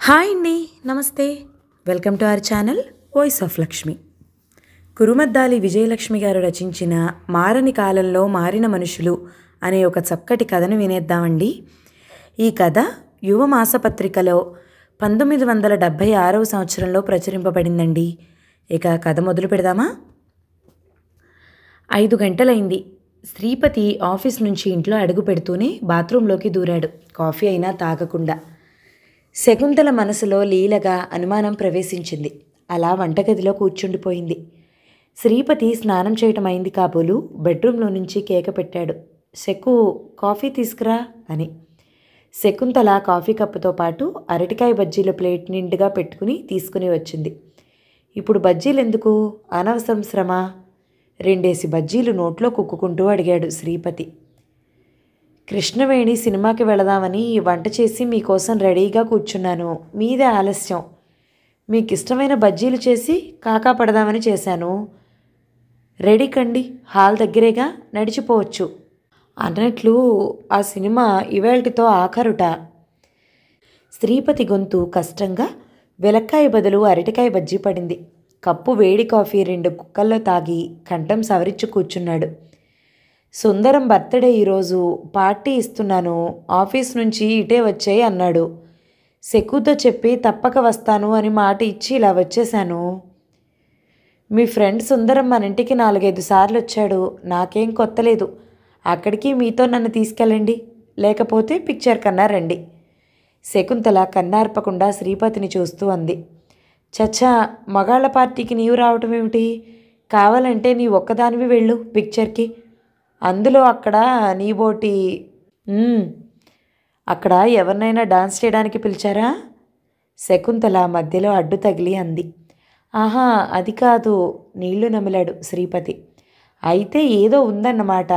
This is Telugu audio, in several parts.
హాయ్ అండి, నమస్తే. Welcome to our channel voice of Lakshmi. Kurumaddali Vijayalakshmi గారు రచించిన మారని కాలంలో మారిన మనుషులు అనే ఒక చక్కటి కథను వినేద్దామండి. ఈ కథ యువ మాసపత్రికలో 1976వ సంవత్సరంలో ప్రచురింపబడిందండి. ఇక కథ మొదలు పెడదామా? 5 గంటలైంది. శ్రీపతి ఆఫీస్ నుంచి ఇంట్లో అడుగు పెడుతూనే బాత్రూంలోకి దూరాడు, కాఫీ అయినా తాగకుండా. శకుంతల మనసులో లీలగా అనుమానం ప్రవేశించింది. అలా వంటగదిలో కూర్చుండిపోయింది. శ్రీపతి స్నానం చేయటం అయింది కాబోలు బెడ్రూమ్లో నుంచి కేక పెట్టాడు, శకు కాఫీ తీసుకురా అని. శకుంతల కాఫీ కప్పుతో పాటు అరటికాయ బజ్జీల ప్లేట్ నిండుగా పెట్టుకుని తీసుకుని వచ్చింది. ఇప్పుడు బజ్జీలు ఎందుకు, అనవసరం శ్రమ? 2 బజ్జీలు నోట్లో కుక్కుకుంటూ అడిగాడు శ్రీపతి. కృష్ణవేణి సినిమాకి వెళదామని వంట చేసి మీకోసం రెడీగా కూర్చున్నాను, మీదే ఆలస్యం. మీకు ఇష్టమైన బజ్జీలు చేసి కాకా పడదామని చేశాను. రెడీ కండి, హాల్ దగ్గరేగా, నడిచిపోవచ్చు. అన్నట్లు ఆ సినిమా ఇవేళ్టితో ఆఖరుట. శ్రీపతి గొంతు కష్టంగా వెలక్కాయ బదులు అరటికాయ బజ్జీ పడింది. కప్పు వేడి కాఫీ 2 కుక్కల్లో తాగి కంఠం సవరించి కూర్చున్నాడు. సుందరం బర్త్డే, ఈరోజు పార్టీ ఇస్తున్నాను, ఆఫీస్ నుంచి ఇటే వచ్చేయి అన్నాడు. శకుతో చెప్పి తప్పక వస్తాను అని మాట ఇచ్చి ఇలా వచ్చేశాను. మీ ఫ్రెండ్ సుందరం మన ఇంటికి 4-5 సార్లు వచ్చాడు, నాకేం కొత్తలేదు. అక్కడికి మీతో నన్ను తీసుకెళ్ళండి, లేకపోతే పిక్చర్ కన్నా రండి. శకుంతల కన్నార్పకుండా శ్రీపతిని చూస్తూ అంది. చచ్చా, మగాళ్ళ పార్టీకి నీవు రావటం ఏమిటి? కావాలంటే నీ ఒక్కదానివి వెళ్ళు పిక్చర్కి. అందులో అక్కడ నీబోటి అక్కడ ఎవరినైనా డాన్స్ చేయడానికి పిలిచారా? శకుంతల మధ్యలో అడ్డు తగిలి అంది. ఆహా, అది కాదు, నీళ్లు నమిలాడు శ్రీపతి. అయితే ఏదో ఉందన్నమాట.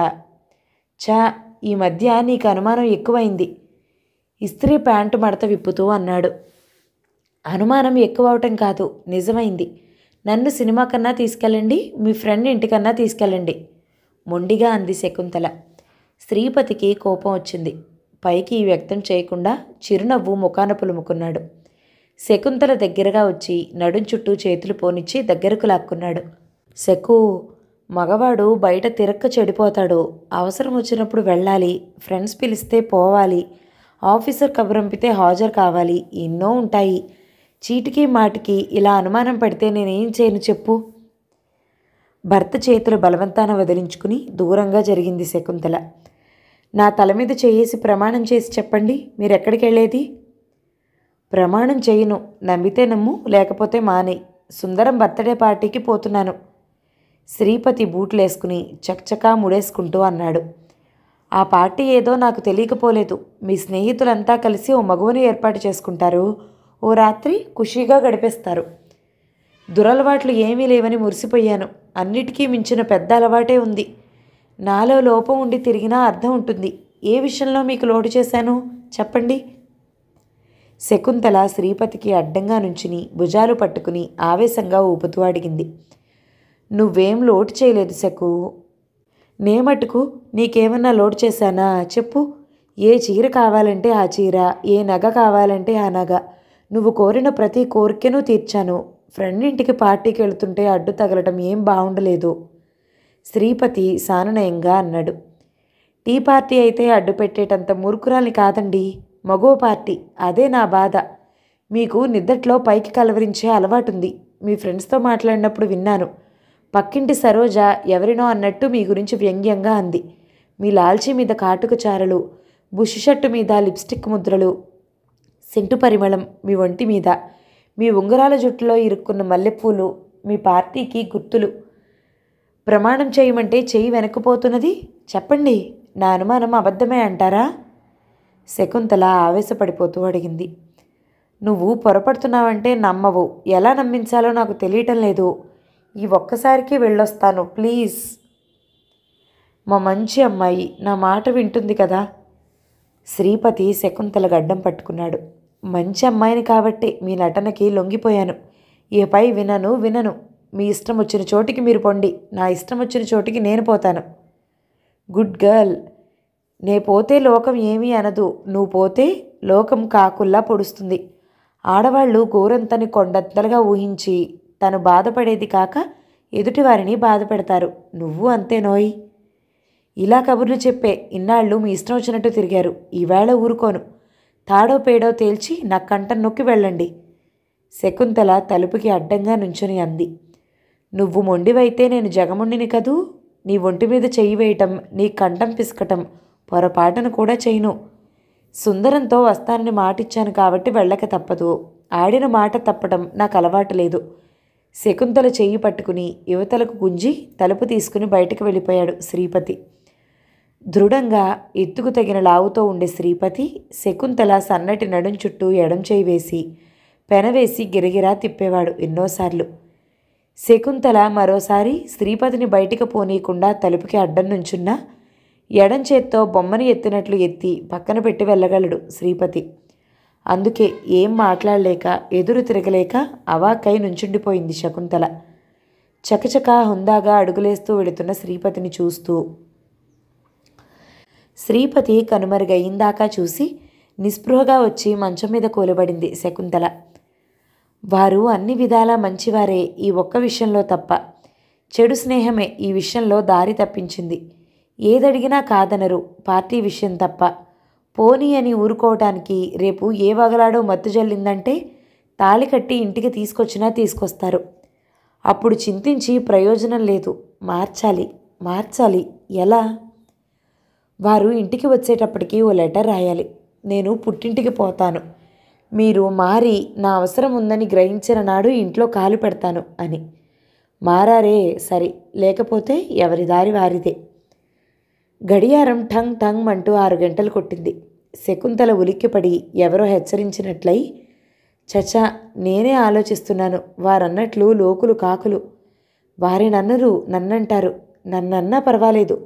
చా, ఈ మధ్య నీకు అనుమానం ఎక్కువైంది, ఇస్త్రీ ప్యాంటు మడత విప్పుతూ అన్నాడు. అనుమానం ఎక్కువ అవటం కాదు, నిజమైంది. నన్ను సినిమా కన్నా తీసుకెళ్ళండి, మీ ఫ్రెండ్ ఇంటికన్నా తీసుకెళ్ళండి, మొండిగా అంది శకుంతల. శ్రీపతికి కోపం వచ్చింది. పైకి వ్యక్తం చేయకుండా చిరునవ్వు ముఖాన పులుముకున్నాడు. శకుంతల దగ్గరగా వచ్చి నడుం చుట్టూ చేతులు పోనిచ్చి దగ్గరకు లాక్కున్నాడు. శకు, మగవాడు బయట తిరక్క చెడిపోతాడు, అవసరం వచ్చినప్పుడు వెళ్ళాలి, ఫ్రెండ్స్ పిలిస్తే పోవాలి, ఆఫీసర్ కబురంపితే హాజరు కావాలి, ఎన్నో ఉంటాయి. చీటికి మాటికి ఇలా అనుమానం పడితే నేనేం చేయను చెప్పు? భర్త చేతులు బలవంతాన వదిలించుకుని దూరంగా జరిగింది శకుంతల. నా తల మీద చేసి ప్రమాణం చేసి చెప్పండి, మీరెక్కడికి వెళ్ళేది? ప్రమాణం చేయను, నమ్మితే నమ్ము, లేకపోతే మానే. సుందరం బర్త్డే పార్టీకి పోతున్నాను. శ్రీపతి బూట్లేసుకుని చక్చకా ముడేసుకుంటూ అన్నాడు. ఆ పార్టీ ఏదో నాకు తెలియకపోలేదు. మీ స్నేహితులంతా కలిసి ఓ మగువని ఏర్పాటు చేసుకుంటారు, ఓ రాత్రి ఖుషీగా గడిపేస్తారు. దురలవాట్లు ఏమీ లేవని మురిసిపోయాను. అన్నిటికీ మించిన పెద్ద అలవాటే ఉంది. నాలో లోపం ఉండి తిరిగినా అర్థం ఉంటుంది. ఏ విషయంలో మీకు లోటు చేశాను చెప్పండి? శకుంతల శ్రీపతికి అడ్డంగా నుంచుని భుజాలు పట్టుకుని ఆవేశంగా ఊపుతూ అడిగింది. నువ్వేం లోటు చేయలేదు శకు. నేమటుకు నీకేమన్నా లోటు చేశానా చెప్పు? ఏ చీర కావాలంటే ఆ చీర, ఏ నగ కావాలంటే ఆ నగ, నువ్వు కోరిన ప్రతి కోరికను తీర్చాను. ఫ్రెండ్ ఇంటికి పార్టీకి వెళుతుంటే అడ్డు తగలటం ఏం బాగుండలేదు. శ్రీపతి సానునయంగా అన్నాడు. టీ పార్టీ అయితే అడ్డు పెట్టేటంత మూర్ఖురాల్ని కాదండి, మగో పార్టీ, అదే నా బాధ. మీకు నిద్దట్లో పైకి కలవరించే అలవాటుంది. మీ ఫ్రెండ్స్తో మాట్లాడినప్పుడు విన్నాను. పక్కింటి సరోజ ఎవరినో అన్నట్టు మీ గురించి వ్యంగ్యంగా అంది. మీ లాల్చీ మీద కాటుక చారలు, బుష్ షర్టు మీద లిప్స్టిక్ ముద్రలు, సెంటు పరిమళం మీ ఒంటి మీద, మీ ఉంగరాల జుట్టులో ఇరుక్కున్న మల్లెపూలు మీ పార్టీకి గుర్తులు. ప్రమాణం చేయమంటే చెయ్యి వెనక్కిపోతున్నది. చెప్పండి, నా అనుమానం అబద్ధమే అంటారా? శకుంతల ఆవేశపడిపోతూ అడిగింది. నువ్వు పొరపడుతున్నావంటే నమ్మవు. ఎలా నమ్మించాలో నాకు తెలియటం లేదు. ఈ ఒక్కసారికి వెళ్ళొస్తాను ప్లీజ్. మా మంచి అమ్మాయి నా మాట వింటుంది కదా? శ్రీపతి శకుంతల గడ్డం పట్టుకున్నాడు. మంచి అమ్మాయిని కాబట్టి మీ నటనకి లొంగిపోయాను. ఇకపై వినను. మీ ఇష్టం వచ్చిన చోటికి మీరు పొండి, నా ఇష్టం వచ్చిన చోటికి నేను పోతాను. Good girl. నే పోతే లోకం ఏమీ అనదు, నువ్వు పోతే లోకం కాకుల్లా పొడుస్తుంది. ఆడవాళ్ళు గోరంతని కొండంతలుగా ఊహించి తను బాధపడేది కాక ఎదుటివారిని బాధపెడతారు. నువ్వు అంతేనోయ్. ఇలా కబుర్లు చెప్పే ఇన్నాళ్ళు మీ ఇష్టం వచ్చినట్టు తిరిగారు. ఈవేళ ఊరుకోను. తాడో పేడో తేల్చి నా కంటం నొక్కి వెళ్ళండి. శకుంతల తలుపుకి అడ్డంగా నుంచుని అంది. నువ్వు మొండివైతే నేను జగముండిని కదూ. నీ ఒంటి మీద చెయ్యి వేయటం, నీ కంఠం పిసకటం పొరపాటును కూడా చేయను. సుందరంతో వస్తానని మాటిచ్చాను కాబట్టి వెళ్ళక తప్పదు. ఆడిన మాట తప్పటం నాకు అలవాటు లేదు. శకుంతల చెయ్యి పట్టుకుని యువతలకు గుంజి తలుపు తీసుకుని బయటకు వెళ్ళిపోయాడు శ్రీపతి. దృఢంగా ఎత్తుకు తగిన లావుతో ఉండే శ్రీపతి శకుంతల సన్నటి నడుం చుట్టూ ఎడం చేయి వేసి పెనవేసి గిరగిరా తిప్పేవాడు ఎన్నోసార్లు. శకుంతల మరోసారి శ్రీపతిని బయటికి పోనీయకుండా తలుపుకి అడ్డం నుంచున్నా ఎడం చేత్తో బొమ్మని ఎత్తినట్లు ఎత్తి పక్కన పెట్టి వెళ్ళగలడు శ్రీపతి. అందుకే ఏం మాట్లాడలేక ఎదురు తిరగలేక అవాక్కై నుంచుండిపోయింది శకుంతల. చకచకా హుందాగా అడుగులేస్తూ వెళుతున్న శ్రీపతిని చూస్తూ. శ్రీపతి కనుమరుగయిందాకా చూసి నిస్పృహగా వచ్చి మంచం మీద కూలబడింది శకుంతల. వారు అన్ని విధాలా మంచివారే, ఈ ఒక్క విషయంలో తప్ప. చెడు స్నేహమే ఈ విషయంలో దారి తప్పించింది. ఏదడిగినా కాదనరు, పార్టీ విషయం తప్ప. పోనీ అని ఊరుకోవటానికి రేపు ఏ వగలాడో మత్తు జల్లిందంటే తాళి కట్టి ఇంటికి తీసుకొచ్చినా తీసుకొస్తారు. అప్పుడు చింతించి ప్రయోజనం లేదు. మార్చాలి మార్చాలి. ఎలా? వారు ఇంటికి వచ్చేటప్పటికి ఓ లెటర్ రాయాలి. నేను పుట్టింటికి పోతాను, మీరు మారి నా అవసరం ఉందని గ్రహించిన నాడు ఇంట్లో కాలు పెడతాను అని. మారారే సరి, లేకపోతే ఎవరి దారి వారిదే. గడియారం ఠంగ్ ఠంగ్ అంటూ 6 గంటలు కొట్టింది. శకుంతల ఉలిక్కిపడి ఎవరో హెచ్చరించినట్లయి, చచా నేనే ఆలోచిస్తున్నాను, వారన్నట్లు లోకులు కాకులు. వారినన్నరు నన్నంటారు. నన్నన్నా పర్వాలేదు.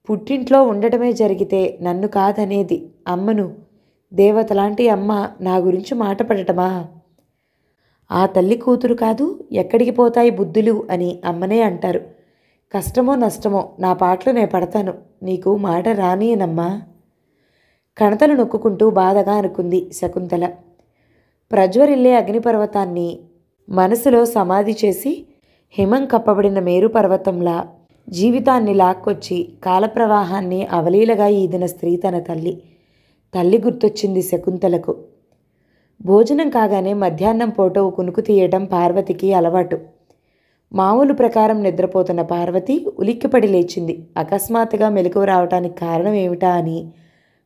పుట్టింట్లో ఉండటమే జరిగితే నన్ను కాదనేది. అమ్మను, దేవతలాంటి అమ్మ నా గురించి మాట పడటమా? ఆ తల్లి కూతురు కాదు, ఎక్కడికి పోతాయి బుద్ధులు అని అమ్మనే అంటారు. కష్టమో నష్టమో నా పాటలు నే పడతాను, నీకు మాట రానియనమ్మా. కణతలు నొక్కుంటూ బాధగా అనుకుంది శకుంతల. ప్రజ్వరిల్లే అగ్నిపర్వతాన్ని మనసులో సమాధి చేసి హిమం కప్పబడిన మేరు పర్వతంలా జీవితాన్ని లాక్కొచ్చి కాలప్రవాహాన్ని అవలీలగా ఈదిన స్త్రీ తన తల్లి. తల్లి గుర్తొచ్చింది శకుంతలకు. భోజనం కాగానే మధ్యాహ్నం పూట కునుకు తీయటం పార్వతికి అలవాటు. మామూలు ప్రకారం నిద్రపోతున్న పార్వతి ఉలిక్కిపడి లేచింది. అకస్మాత్తుగా మెలకువ రావటానికి కారణం ఏమిటా అని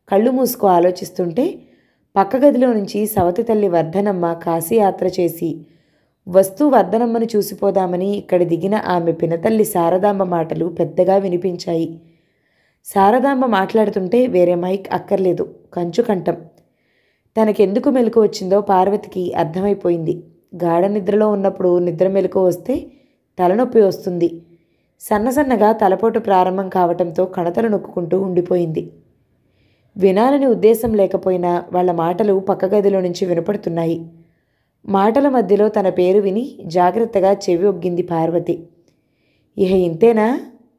కళ్ళు మూసుకు ఆలోచిస్తుంటే పక్క గదిలో నుంచి సవతి తల్లి వర్ధనమ్మ కాశీయాత్ర చేసి వస్తూ వర్ధనమ్మను చూసిపోదామని ఇక్కడ దిగిన ఆమె పినతల్లి శారదాంబ మాటలు పెద్దగా వినిపించాయి. శారదాంబ మాట్లాడుతుంటే వేరే మైక్ అక్కర్లేదు, కంచుకంఠం. తనకెందుకు మెలకు వచ్చిందో పార్వతికి అర్థమైపోయింది. గాఢ నిద్రలో ఉన్నప్పుడు నిద్ర మెలకు వస్తే తలనొప్పి వస్తుంది. సన్నసన్నగా తలపోటు ప్రారంభం కావటంతో కణతలు నొక్కుంటూ ఉండిపోయింది. వినాలని ఉద్దేశం లేకపోయినా వాళ్ళ మాటలు పక్క గదిలో నుంచి వినపడుతున్నాయి. మాటల మధ్యలో తన పేరు విని జాగ్రత్తగా చెవి ఒగ్గింది పార్వతి. ఇహ ఇంతేనా?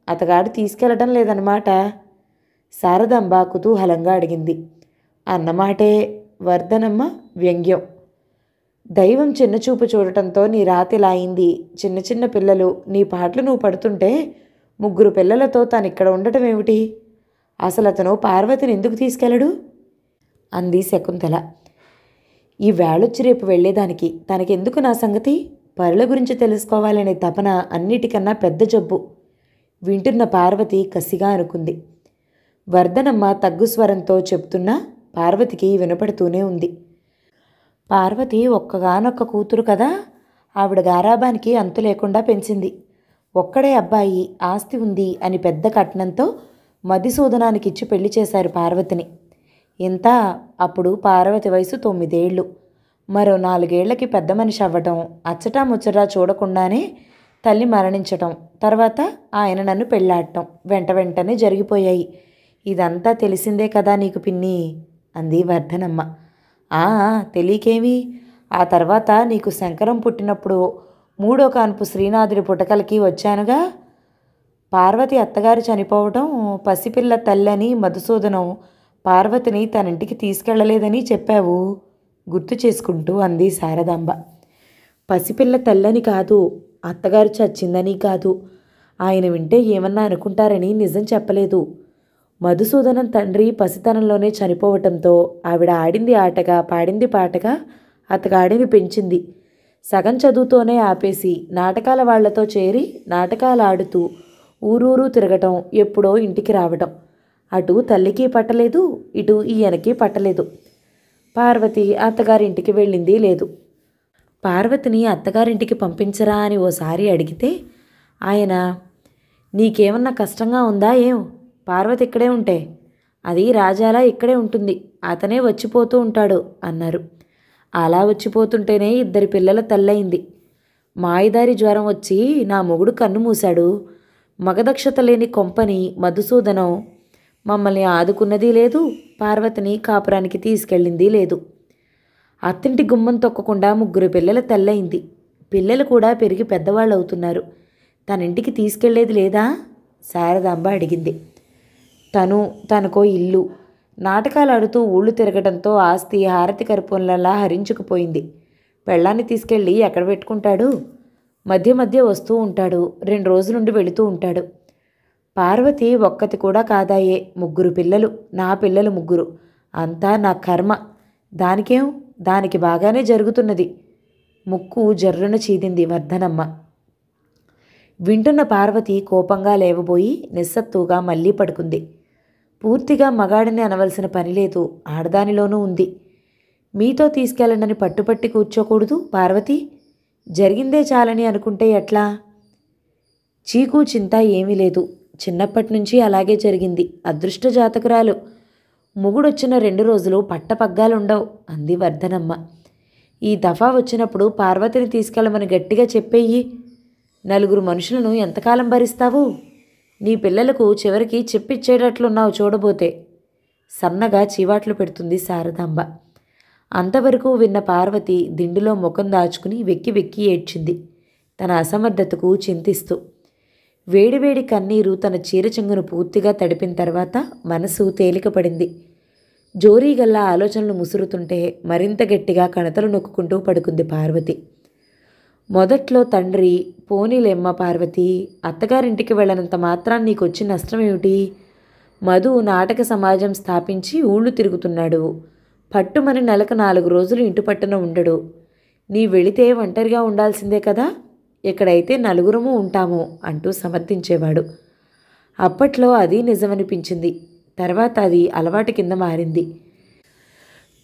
అతగాడు తీసుకెళ్లటం లేదన్నమాట? శారదాంబ కుతూహలంగా అడిగింది. అన్నమాటే వర్ధనమ్మ వ్యంగ్యం. దైవం చిన్నచూపు చూడటంతో నీ రాతిలా అయింది. చిన్న చిన్న పిల్లలు నీ పాటలు నువ్వు పడుతుంటే 3 పిల్లలతో తాను ఇక్కడ ఉండటం ఏమిటి? అసలు అతను పార్వతిని ఎందుకు తీసుకెళ్ళడు? అంది శకుంతల. ఈ వేళొచ్చి రేపు వెళ్లేదానికి తనకెందుకు నా సంగతి? పరుల గురించి తెలుసుకోవాలనే తపన అన్నిటికన్నా పెద్ద జబ్బు. వింటున్న పార్వతి కసిగా అనుకుంది. వర్ధనమ్మ తగ్గుస్వరంతో చెప్తున్నా పార్వతికి వినపడుతూనే ఉంది. పార్వతి ఒక్కగానొక్క కూతురు కదా, ఆవిడ గారాబానికి అంతు లేకుండా పెంచింది. ఒక్కడే అబ్బాయి, ఆస్తి ఉంది అని పెద్ద కట్నంతో మధుసూదనానికి ఇచ్చి పెళ్లి చేశారు పార్వతిని. ఇంత అప్పుడు పార్వతి వయసు 9 ఏళ్ళు. మరో 4 ఏళ్లకి పెద్ద మనిషి అవ్వటం, అచ్చటా ముచ్చటా చూడకుండానే తల్లి మరణించటం, తర్వాత ఆయన నన్ను పెళ్ళాడటం వెంట వెంటనే జరిగిపోయాయి. ఇదంతా తెలిసిందే కదా నీకు పిన్ని, అంది వర్ధనమ్మ. తెలియకేమి? ఆ తర్వాత నీకు శంకరం పుట్టినప్పుడు 3వ కాన్పు శ్రీనాథుడి పుటకలకి వచ్చానుగా. పార్వతి అత్తగారు చనిపోవటం, పసిపిల్ల తల్లని మధుసూదనం పార్వతిని తన ఇంటికి తీసుకెళ్లలేదని చెప్పావు. గుర్తు చేసుకుంటూ అంది శారదాంబ. పసిపిల్ల తెల్లని కాదు, అత్తగారు చచ్చిందని కాదు. ఆయన వింటే ఏమన్నా అనుకుంటారని నిజం చెప్పలేదు. మధుసూదనం తండ్రి పసితనంలోనే చనిపోవటంతో ఆవిడ ఆడింది ఆటగా పాడింది పాటగా అతగాడిని పెంచింది. సగం చదువుతోనే ఆపేసి నాటకాల వాళ్లతో చేరి నాటకాలు ఆడుతూ ఊరూరు తిరగటం, ఎప్పుడో ఇంటికి రావటం. అటు తల్లికి పట్టలేదు, ఇటు ఈయనకి పట్టలేదు. పార్వతి అత్తగారింటికి వెళ్ళింది లేదు. పార్వతిని అత్తగారింటికి పంపించరా అని ఓసారి అడిగితే ఆయన, నీకేమన్నా కష్టంగా ఉందా ఏం? పార్వతి ఇక్కడే ఉంటే అది రాజాలా ఇక్కడే ఉంటుంది, అతనే వచ్చిపోతూ ఉంటాడు అన్నారు. అలా వచ్చిపోతుంటేనే 2 పిల్లల తల్లయింది. మాయదారి జ్వరం వచ్చి నా మొగుడు కన్ను మూశాడు. మగదక్షత లేని కొంపని మధుసూదనం మమ్మల్ని ఆదుకున్నది లేదు, పార్వతిని కాపురానికి తీసుకెళ్ళింది లేదు. అత్తింటి గుమ్మం తొక్కకుండా 3 పిల్లల తల్లయింది. పిల్లలు కూడా పెరిగి పెద్దవాళ్ళు అవుతున్నారు. తనింటికి తీసుకెళ్లేది లేదా? శారదాంబ అడిగింది. తనకో ఇల్లు, నాటకాలు ఆడుతూ ఊళ్ళు తిరగడంతో ఆస్తి హారతి కర్పూరంలా హరించుకుపోయింది. పెళ్ళాన్ని తీసుకెళ్ళి ఎక్కడ పెట్టుకుంటాడు? మధ్య మధ్య వస్తూ ఉంటాడు, 2 రోజులుండి వెళుతూ ఉంటాడు. పార్వతి ఒక్కతి కూడా కాదాయే, 3 పిల్లలు, నా పిల్లలు 3. అంతా నా కర్మ. దానికేం, దానికి బాగానే జరుగుతున్నది. ముక్కు జర్రున చీదింది వర్ధనమ్మ. వింటున్న పార్వతి కోపంగా లేవబోయి నిస్సత్తుగా మళ్ళీ పడుకుంది. పూర్తిగా మగాడిని అనవలసిన పని లేదు, ఆడదానిలోనూ ఉంది. మీతో తీసుకెళ్ళనని పట్టుపట్టి కూర్చోకూడదు పార్వతి. జరిగిందే చాలని అనుకుంటే ఎట్లా? చీకు చింత ఏమీ లేదు. చిన్నప్పటి నుంచి అలాగే జరిగింది. అదృష్ట జాతకురాలు. మొగుడొచ్చిన 2 రోజులు పట్టపగ్గాలుండవు అంది వర్ధనమ్మ. ఈ దఫా వచ్చినప్పుడు పార్వతిని తీసుకెళ్ళమని గట్టిగా చెప్పేయి. 4 మనుషులను ఎంతకాలం భరిస్తావు? నీ పిల్లలకు చివరికి చెప్పిచ్చేటట్లున్నావు చూడబోతే. సన్నగా చీవాట్లు పెడుతుంది శారదాంబ. అంతవరకు విన్న పార్వతి దిండులో ముఖం దాచుకుని వెక్కి వెక్కి ఏడ్చింది, తన అసమర్థతకు చింతిస్తూ. వేడివేడి కన్నీరు తన చీర చెంగును పూర్తిగా తడిపిన తర్వాత మనసు తేలికపడింది. జోరీగల్లా ఆలోచనలు ముసురుతుంటే మరింత గట్టిగా కణతలు నొక్కుంటూ పడుకుంది పార్వతి. మొదట్లో తండ్రి, పోనీలేమ్మ పార్వతి, అత్తగారింటికి వెళ్ళనంత మాత్రాన్ని నీకొచ్చిన నష్టమేమిటి? మధు నాటక సమాజం స్థాపించి ఊళ్ళు తిరుగుతున్నాడు. పట్టుమని నెలకు 4 రోజులు ఇంటి పట్టున ఉండడు. నీ వెళితే ఒంటరిగా ఉండాల్సిందే కదా, ఇక్కడైతే 4 ఉంటాము అంటూ సమర్థించేవాడు. అప్పట్లో అది నిజమనిపించింది. తర్వాత అది అలవాటు కింద మారింది.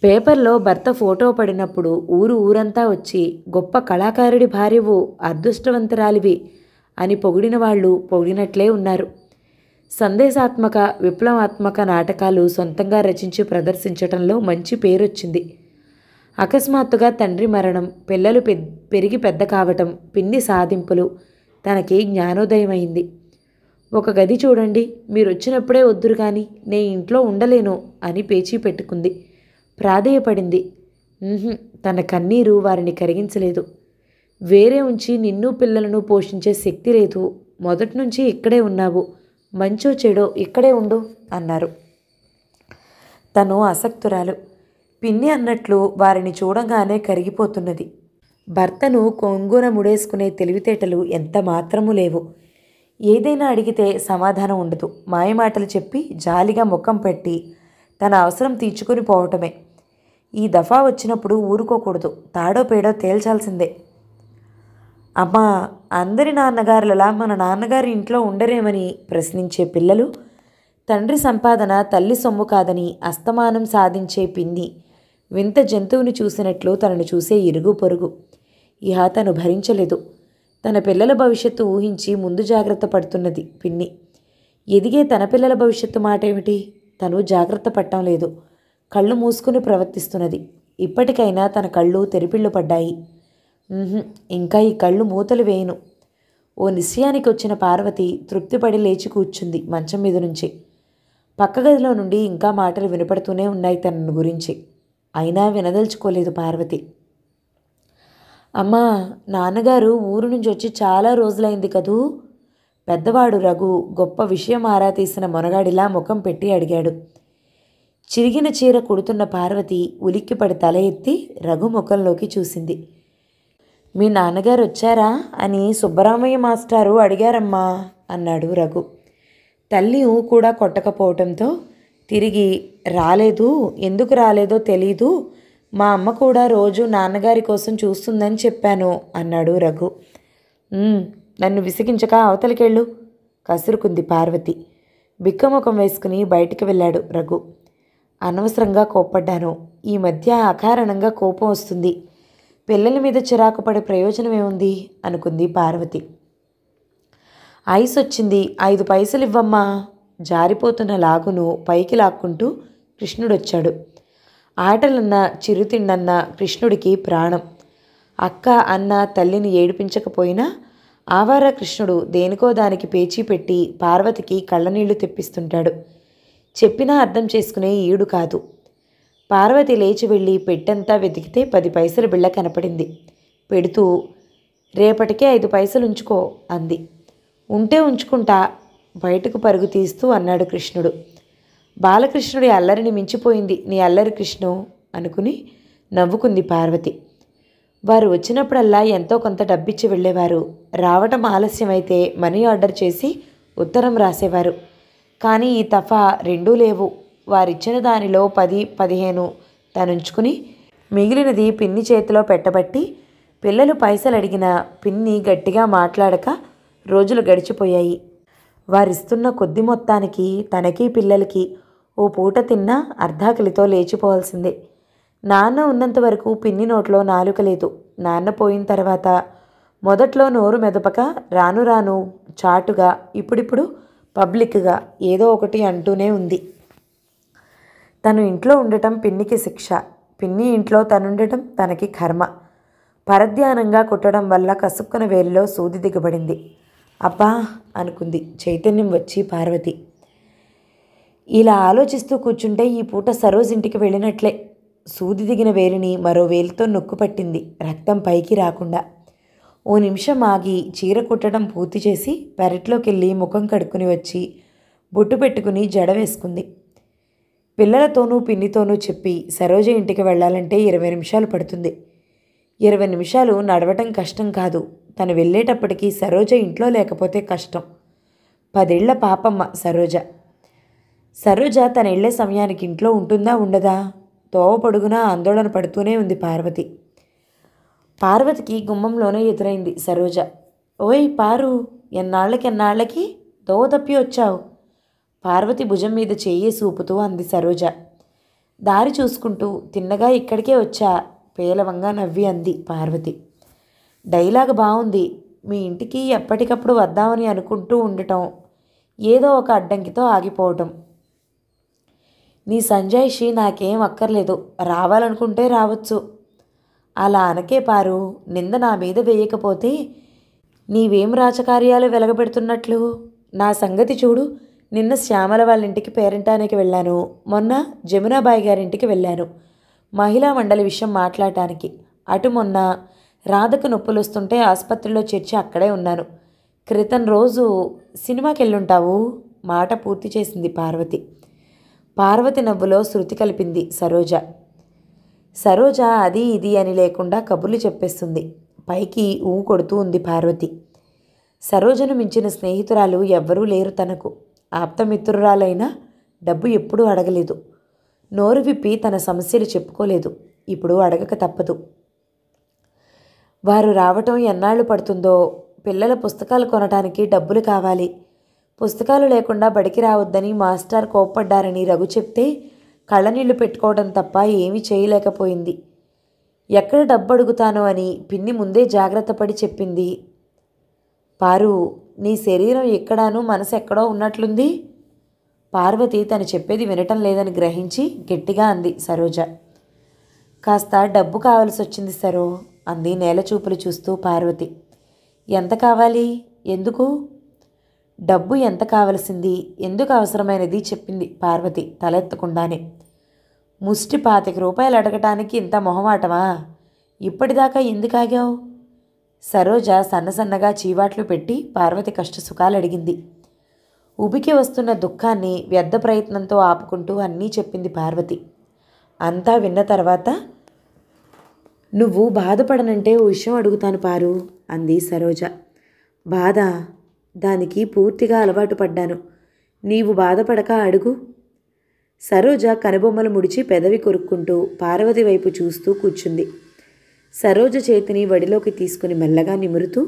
పేపర్లో భర్త ఫోటో పడినప్పుడు ఊరంతా వచ్చి గొప్ప కళాకారుడి భార్యవు, అదృష్టవంతురాలివి అని పొగిడిన వాళ్ళు పొగిడినట్లే ఉన్నారు. సందేశాత్మక విప్లవాత్మక నాటకాలు సొంతంగా రచించి ప్రదర్శించటంలో మంచి పేరొచ్చింది. అకస్మాత్తుగా తండ్రి మరణం, పిల్లలు పెరిగి పెద్ద కావటం, పిన్ని సాధింపులు, తనకి జ్ఞానోదయమైంది. ఒక గది చూడండి, మీరొచ్చినప్పుడే వద్దురు కానీ నే ఇంట్లో ఉండలేను అని పేచీ పెట్టుకుంది. ప్రాధేయపడింది. తన కన్నీరు వారిని కరిగించలేదు. వేరే ఉంచి నిన్ను పిల్లలను పోషించే శక్తి లేదు. మొదటి నుంచి ఇక్కడే ఉన్నావు, మంచో చెడో ఇక్కడే ఉండు అన్నారు. తను అసక్తురాలు. పిన్ని అన్నట్లు వారిని చూడంగానే కరిగిపోతున్నది. భర్తను కొంగున ముడేసుకునే తెలివితేటలు ఎంత మాత్రమూ లేవు. ఏదైనా అడిగితే సమాధానం ఉండదు. మాయమాటలు చెప్పి జాలిగా ముఖం పెట్టి తన అవసరం తీర్చుకుని పోవటమే. ఈ దఫా వచ్చినప్పుడు ఊరుకోకూడదు, తాడో పేడో తేల్చాల్సిందే. అమ్మా, అందరి నాన్నగారులలా మన నాన్నగారి ఇంట్లో ఉండరేమని ప్రశ్నించే పిల్లలు, తండ్రి సంపాదన తల్లి సొమ్ము కాదని అస్తమానం సాధించే పిన్ని వింత జంతువుని చూసినట్లు తనను చూసే ఇరుగు పొరుగు. ఇహ తను భరించలేదు. తన పిల్లల భవిష్యత్తు ఊహించి ముందు జాగ్రత్త పడుతున్నది పిన్ని. ఎదిగే తన పిల్లల భవిష్యత్తు మాట ఏమిటి? తను జాగ్రత్త పట్టం లేదు. కళ్ళు మూసుకుని ప్రవర్తిస్తున్నది. ఇప్పటికైనా తన కళ్ళు తెరిపిళ్ళు పడ్డాయి. ఇంకా ఈ కళ్ళు మూతలు వేయను. ఓ నిశ్చయానికి వచ్చిన పార్వతి తృప్తిపడి లేచి కూర్చుంది మంచం మీద నుంచి. పక్క గదిలో నుండి ఇంకా మాటలు వినపడుతూనే ఉన్నాయి తనను గురించి. అయినా వినదలుచుకోలేదు పార్వతి. అమ్మా, నాన్నగారు ఊరు నుంచి వచ్చి చాలా రోజులైంది కదూ? పెద్దవాడు రఘు గొప్ప విషయం ఆరా తీసిన మొనగాడిలా ముఖం పెట్టి అడిగాడు. చిరిగిన చీర కుడుతున్న పార్వతి ఉలిక్కిపడి తల ఎత్తి రఘు ముఖంలోకి చూసింది. మీ నాన్నగారు వచ్చారా అని సుబ్బరామయ్య మాస్టారు అడిగారమ్మా అన్నాడు రఘు. తల్లి కూడా కొట్టకపోవటంతో తిరిగి రాలేదు, ఎందుకు రాలేదో తెలీదు, మా అమ్మ కూడా రోజు నాన్నగారి కోసం చూస్తుందని చెప్పాను అన్నాడు రఘు. నన్ను విసిగించక అవతలికెళ్ళు కసురుకుంది పార్వతి. బిక్కముఖం వేసుకుని బయటికి వెళ్ళాడు రఘు. అనవసరంగా కోప్పడ్డాను, ఈ మధ్య అకారణంగా కోపం వస్తుంది, పిల్లల మీద చిరాకు పడే ప్రయోజనం ఏముంది అనుకుంది పార్వతి. ఐస్ వచ్చింది, 5 పైసలు ఇవ్వమ్మా. జారిపోతున్న లాగును పైకి లాక్కుంటూ కృష్ణుడొచ్చాడు. ఆటలన్నా చిరుతిండన్నా కృష్ణుడికి ప్రాణం. అక్క అన్న తల్లిని ఏడిపించకపోయినా ఆవారా కృష్ణుడు దేనికో దానికి పేచీ పెట్టి పార్వతికి కళ్ళనీళ్లు తెప్పిస్తుంటాడు. చెప్పినా అర్థం చేసుకునే ఈడు కాదు. పార్వతి లేచి వెళ్ళి పెట్టంతా వెతికితే 10 పైసల బిళ్ళ కనపడింది. పెడుతూ రేపటికే 5 పైసలు ఉంచుకో అంది. ఉంటే ఉంచుకుంటా బయటకు పరుగు తీస్తూ అన్నాడు కృష్ణుడు. బాలకృష్ణుడి అల్లరిని మించిపోయింది నీ అల్లరి కృష్ణు అనుకుని నవ్వుకుంది పార్వతి. వారు వచ్చినప్పుడల్లా ఎంతో కొంత డబ్బిచ్చి వెళ్ళేవారు. రావటం ఆలస్యమైతే మనీ ఆర్డర్ చేసి ఉత్తరం రాసేవారు. కానీ ఈ తఫా రెండూ లేవు. వారిచ్చిన దానిలో 10-15 తనుంచుకుని మిగిలినది పిన్ని చేతిలో పెట్టబట్టి పిల్లలు పైసలు అడిగినా పిన్ని గట్టిగా మాట్లాడక రోజులు గడిచిపోయాయి. వారిస్తున్న కొద్ది మొత్తానికి తనకి పిల్లలకి ఓ పూట తిన్నా అర్ధాకలితో లేచిపోవాల్సిందే. నాన్న ఉన్నంత వరకు పిన్ని నోట్లో నాలుక లేదు. నాన్న పోయిన తర్వాత మొదట్లో నోరు మెదపక రాను రాను చాటుగా ఇప్పుడిప్పుడు పబ్లిక్గా ఏదో ఒకటి అంటూనే ఉంది. తను ఇంట్లో ఉండటం పిన్నికి శిక్ష, పిన్ని ఇంట్లో తనుండటం తనకి కర్మ. పరధ్యానంగా కుట్టడం వల్ల కసుక్కున వేలిలో సూది దిగబడింది. అబ్బా అనుకుంది చైతన్యం వచ్చి పార్వతి. ఇలా ఆలోచిస్తూ కూర్చుంటే ఈ పూట సరోజ్ ఇంటికి వెళ్ళినట్లే. సూది దిగిన వేలిని మరో వేలితో నొక్కు పట్టింది, రక్తం పైకి రాకుండా. ఓ నిమిషం ఆగి చీర కుట్టడం పూర్తి చేసి పెరట్లోకెళ్ళి ముఖం కడుక్కుని వచ్చి బొట్టు పెట్టుకుని జడ వేసుకుంది. పిల్లలతోనూ పిన్నితోనూ చెప్పి సరోజ ఇంటికి వెళ్ళాలంటే 20 నిమిషాలు పడుతుంది. 20 నిమిషాలు నడవటం కష్టం కాదు. తను వెళ్ళేటప్పటికీ సరోజ ఇంట్లో లేకపోతే కష్టం. 10 ఏళ్ల పాపమ్మ సరోజ. సరోజ తన వెళ్ళే సమయానికి ఇంట్లో ఉంటుందా ఉండదా తోవ పొడుగునా ఆందోళన పడుతూనే ఉంది పార్వతి. పార్వతికి గుమ్మంలోనే ఎదురైంది సరోజ. ఓయ్ పారు, ఎన్నాళ్ళకి దోవ తప్పి వచ్చావు? పార్వతి భుజం మీద చెయ్యి సూపుతూ అంది సరోజ. దారి చూసుకుంటూ తిన్నగా ఇక్కడికే వచ్చా పేలవంగా నవ్వి అంది పార్వతి. డైలాగ్ బాగుంది. మీ ఇంటికి ఎప్పటికప్పుడు వద్దామని అనుకుంటూ ఉండటం, ఏదో ఒక అడ్డంకితో ఆగిపోవటం. నీ సంజాయిషి నాకేం అక్కర్లేదు, రావాలనుకుంటే రావచ్చు. అలా అనకే పారు, నింద నా మీద వేయకపోతే నీవేం రాజకార్యాలు వెలగబెడుతున్నట్లు? నా సంగతి చూడు. నిన్న శ్యామల వాళ్ళ ఇంటికి పేరంటానికి వెళ్ళాను, మొన్న జమునాబాయి గారింటికి వెళ్ళాను మహిళా మండలి విషయం మాట్లాడటానికి. అటు మొన్న రాధకు నొప్పులు వస్తుంటే ఆసుపత్రిలో చేర్చి అక్కడే ఉన్నాను. క్రితం రోజు సినిమాకి వెళ్ళుంటావు మాట పూర్తి చేసింది పార్వతి. పార్వతి నవ్వులో శృతి కలిపింది సరోజ. సరోజ అది ఇది అని లేకుండా కబుర్లు చెప్పేస్తుంది. పైకి కొడుతూ ఉంది పార్వతి. సరోజను మించిన స్నేహితురాలు ఎవ్వరూ లేరు తనకు. ఆప్తమిత్రురాలైనా డబ్బు ఎప్పుడూ అడగలేదు. నోరు విప్పి తన సమస్యలు చెప్పుకోలేదు. ఇప్పుడు అడగక తప్పదు. వారు రావటం ఎన్నాళ్ళు పడుతుందో. పిల్లల పుస్తకాలు కొనటానికి డబ్బులు కావాలి. పుస్తకాలు లేకుండా బడికి రావద్దని మాస్టర్ కోప్పడ్డారని రఘు చెప్తే కళ్ళనీళ్లు పెట్టుకోవడం తప్ప ఏమీ చేయలేకపోయింది. ఎక్కడ డబ్బు అడుగుతానో అని పిన్ని ముందే జాగ్రత్త పడి చెప్పింది. పారు, నీ శరీరం ఎక్కడానూ మనసు ఎక్కడో ఉన్నట్లుంది. పార్వతి తను చెప్పేది వినటం లేదని గ్రహించి గట్టిగా అంది సరోజ. కాస్త డబ్బు కావలసి వచ్చింది సరో అంది నేల చూపులు చూస్తూ పార్వతి. ఎంత కావాలి? ఎందుకు? డబ్బు ఎంత కావలసింది, ఎందుకు అవసరమైనది చెప్పింది పార్వతి తలెత్తకుండానే. ముష్టి 25 రూపాయలు అడగటానికి ఇంత మొహమాటమా? ఇప్పటిదాకా ఎందుకు ఆగావు? సరోజ సన్నసన్నగా చీవాట్లు పెట్టి పార్వతి కష్టసుఖాలు అడిగింది. ఉబికి వస్తున్న దుఃఖాన్ని వ్యర్థ ప్రయత్నంతో ఆపుకుంటూ అన్నీ చెప్పింది పార్వతి. అంతా విన్న తర్వాత, నువ్వు బాధపడనంటే ఓ విషయం అడుగుతాను పారు అంది సరోజ. బాధ? దానికి పూర్తిగా అలవాటు పడ్డాను. నీవు బాధపడక అడుగు. సరోజ కనుబొమ్మలు ముడిచి పెదవి కొరుక్కుంటూ పార్వతి వైపు చూస్తూ కూర్చుంది. సరోజ చేతిని వడిలోకి తీసుకుని మెల్లగా నిమురుతూ,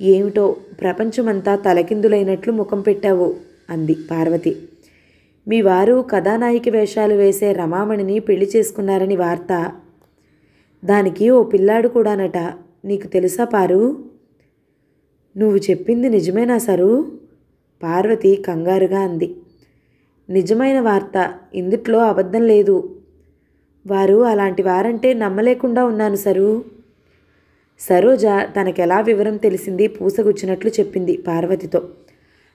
ఏమిటో ప్రపంచమంతా తలకిందులైనట్లు ముఖం పెట్టావు అంది పార్వతి. మీ వారు కథానాయిక వేషాలు వేసే రమామణిని పెళ్లి చేసుకున్నారని వార్త. దానికి ఓ పిల్లాడు కూడానట. నీకు తెలుసా పారు? నువ్వు చెప్పింది నిజమేనా సరు? పార్వతి కంగారుగా అంది. నిజమైన వార్త, ఇందుట్లో అబద్ధం లేదు. వారు అలాంటి వారంటే నమ్మలేకుండా ఉన్నాను సరు. సరోజ తనకెలా వివరం తెలిసింది పూసగుచ్చినట్లు చెప్పింది పార్వతితో.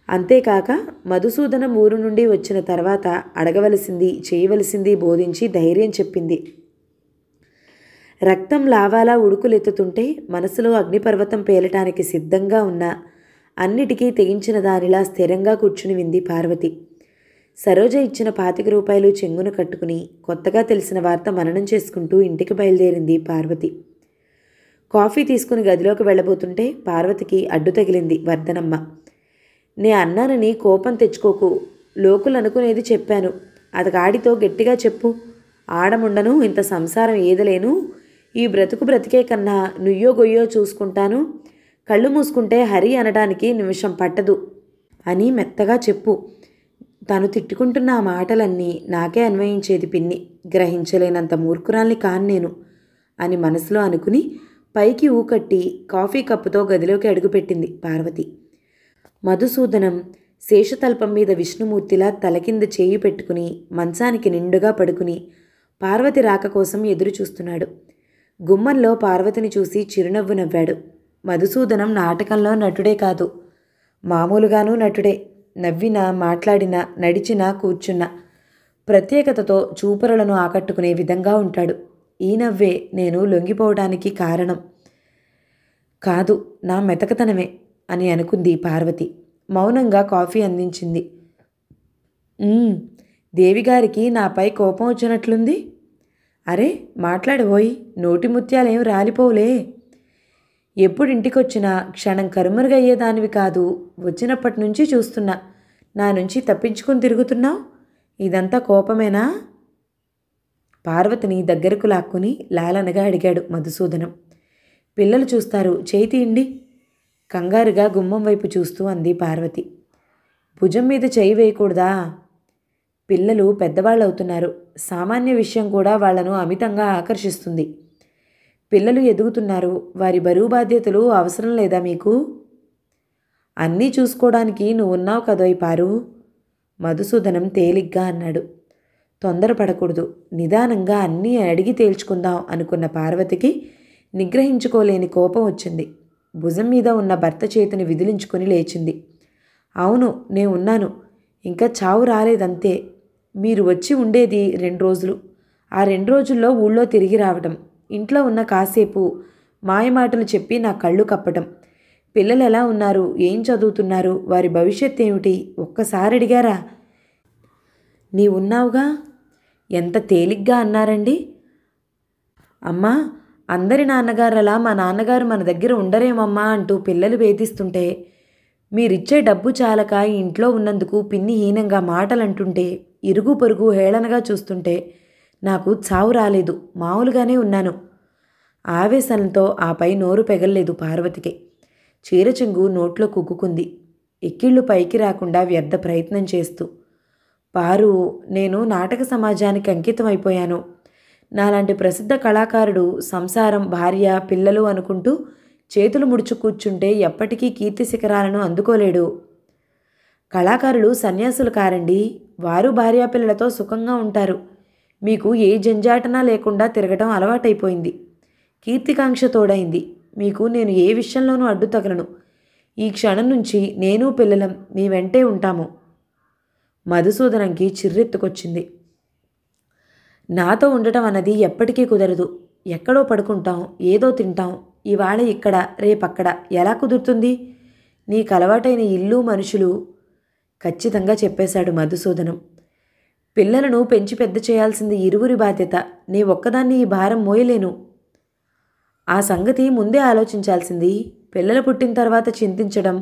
అంతేకాక మధుసూదనం ఊరు నుండి వచ్చిన తర్వాత అడగవలసింది చేయవలసింది బోధించి ధైర్యం చెప్పింది. రక్తం లావాలా ఉడుకులెత్తుతుంటే మనసులో అగ్నిపర్వతం పేలటానికి సిద్ధంగా ఉన్న అన్నిటికీ తెగించిన దానిలా స్థిరంగా కూర్చుని వింది పార్వతి. సరోజ ఇచ్చిన 25 రూపాయలు చెంగున కట్టుకుని కొత్తగా తెలిసిన వార్త మననం చేసుకుంటూ ఇంటికి బయలుదేరింది పార్వతి. కాఫీ తీసుకుని గదిలోకి వెళ్ళబోతుంటే పార్వతికి అడ్డు తగిలింది వర్ధనమ్మ. నే అన్నానని కోపం తెచ్చుకోకు. లోకులు అనుకునేది చెప్పాను. అతగాడితో గట్టిగా చెప్పు. ఆడముండను, ఇంత సంసారం ఏదలేను, ఈ బ్రతుకు బ్రతికే కన్నా నుయ్యో గొయ్యో చూసుకుంటాను, కళ్ళు మూసుకుంటే హరి అనడానికి నిమిషం పట్టదు అని మెత్తగా చెప్పు. తను తిట్టుకుంటున్న ఆ మాటలన్నీ నాకే అన్వయించేది పిన్ని. గ్రహించలేనంత మూర్ఖురాల్ని కాను నేను అని మనసులో అనుకుని పైకి ఊకట్టి కాఫీ కప్పుతో గదిలోకి అడుగుపెట్టింది పార్వతి. మధుసూదనం శేషతల్పం మీద విష్ణుమూర్తిలా తలకింద చేయి పెట్టుకుని మంచానికి నిండుగా పడుకుని పార్వతి రాక కోసం ఎదురు చూస్తున్నాడు. గుమ్మంలో పార్వతిని చూసి చిరునవ్వు నవ్వాడు. మధుసూదనం నాటకంలో నటుడే కాదు, మామూలుగానూ నటుడే. నవ్వినా, మాట్లాడినా, నడిచినా, కూర్చున్నా ప్రత్యేకతతో చూపరులను ఆకట్టుకునే విధంగా ఉంటాడు. ఈ నవ్వే నేను లొంగిపోవడానికి కారణం కాదు, నా మెతకతనమే అని అనుకుంది పార్వతి. మౌనంగా కాఫీ అందించింది. దేవిగారికి నాపై కోపం వచ్చినట్లుంది. అరే మాట్లాడబోయి, నోటి ముత్యాలేం రాలిపోవులే. ఎప్పుడింటికొచ్చినా క్షణం కరుమరుగయ్యేదానివి కాదు. వచ్చినప్పటి నుంచి చూస్తున్నా. నా నుంచి తప్పించుకొని తిరుగుతున్నావు. ఇదంతా కోపమేనా? పార్వతిని దగ్గరకు లాక్కుని లాలనగా అడిగాడు మధుసూదనం. పిల్లలు చూస్తారు, చేయి తీయండి కంగారుగా గుమ్మం వైపు చూస్తూ అంది పార్వతి. భుజం మీద చేయి వేయకూడదా? పిల్లలు పెద్దవాళ్ళవుతున్నారు. సామాన్య విషయం కూడా వాళ్లను అమితంగా ఆకర్షిస్తుంది. పిల్లలు ఎదుగుతున్నారు. వారి బరువు బాధ్యతలు అవసరం లేదా మీకు? అన్నీ చూసుకోవడానికి నువ్వున్నావు కదోయ్ పారు. మధుసూదనం తేలిగ్గా అన్నాడు. తొందరపడకూడదు, నిదానంగా అన్నీ అడిగి తేల్చుకుందాం అనుకున్న పార్వతికి నిగ్రహించుకోలేని కోపం వచ్చింది. భుజం మీద ఉన్న భర్త చేతిని విదిలించుకుని లేచింది. అవును, నేను ఉన్నాను. ఇంకా చావు రాలేదంతే. మీరు వచ్చి ఉండేది 2 రోజులు. ఆ 2 రోజుల్లో ఊళ్ళో తిరిగి రావటం, ఇంట్లో ఉన్న కాసేపు మాయమాటలు చెప్పి నా కళ్ళు కప్పటం. పిల్లలు ఎలా ఉన్నారు, ఏం చదువుతున్నారు, వారి భవిష్యత్ ఏమిటి ఒక్కసారి అడిగారా? నీవున్నావుగా. ఎంత తేలిగ్గా అన్నారండి. అమ్మా, అందరి నాన్నగారలా మా నాన్నగారు మన దగ్గర ఉండరేమమ్మా అంటూ పిల్లలు వేధిస్తుంటే, మీరిచ్చే డబ్బు చాలక ఇంట్లో ఉన్నందుకు పిన్ని హీనంగా మాటలంటుంటే, ఇరుగు పొరుగు హేళనగా చూస్తుంటే నాకు చావు రాలేదు, మామూలుగానే ఉన్నాను. ఆవేశంతో ఆపై నోరు పెగల్లేదు పార్వతికి. చీరచెంగు నోట్లో కుక్కుకుంది, ఎక్కిళ్ళు పైకి రాకుండా వ్యర్థ ప్రయత్నం చేస్తూ. పారు, నేను నాటక సమాజానికి అంకితం అయిపోయాను. నాలాంటి ప్రసిద్ధ కళాకారుడు సంసారం, భార్య, పిల్లలు అనుకుంటూ చేతులు ముడుచు కూర్చుంటే ఎప్పటికీ కీర్తి శిఖరాలను అందుకోలేడు. కళాకారులు సన్యాసులు కారండి. వారు భార్యాపిల్లలతో సుఖంగా ఉంటారు. మీకు ఏ జంజాటనా లేకుండా తిరగటం అలవాటైపోయింది. కీర్తికాంక్ష తోడైంది. మీకు నేను ఏ విషయంలోనూ అడ్డు తగలను. ఈ క్షణం నుంచి నేను పిల్లలం మీ వెంటే ఉంటాము. మధుసూదనంకి చిర్రెత్తుకొచ్చింది. నాతో ఉండటం అన్నది ఎప్పటికీ కుదరదు. ఎక్కడో పడుకుంటాం, ఏదో తింటాం. ఇవాళ ఇక్కడ, రేపక్కడ ఎలా కుదురుతుంది? నీకు అలవాటైన ఇల్లు, మనుషులు ఖచ్చితంగా చెప్పేశాడు మధుసూదనం. పిల్లలను పెంచి పెద్ద చేయాల్సింది ఇరువురి బాధ్యత. నీ ఒక్కదాన్ని ఈ భారం మోయలేను. ఆ సంగతి ముందే ఆలోచించాల్సింది. పిల్లలు పుట్టిన తర్వాత చింతించడం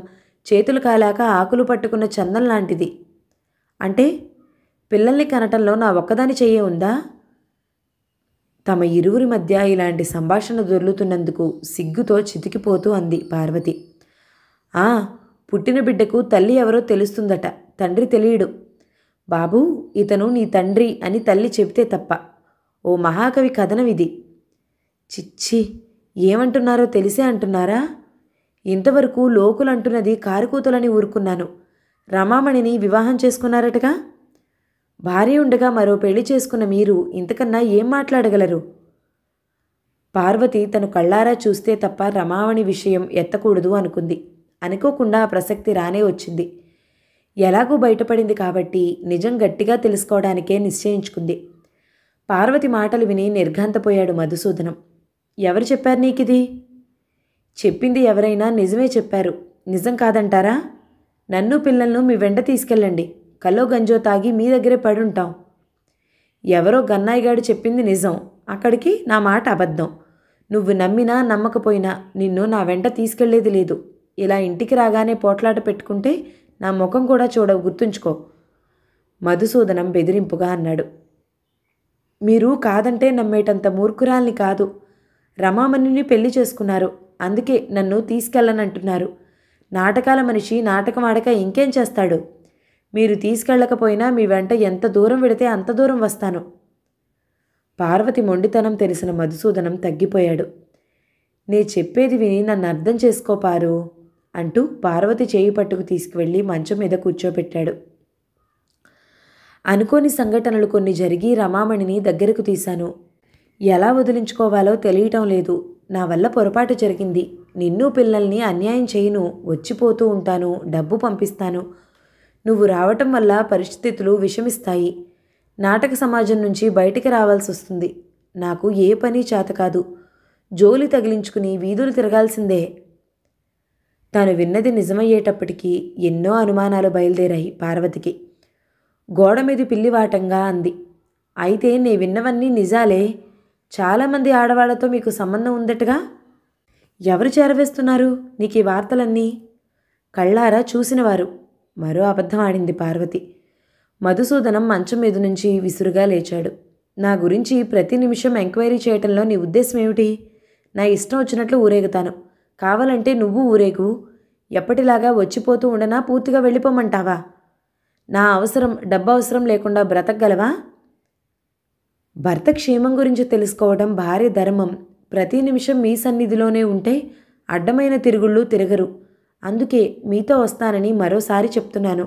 చేతులు కాలాక ఆకులు పట్టుకున్న చందం లాంటిది. అంటే పిల్లల్ని కనటంలో నా ఒక్కదాని చెయ్యే ఉందా? తమ ఇరువురి మధ్య ఇలాంటి సంభాషణ దొర్లుతున్నందుకు సిగ్గుతో చితికిపోతూ అంది పార్వతి. పుట్టిన బిడ్డకు తల్లి ఎవరో తెలుస్తుందట, తండ్రి తెలియడు. బాబూ, ఇతను నీ తండ్రి అని తల్లి చెబితే తప్ప. ఓ మహాకవి కథనమిది. చిచ్చి, ఏమంటున్నారో తెలిసే అంటున్నారా? ఇంతవరకు లోకులంటున్నది కారుకూతలని ఊరుకున్నాను. రమామణిని వివాహం చేసుకున్నారటగా? భార్య ఉండగా మరో పెళ్లి చేసుకున్న మీరు ఇంతకన్నా ఏం మాట్లాడగలరు? పార్వతి తను కళ్ళారా చూస్తే తప్ప రమామణి విషయం ఎత్తకూడదు అనుకుంది. అనుకోకుండా ఆ ప్రసక్తి రానే వచ్చింది. ఎలాగూ బయటపడింది కాబట్టి నిజం గట్టిగా తెలుసుకోవడానికే నిశ్చయించుకుంది. పార్వతి మాటలు విని నిర్ఘాంతపోయాడు మధుసూదనం. ఎవరు చెప్పారు నీకిది? చెప్పింది ఎవరైనా నిజమే చెప్పారు. నిజం కాదంటారా? నన్ను పిల్లలను మీ వెంట తీసుకెళ్ళండి. కల్లో గంజో తాగి మీ దగ్గరే పడుంటాం. ఎవరో గన్నాయిగాడు చెప్పింది నిజం, అక్కడికి నా మాట అబద్ధం. నువ్వు నమ్మినా నమ్మకపోయినా నిన్ను నా వెంట తీసుకెళ్లేది లేదు. ఇలా ఇంటికి రాగానే పోట్లాట పెట్టుకుంటే నా ముఖం కూడా చూడవు, గుర్తుంచుకో. మధుసూదనం బెదిరింపుగా అన్నాడు. మీరు కాదంటే నమ్మేటంత మూర్ఖురాల్ని కాదు. రమామణిని పెళ్లి చేసుకున్నారు, అందుకే నన్ను తీసుకెళ్ళనంటున్నారు. నాటకాల మనిషి నాటకం ఆడక ఇంకేం చేస్తాడు? మీరు తీసుకెళ్ళకపోయినా మీ వెంట ఎంత దూరం వెడితే అంత దూరం వస్తాను. పార్వతి మొండితనం తెలిసిన మధుసూదనం తగ్గిపోయాడు. నే చెప్పేది విని నన్ను అర్థం చేసుకోపారు అంటూ పార్వతి చేయి పట్టుకు తీసుకువెళ్ళి మంచం మీద కూర్చోబెట్టాడు. అనుకోని సంఘటనలు కొన్ని జరిగి రమామణిని దగ్గరకు తీశాను. ఎలా వదిలించుకోవాలో తెలియటం లేదు. నా వల్ల పొరపాటు జరిగింది. నిన్ను పిల్లల్ని అన్యాయం చేయను. వచ్చిపోతూ ఉంటాను, డబ్బు పంపిస్తాను. నువ్వు రావటం వల్ల పరిస్థితులు విషమిస్తాయి. నాటక సమాజం నుంచి బయటికి రావాల్సి వస్తుంది. నాకు ఏ పని చేత కాదు. జోలి తగిలించుకుని వీధులు తిరగాల్సిందే. తాను విన్నది నిజమయ్యేటప్పటికీ ఎన్నో అనుమానాలు బయలుదేరాయి పార్వతికి. గోడ మీద పిల్లివాటంగా అంది. అయితే నే విన్నవన్నీ నిజాలే. చాలామంది ఆడవాళ్లతో మీకు సంబంధం ఉందటగా? ఎవరు చేరవేస్తున్నారు నీకు ఈ వార్తలన్నీ? కళ్ళారా చూసినవారు. మరో అబద్ధం ఆడింది పార్వతి. మధుసూదనం మంచం మీద నుంచి విసురుగా లేచాడు. నా గురించి ప్రతి నిమిషం ఎంక్వైరీ చేయటంలో నీ ఉద్దేశం ఏమిటి? నా ఇష్టం వచ్చినట్లు ఊరేగుతాను. కావాలంటే నువ్వు ఊరేగు. ఎప్పటిలాగా వచ్చిపోతూ ఉండనా పూర్తిగా వెళ్ళిపోమంటావా? నా అవసరం డబ్బు అవసరం లేకుండా బ్రతకగలవా? భర్త క్షేమం గురించి తెలుసుకోవడం భార్య ధర్మం. ప్రతి నిమిషం మీ సన్నిధిలోనే ఉంటే అడ్డమైన తిరుగుళ్ళు తిరగరు. అందుకే మీతో వస్తానని మరోసారి చెప్తున్నాను.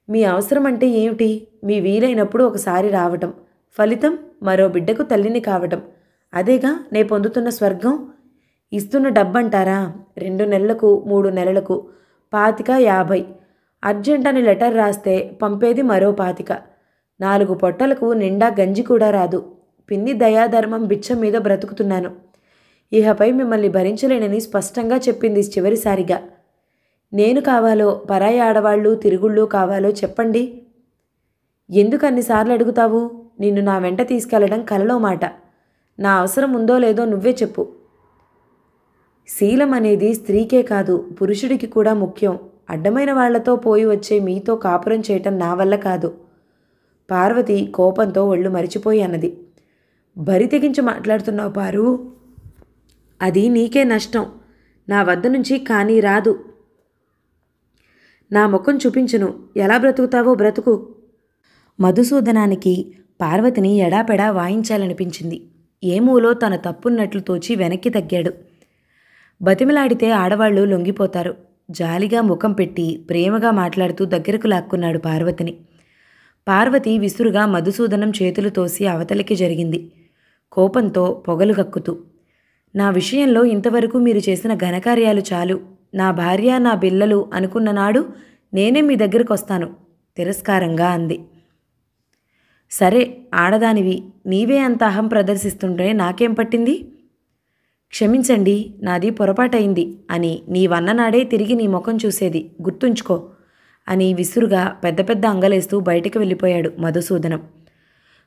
మీ అవసరం అంటే ఏమిటి? మీ వీలైనప్పుడు ఒకసారి రావటం, ఫలితం మరో బిడ్డకు తల్లిని కావటం. అదేగా నే పొందుతున్న స్వర్గం. ఇస్తున్న డబ్బంటారా? 2 నెలలకు 3 నెలలకు 25-50. అర్జెంట్ అని లెటర్ రాస్తే పంపేది మరో 25. 4 పొట్టలకు నిండా గంజి కూడా రాదు. పిన్ని దయాధర్మం బిచ్చం మీద బ్రతుకుతున్నాను. ఇహపై మిమ్మల్ని భరించలేనని స్పష్టంగా చెప్పింది చివరిసారిగా. నేను కావాలో పరాయి ఆడవాళ్ళు తిరుగుళ్ళు కావాలో చెప్పండి. ఎందుకు అన్నిసార్లు అడుగుతావు? నిన్ను నా వెంట తీసుకెళ్లడం కలలో మాట. నా అవసరం ఉందో లేదో నువ్వే చెప్పు. శీలం అనేది స్త్రీకే కాదు పురుషుడికి కూడా ముఖ్యం. అడ్డమైన వాళ్లతో పోయి వచ్చే మీతో కాపురం చేయటం నా వల్ల కాదు. పార్వతి కోపంతో ఒళ్ళు మరిచిపోయి అన్నది. బరి తెగించి మాట్లాడుతున్నావు పారు. అది నీకే నష్టం. నా వద్ద నుంచి కానీ రాదు. నా ముఖం చూపించును. ఎలా బ్రతుకుతావో బ్రతుకు. మధుసూదనానికి పార్వతిని ఎడాపెడా వాయించాలనిపించింది. ఏమూలో తన తప్పున్నట్లు తోచి వెనక్కి తగ్గాడు. బతిమలాడితే ఆడవాళ్లు లొంగిపోతారు. జాలిగా ముఖం పెట్టి ప్రేమగా మాట్లాడుతూ దగ్గరకు లాక్కున్నాడు పార్వతిని. పార్వతి విసురుగా మధుసూదనం చేతులు తోసి అవతలికి జరిగింది, కోపంతో పొగలు కక్కుతూ. నా విషయంలో ఇంతవరకు మీరు చేసిన ఘనకార్యాలు చాలు. నా భార్య నా పిల్లలు అనుకున్న నాడు నేనే మీ దగ్గరకు వస్తాను తిరస్కారంగా అంది. సరే, ఆడదానివి, నీవే అంత అహం ప్రదర్శిస్తుంటే నాకేం పట్టింది? క్షమించండి, నాది పొరపాటైంది అని నీవన్ననాడే తిరిగి నీ ముఖం చూసేది, గుర్తుంచుకో అని విసురుగా పెద్ద పెద్ద అంగలేస్తూ బయటికి వెళ్ళిపోయాడు మధుసూదనం.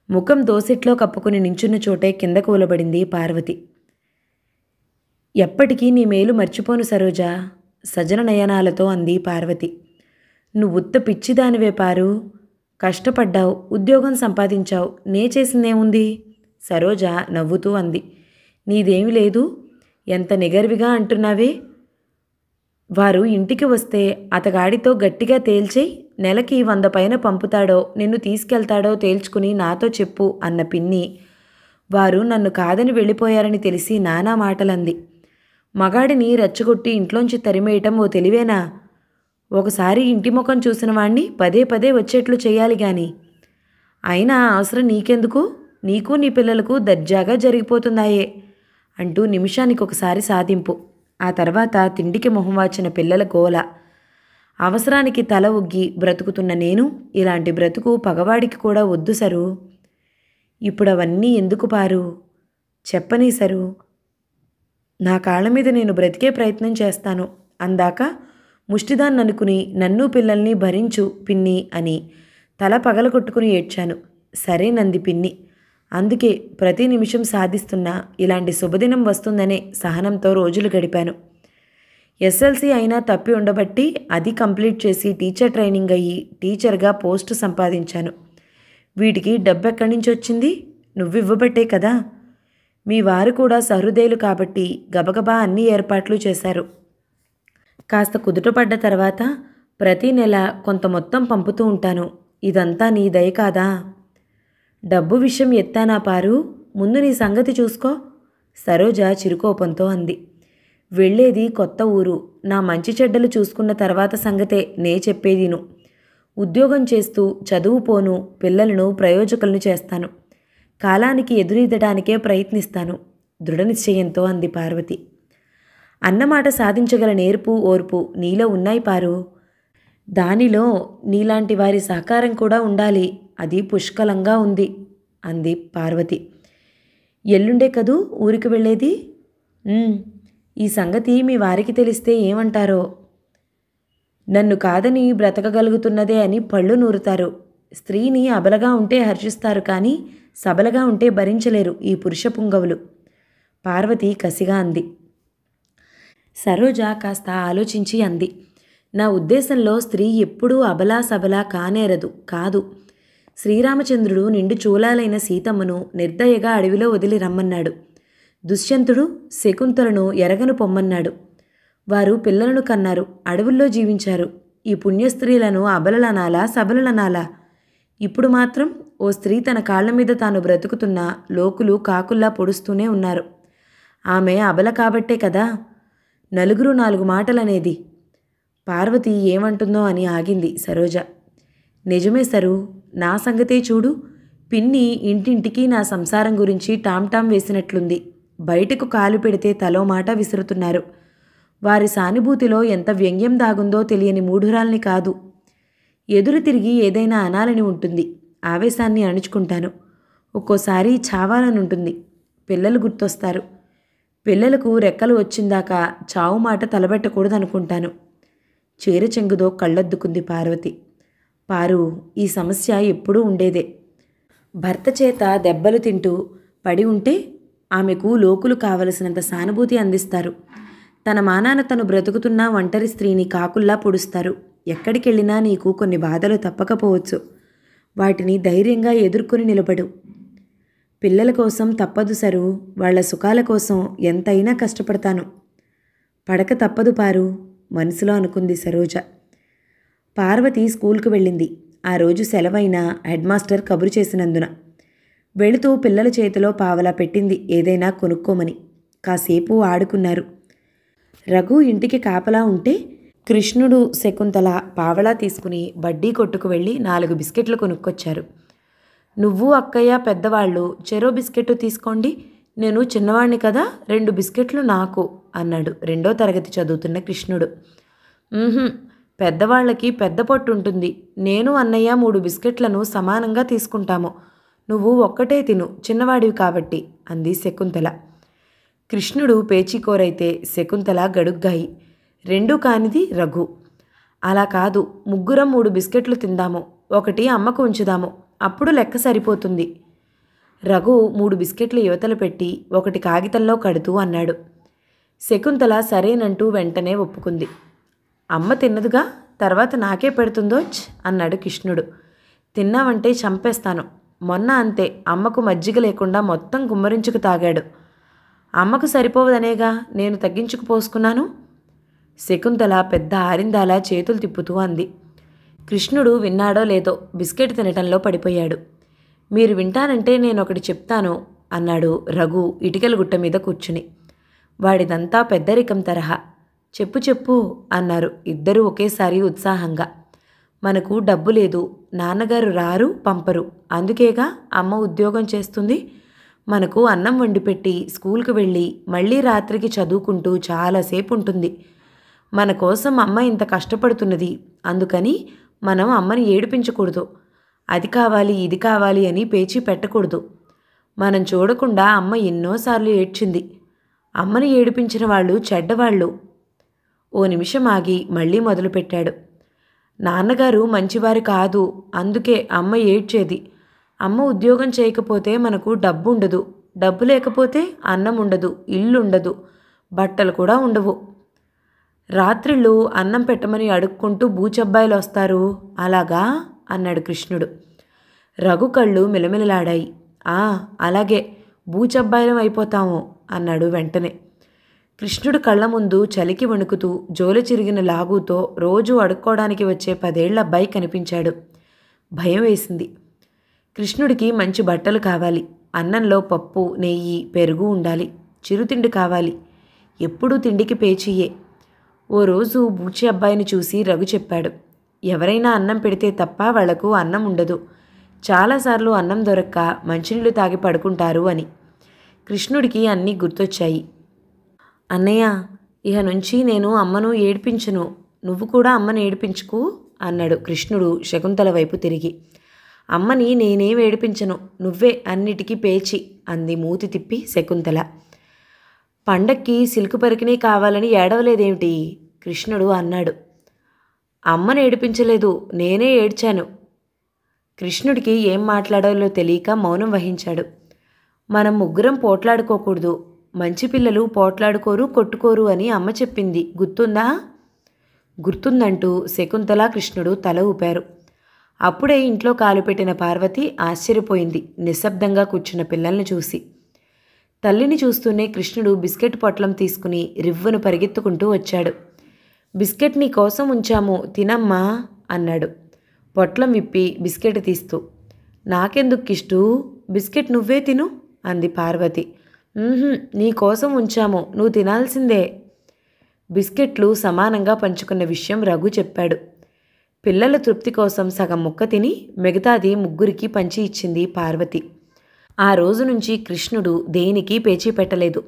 ముఖం దోసిట్లో కప్పుకుని నించున్న చోటే కింద కూలబడింది పార్వతి. ఎప్పటికీ నీ మేలు మర్చిపోను సరోజా, సజన నయనాలతో అంది పార్వతి. నువ్వుత్త పిచ్చిదానివే పారు. కష్టపడ్డావు, ఉద్యోగం సంపాదించావు, నే చేసిందేముంది? సరోజ నవ్వుతూ అంది. నీదేమి లేదు, ఎంత నిగర్విగా అంటున్నావే. వారు ఇంటికి వస్తే అతగాడితో గట్టిగా తేల్చేయి, నెలకి 100 పైన పంపుతాడో నిన్ను తీసుకెళ్తాడో తేల్చుకుని నాతో చెప్పు అన్న పిన్ని. వారు నన్ను కాదని వెళ్ళిపోయారని తెలిసి నానా మాటలంది. మగాడిని రెచ్చగొట్టి ఇంట్లోంచి తరిమేయటం ఓ తెలివేనా? ఒకసారి ఇంటి ముఖం చూసిన వాణ్ణి పదే పదే వచ్చేట్లు చేయాలి గాని. అయినా అవసరం నీకెందుకు? నీకు నీ పిల్లలకు దర్జాగా జరిగిపోతుందాయే అంటూ నిమిషానికి ఒకసారి సాధింపు. ఆ తర్వాత తిండికి మొహం వాచిన పిల్లల గోల. అవసరానికి తల ఉగ్గి బ్రతుకుతున్న నేను ఇలాంటి బ్రతుకు పగవాడికి కూడా వద్దు సరు. ఇప్పుడవన్నీ ఎందుకు పారు? చెప్పనీ సరు. నా కాళ్ళ మీద నేను బ్రతికే ప్రయత్నం చేస్తాను. అందాక ముష్టిదాన్ని అనుకుని నన్ను పిల్లల్ని భరించు పిన్ని అని తల పగలగొట్టుకుని ఏడ్చాను. సరేనంది పిన్ని. అందుకే ప్రతి నిమిషం సాధిస్తున్నా ఇలాంటి శుభదినం వస్తుందనే సహనంతో రోజులు గడిపాను. ఎస్ఎల్సి అయినా తప్పి ఉండబట్టి అది కంప్లీట్ చేసి టీచర్ ట్రైనింగ్ అయ్యి టీచర్గా పోస్టు సంపాదించాను. వీటికి డబ్బెక్కడి నుంచి వచ్చింది? నువ్వివ్వబట్టే కదా. మీ వారు కూడా సహృదయులు కాబట్టి గబగబా అన్ని ఏర్పాట్లు చేశారు. కాస్త కుదుటపడ్డ తర్వాత ప్రతి నెల కొంత మొత్తం పంపుతూ ఉంటాను. ఇదంతా నీ దయ కాదా? డబ్బు విషయం ఎత్తానా పారు? ముందు నీ సంగతి చూసుకో, సరోజ చిరుకోపంతో అంది. వెళ్ళేది కొత్త ఊరు. నా మంచి చెడ్డలు చూసుకున్న తర్వాత సంగతే నే చెప్పేదిను. ఉద్యోగం చేస్తూ చదువు పోను, పిల్లలను ప్రయోజకులను చేస్తాను. కాలానికి ఎదురీదడానికే ప్రయత్నిస్తాను దృఢనిశ్చయంతో అంది పార్వతి. అన్నమాట సాధించగల నేర్పు ఓర్పు నీలో ఉన్నాయి పారు. దానిలో నీలాంటి వారి సహకారం కూడా ఉండాలి. అది పుష్కలంగా ఉంది అంది పార్వతి. ఎల్లుండే కదూ ఊరికి వెళ్ళేది? ఈ సంగతి మీ వారికి తెలిస్తే ఏమంటారో. నన్ను కాదని బ్రతకగలుగుతున్నదే అని పళ్ళు నూరుతారు. స్త్రీని అబలగా ఉంటే హర్షిస్తారు కానీ సబలగా ఉంటే భరించలేరు ఈ పురుష పుంగవులు, పార్వతి కసిగా అంది. సరోజ కాస్త ఆలోచించి అంది. నా ఉద్దేశంలో స్త్రీ ఎప్పుడూ అబలా సబలా కానేరదు కాదు. శ్రీరామచంద్రుడు నిండు చూలాలైన సీతమ్మను నిర్దయగా అడవిలో వదిలి రమ్మన్నాడు. దుష్యంతుడు శకుంతలను ఎరగను పొమ్మన్నాడు. వారు పిల్లలను కన్నారు, అడవుల్లో జీవించారు. ఈ పుణ్యస్త్రీలను అబలలనాలా సబలలనాలా? ఇప్పుడు మాత్రం ఓ స్త్రీ తన కాళ్ల మీద తాను బ్రతుకుతున్నా లోకులు కాకుల్లా పొడుస్తూనే ఉన్నారు. ఆమె అబల కాబట్టే కదా నలుగురు 4 మాటలనేది. పార్వతి ఏమంటుందో అని ఆగింది సరోజ. నిజమే సరు, నా సంగతే చూడు. పిన్ని ఇంటింటికి నా సంసారం గురించి టామ్ వేసినట్లుంది. బయటకు కాలు పెడితే తలో మాట విసురుతున్నారు. వారి సానుభూతిలో ఎంత వ్యంగ్యం దాగుందో తెలియని మూఢురాల్ని కాదు. ఎదురు తిరిగి ఏదైనా అనాలని ఉంటుంది. ఆవేశాన్ని అణుచుకుంటాను. ఒక్కోసారి చావాలనుంటుంది. పిల్లలు గుర్తొస్తారు. పిల్లలకు రెక్కలు వచ్చిందాకా చావు మాట తలబెట్టకూడదనుకుంటాను. చీర చెంగుదో కళ్ళొద్దుకుంది పార్వతి. పారు, ఈ సమస్య ఎప్పుడూ ఉండేదే. భర్త చేత దెబ్బలు తింటూ పడి ఉంటే ఆమెకు లోకులు కావలసినంత సానుభూతి అందిస్తారు. తన మానాన తను బ్రతుకుతున్న ఒంటరి స్త్రీని కాకుల్లా పొడుస్తారు. ఎక్కడికెళ్ళినా నీకు కొన్ని బాధలు తప్పకపోవచ్చు. వాటిని ధైర్యంగా ఎదుర్కొని నిలబడు. పిల్లల కోసం తప్పదు సరు, వాళ్ల సుఖాల కోసం ఎంతైనా కష్టపడతాను. పడక తప్పదు పారు మనసులో అనుకుంది సరోజ. పార్వతి స్కూల్కు వెళ్ళింది. ఆ రోజు సెలవైన హెడ్ మాస్టర్ కబురు చేసినందున వెళుతూ పిల్లల చేతిలో పావలా పెట్టింది ఏదైనా కొనుక్కోమని. కాసేపు ఆడుకున్నారు. రఘు ఇంటికి కాపలా ఉంటే కృష్ణుడు శకుంతల పావలా తీసుకుని బడ్డీ కొట్టుకు వెళ్ళి 4 బిస్కెట్లు కొనుక్కొచ్చారు. నువ్వు అక్కయ్య పెద్దవాళ్ళు చెరో బిస్కెట్టు తీసుకోండి, నేను చిన్నవాణ్ణి కదా 2 బిస్కెట్లు నాకు అన్నాడు 2వ తరగతి చదువుతున్న కృష్ణుడు. పెద్దవాళ్ళకి పెద్ద పొట్టు ఉంటుంది. నేను అన్నయ్య 3 బిస్కెట్లను సమానంగా తీసుకుంటాము. నువ్వు ఒక్కటే తిను, చిన్నవాడివి కాబట్టి అంది శకుంతల. కృష్ణుడు పేచీకోరైతే శకుంతల గడుగ్గాయి. 2 కానిది రఘు. అలా కాదు, ముగ్గురం 3 బిస్కెట్లు తిందాము, ఒకటి అమ్మకు ఉంచుదాము, అప్పుడు లెక్క సరిపోతుంది. రఘు 3 బిస్కెట్లు యువతలు పెట్టి ఒకటి కాగితంలో కడుతూ అన్నాడు. శకుంతల సరేనంటూ వెంటనే ఒప్పుకుంది. అమ్మ తిన్నదుగా, తర్వాత నాకే పెడుతుందోచ్ అన్నాడు కృష్ణుడు. తిన్నావంటే చంపేస్తాను. మొన్న అంతే, అమ్మకు మజ్జిగ లేకుండా మొత్తం గుమ్మరించుకు తాగాడు. అమ్మకు సరిపోవదనేగా నేను తగ్గించుకు పోసుకున్నాను. శకుంతల పెద్ద ఆరిందాలా చేతులు తిప్పుతూ అంది. కృష్ణుడు విన్నాడో లేదో బిస్కెట్ తినటంలో పడిపోయాడు. మీరు వింటానంటే నేనొకటి చెప్తాను అన్నాడు రఘు ఇటికల గుట్ట మీద కూర్చుని. వాడిదంతా పెద్దరికం తరహా. చెప్పు చెప్పు అన్నారు ఇద్దరూ ఒకేసారి ఉత్సాహంగా. మనకు డబ్బు లేదు, నాన్నగారు రారు పంపరు, అందుకేగా అమ్మ ఉద్యోగం చేస్తుంది. మనకు అన్నం వండిపెట్టి స్కూల్కి వెళ్ళి మళ్ళీ రాత్రికి చదువుకుంటూ చాలాసేపు ఉంటుంది. మన కోసం అమ్మ ఇంత కష్టపడుతున్నది, అందుకని మనం అమ్మని ఏడిపించకూడదు. అది కావాలి ఇది కావాలి అని పేచీ పెట్టకూడదు. మనం చూడకుండా అమ్మ ఎన్నోసార్లు ఏడ్చింది. అమ్మని ఏడిపించిన వాళ్ళు చెడ్డవాళ్ళు. ఓ నిమిషం ఆగి మళ్ళీ మొదలుపెట్టాడు. నాన్నగారు మంచివారు కాదు, అందుకే అమ్మ ఏడ్చేది. అమ్మ ఉద్యోగం చేయకపోతే మనకు డబ్బు ఉండదు, డబ్బు లేకపోతే అన్నం ఉండదు, ఇల్లు ఉండదు, బట్టలు కూడా ఉండవు. రాత్రిళ్ళు అన్నం పెట్టమని అడుక్కుంటూ బూచబ్బాయిలు వస్తారు. అలాగా అన్నాడు కృష్ణుడు. రఘు కళ్ళు మిలమిలలాడాయి. అలాగే, బూచబ్బాయిలం అయిపోతాము అన్నాడు వెంటనే. కృష్ణుడు కళ్ళ ముందు చలికి వణుకుతూ జోలి చిరిగిన లాగుతో రోజూ అడుక్కోవడానికి వచ్చే 10 ఏళ్ల అబ్బాయి కనిపించాడు. భయం వేసింది. కృష్ణుడికి మంచి బట్టలు కావాలి, అన్నంలో పప్పు నెయ్యి పెరుగు ఉండాలి, చిరుతిండి కావాలి. ఎప్పుడూ తిండికి పేచీయే. ఓ రోజు బూచి అబ్బాయిని చూసి రఘు చెప్పాడు, ఎవరైనా అన్నం పెడితే తప్ప వాళ్లకు అన్నం ఉండదు, చాలాసార్లు అన్నం దొరక్క మంచినీళ్ళు తాగి పడుకుంటారు అని. కృష్ణుడికి అన్నీ గుర్తొచ్చాయి. అన్నయ్య, ఇహ నుంచి నేను అమ్మను ఏడిపించను, నువ్వు కూడా అమ్మను ఏడిపించుకు అన్నాడు కృష్ణుడు శకుంతల వైపు తిరిగి. అమ్మని నేనేం ఏడిపించను, నువ్వే అన్నిటికీ పేచి అంది మూతి తిప్పి శకుంతల. పండక్కి సిల్కు పరికిణీ కావాలని ఏడవలేదేమిటి కృష్ణుడు అన్నాడు. అమ్మను ఏడిపించలేదు, నేనే ఏడ్చాను. కృష్ణుడికి ఏం మాట్లాడాలో తెలియక మౌనం వహించాడు. మనం ముగ్గురం పోట్లాడుకోకూడదు, మంచి పిల్లలు పోట్లాడుకోరు కొట్టుకోరు అని అమ్మ చెప్పింది, గుర్తుందా? గుర్తుందంటూ శకుంతల కృష్ణుడు తల ఊపారు. అప్పుడే ఇంట్లో కాలు పెట్టిన పార్వతి ఆశ్చర్యపోయింది నిశ్శబ్దంగా కూర్చున్న పిల్లల్ని చూసి. తల్లిని చూస్తూనే కృష్ణుడు బిస్కెట్ పొట్లం తీసుకుని రివ్వును పరిగెత్తుకుంటూ వచ్చాడు. బిస్కెట్ నీ కోసం ఉంచాము, తినమ్మా అన్నాడు పొట్లం విప్పి బిస్కెట్ తీస్తూ. నాకెందుకు కిష్టు, బిస్కెట్ నువ్వే తిను అంది పార్వతి. నీ కోసం ఉంచాము, నువ్వు తినాల్సిందే. బిస్కెట్లు సమానంగా పంచుకున్న విషయం రఘు చెప్పాడు. పిల్లల తృప్తి కోసం సగం ముక్క తిని మిగతాది ముగ్గురికి పంచి ఇచ్చింది పార్వతి. ఆ రోజు నుంచి కృష్ణుడు దేనికి పేచీ పెట్టలేదు.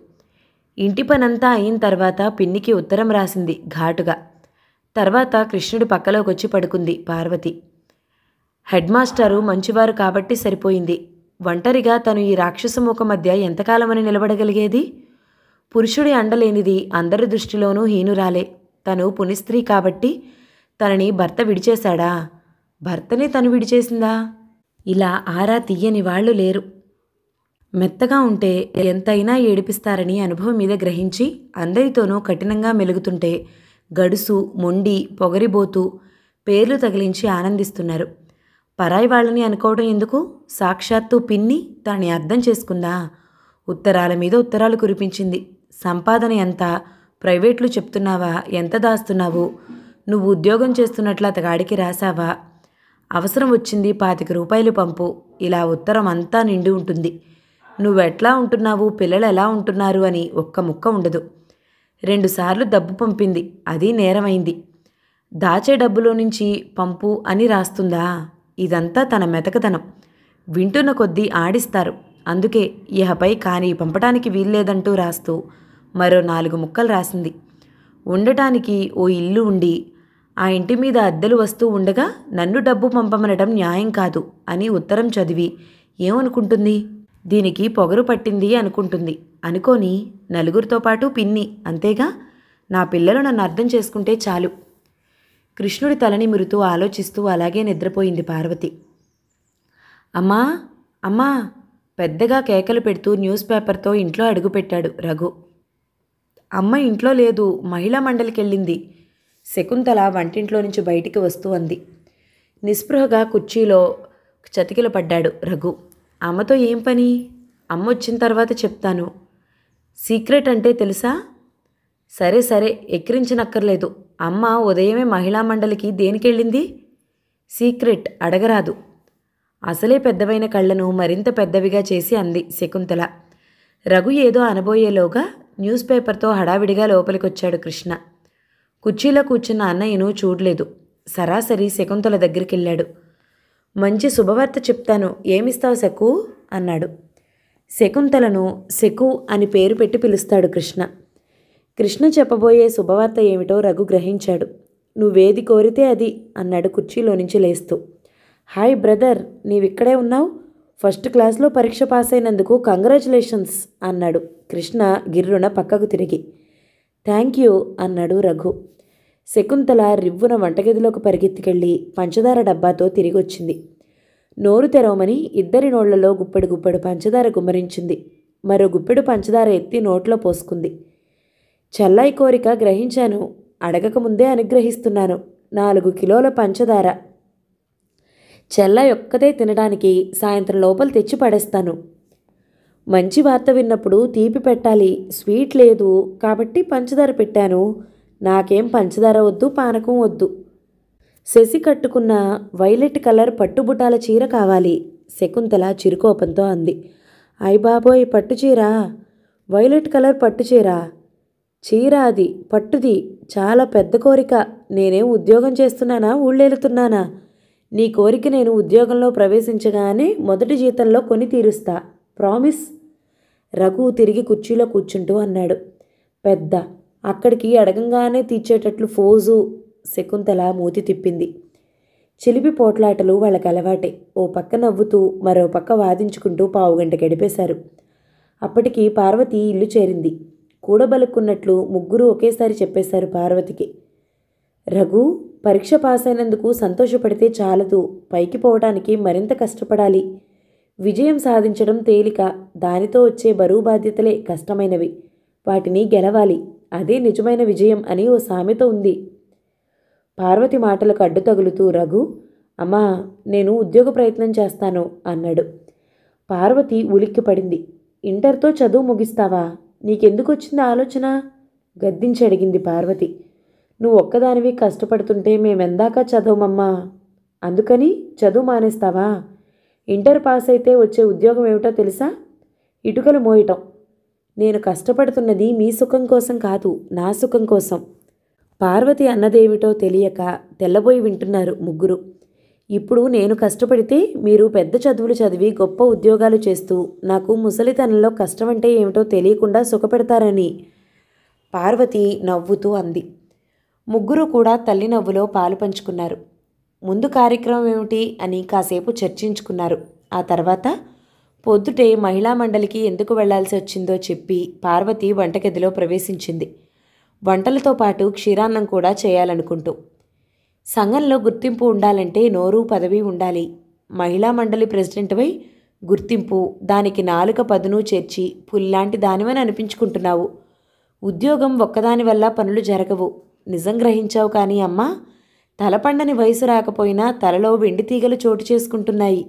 ఇంటి పనంతా అయిన తర్వాత పిన్నికి ఉత్తరం రాసింది ఘాటుగా. తర్వాత కృష్ణుడి పక్కలోకొచ్చి పడుకుంది పార్వతి. హెడ్ మాస్టారు మంచివారు కాబట్టి సరిపోయింది. ఒంటరిగా తను ఈ రాక్షసమూక మధ్య ఎంతకాలమని నిలబడగలిగేది? పురుషుడి అండలేనిది అందరి దృష్టిలోనూ హీనురాలే. తను పునిస్త్రీ కాబట్టి తనని భర్త విడిచేశాడా? భర్తనే తను విడిచేసిందా? ఇలా ఆరా తీయని వాళ్ళు లేరు. మెత్తగా ఉంటే ఎంతైనా ఏడిపిస్తారని అనుభవం మీద గ్రహించి అందరితోనూ కఠినంగా మెలుగుతుంటే గడుసు, మొండి, పొగరిబోతూ పేర్లు తగిలించి ఆనందిస్తున్నారు. పరాయి వాళ్ళని అనుకోవడం ఎందుకు? సాక్షాత్తు పిన్ని తనని అర్థం చేసుకుందా? ఉత్తరాల మీద ఉత్తరాలు కురిపించింది. సంపాదన ఎంత? ప్రైవేట్లు చెప్తున్నావా? ఎంత దాస్తున్నావు? నువ్వు ఉద్యోగం చేస్తున్నట్లు అతగాడికి రాసావా? అవసరం వచ్చింది 25 రూపాయలు పంపు. ఇలా ఉత్తరం అంతా నిండి ఉంటుంది. నువ్వెట్లా ఉంటున్నావు, పిల్లలు ఎలా ఉంటున్నారు అని ఒక్క ముక్క ఉండదు. 2 సార్లు డబ్బు పంపింది, అది నేరమైంది. దాచే డబ్బులో నుంచి పంపు అని రాస్తుందా? ఇదంతా తన మెతకదనం. వింటున్న కొద్దీ ఆడిస్తారు. అందుకే ఇహపై కానీ పంపటానికి వీల్లేదంటూ రాస్తూ మరో 4 ముక్కలు రాసింది. ఉండటానికి ఓ ఇల్లు ఉండి ఆ ఇంటి మీద అద్దెలు వస్తూ ఉండగా నన్ను డబ్బు పంపమనడం న్యాయం కాదు అని ఉత్తరం చదివి ఏమనుకుంటుంది? దీనికి పొగరు పట్టింది అనుకుంటుంది. అనుకోని నలుగురితో పాటు పిన్ని, అంతేగా. నా పిల్లలు నన్ను అర్థం చేసుకుంటే చాలు. కృష్ణుడి తలని మురుతూ ఆలోచిస్తూ అలాగే నిద్రపోయింది పార్వతి. అమ్మా అమ్మా పెద్దగా కేకలు పెడుతూ న్యూస్ పేపర్తో ఇంట్లో అడుగుపెట్టాడు రఘు. అమ్మ ఇంట్లో లేదు, మహిళా మండలికెళ్ళింది. శకుంతల వంటింట్లో నుంచి బయటికి వస్తూ అంది. నిస్పృహగా కుర్చీలో చతికిల పడ్డాడు రఘు. అమ్మతో ఏం పని? అమ్మ వచ్చిన తర్వాత చెప్తాను. సీక్రెట్ అంటే తెలుసా? సరే సరే, ఎక్కిరించనక్కర్లేదు. అమ్మ ఉదయమే మహిళా మండలికి దేనికెళ్ళింది? సీక్రెట్ అడగరాదు. అసలే పెద్దవైన కళ్ళను మరింత పెద్దవిగా చేసి అంది శకుంతల. రఘు ఏదో అనబోయేలోగా న్యూస్ పేపర్తో హడావిడిగా లోపలికొచ్చాడు కృష్ణ. కుర్చీలో కూర్చున్న అన్నయ్యను చూడలేదు. సరాసరి శకుంతల దగ్గరికెళ్ళాడు. మంచి శుభవార్త చెప్తాను, ఏమిస్తావు శకు అన్నాడు. శకుంతలను శకు అని పేరు పెట్టి పిలుస్తాడు కృష్ణ. కృష్ణ చెప్పబోయే శుభవార్త ఏమిటో రఘు గ్రహించాడు. నువ్వేది కోరితే అది అన్నాడు కుర్చీలో నుంచి లేస్తూ. హాయ్ బ్రదర్, నీవిక్కడే ఉన్నావు? ఫస్ట్ క్లాస్లో పరీక్ష పాస్ అయినందుకు కంగ్రాచులేషన్స్ అన్నాడు కృష్ణ గిర్రున పక్కకు తిరిగి. థ్యాంక్ యూ అన్నాడు రఘు. శకుంతల రివ్వున వంటగదిలోకి పరిగెత్తికెళ్ళి పంచదార డబ్బాతో తిరిగి వచ్చింది. నోరు తెరవమని ఇద్దరి నోళ్లలో గుప్పెడు గుప్పెడు పంచదార గుమ్మరించింది. మరో గుప్పెడు పంచదార ఎత్తి నోట్లో పోసుకుంది. చెల్లాయి కోరిక గ్రహించాను, అడగకముందే అనుగ్రహిస్తున్నాను. 4 కిలోల పంచదార. చెల్లాయి ఒక్కతే తినడానికి సాయంత్రం లోపల తెచ్చి పడేస్తాను. మంచి వార్త విన్నప్పుడు తీపి పెట్టాలి, స్వీట్ లేదు కాబట్టి పంచదార పెట్టాను. నాకేం పంచదార వద్దు, పానకం వద్దు. శశి కట్టుకున్న వైలెట్ కలర్ పట్టుబుటాల చీర కావాలి, శకుంతల చిరుకోపంతో అంది. అయ్ బాబోయ్, పట్టుచీర? Violet colour పట్టుచీర? చీర అది, పట్టుది. చాలా పెద్ద కోరిక. నేనేం ఉద్యోగం చేస్తున్నానా, ఊళ్ళేలుతున్నానా? నీ కోరిక నేను ఉద్యోగంలో ప్రవేశించగానే మొదటి జీతంలో కొని తీరుస్తా. ప్రామిస్. రఘు తిరిగి కుర్చీలో కూర్చుంటూ అన్నాడు. పెద్ద అక్కడికి అడగంగానే తీర్చేటట్లు ఫోజు. శకుంతల మూతి తిప్పింది. చిలిపి పోట్లాటలు వాళ్ళకి అలవాటే. ఓ పక్క నవ్వుతూ మరో పక్క వాదించుకుంటూ పావుగంట గడిపేశారు. అప్పటికి పార్వతి ఇల్లు చేరింది. కూడబలుక్కున్నట్లు ముగ్గురు ఒకేసారి చెప్పేశారు పార్వతికి. రఘు, పరీక్ష పాస్ అయినందుకు సంతోషపడితే చాలదు, పైకి పోవడానికి మరింత కష్టపడాలి. విజయం సాధించడం తేలిక, దానితో వచ్చే బరువు బాధ్యతలే కష్టమైనవి. వాటిని గెలవాలి, అదే నిజమైన విజయం అని ఓ సామెత ఉంది. పార్వతి మాటలకు అడ్డు తగులుతూ రఘు, అమ్మా నేను ఉద్యోగ ప్రయత్నం చేస్తాను అన్నాడు. పార్వతి ఉలిక్కిపడింది. ఇంటర్తో చదువు ముగిస్తావా? నీకెందుకు వచ్చింది ఆలోచన? గద్దించి అడిగింది పార్వతి. నువ్వు ఒక్కదానివి కష్టపడుతుంటే మేమెందాకా చదవమమ్మా. అందుకని చదువు మానేస్తావా? ఇంటర్ పాస్ అయితే వచ్చే ఉద్యోగం ఏమిటో తెలుసా? ఇటుకలు మోయటం. నేను కష్టపడుతున్నది మీ సుఖం కోసం కాదు, నా సుఖం కోసం. పార్వతి అన్నదేమిటో తెలియక తెల్లబోయి వింటున్నారు ముగ్గురు. ఇప్పుడు నేను కష్టపడితే మీరు పెద్ద చదువులు చదివి గొప్ప ఉద్యోగాలు చేస్తూ నాకు ముసలితనంలో కష్టమంటే ఏమిటో తెలియకుండా సుఖపెడతారని పార్వతి నవ్వుతూ అంది. ముగ్గురు కూడా తల్లి నవ్వులో పాలు పంచుకున్నారు. ముందు కార్యక్రమం ఏమిటి అని కాసేపు చర్చించుకున్నారు. ఆ తర్వాత పొద్దుటే మహిళా మండలికి ఎందుకు వెళ్లాల్సి వచ్చిందో చెప్పి పార్వతి వంటగదిలో ప్రవేశించింది. వంటలతో పాటు క్షీరాన్నం కూడా చేయాలనుకుంటూ. సంఘంలో గుర్తింపు ఉండాలంటే నోరు పదవి ఉండాలి. మహిళా మండలి ప్రెసిడెంట్వై గుర్తింపు, దానికి నాలుక పదును చేర్చి పుల్లాంటి దానివని అనిపించుకుంటున్నావు. ఉద్యోగం ఒక్కదాని వల్ల పనులు జరగవు. నిజం గ్రహించావు కానీ అమ్మా, తలపండని వయసు రాకపోయినా తలలో వెండి తీగలు చోటు చేసుకుంటున్నాయి.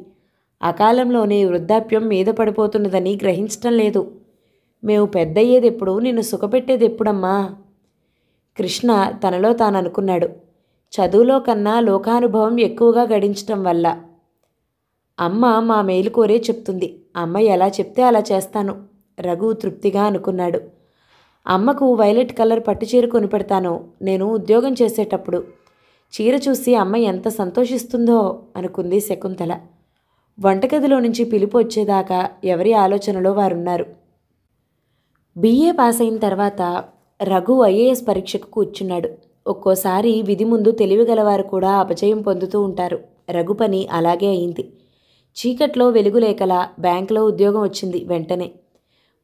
అకాలంలోనే వృద్ధాప్యం మీద పడిపోతున్నదని గ్రహించటం లేదు. మేము పెద్దయ్యేదెప్పుడు, నిన్ను సుఖపెట్టేదెప్పుడమ్మా? కృష్ణ తనలో తాను అనుకున్నాడు. చదువులో కన్నా లోకానుభవం ఎక్కువగా గడించటం వల్ల. అమ్మ మా మేలు కోరే చెప్తుంది. అమ్మ ఎలా చెప్తే అలా చేస్తాను, రఘు తృప్తిగా అనుకున్నాడు. అమ్మకు వైలెట్ కలర్ పట్టుచీర కొనిపెడతాను నేను ఉద్యోగం చేసేటప్పుడు. చీర చూసి అమ్మ ఎంత సంతోషిస్తుందో అనుకుంది శకుంతల. వంటగదిలో నుంచి పిలుపు వచ్చేదాకా ఎవరి ఆలోచనలో వారున్నారు. బిఏ పాస్ అయిన తర్వాత రఘు ఐఏఎస్ పరీక్షకు కూర్చున్నాడు. ఒక్కోసారి విధి ముందు తెలివిగలవారు కూడా అపజయం పొందుతూ ఉంటారు. రఘు పని అలాగే అయింది. చీకట్లో వెలుగు లేకలా బ్యాంకులో ఉద్యోగం వచ్చింది వెంటనే.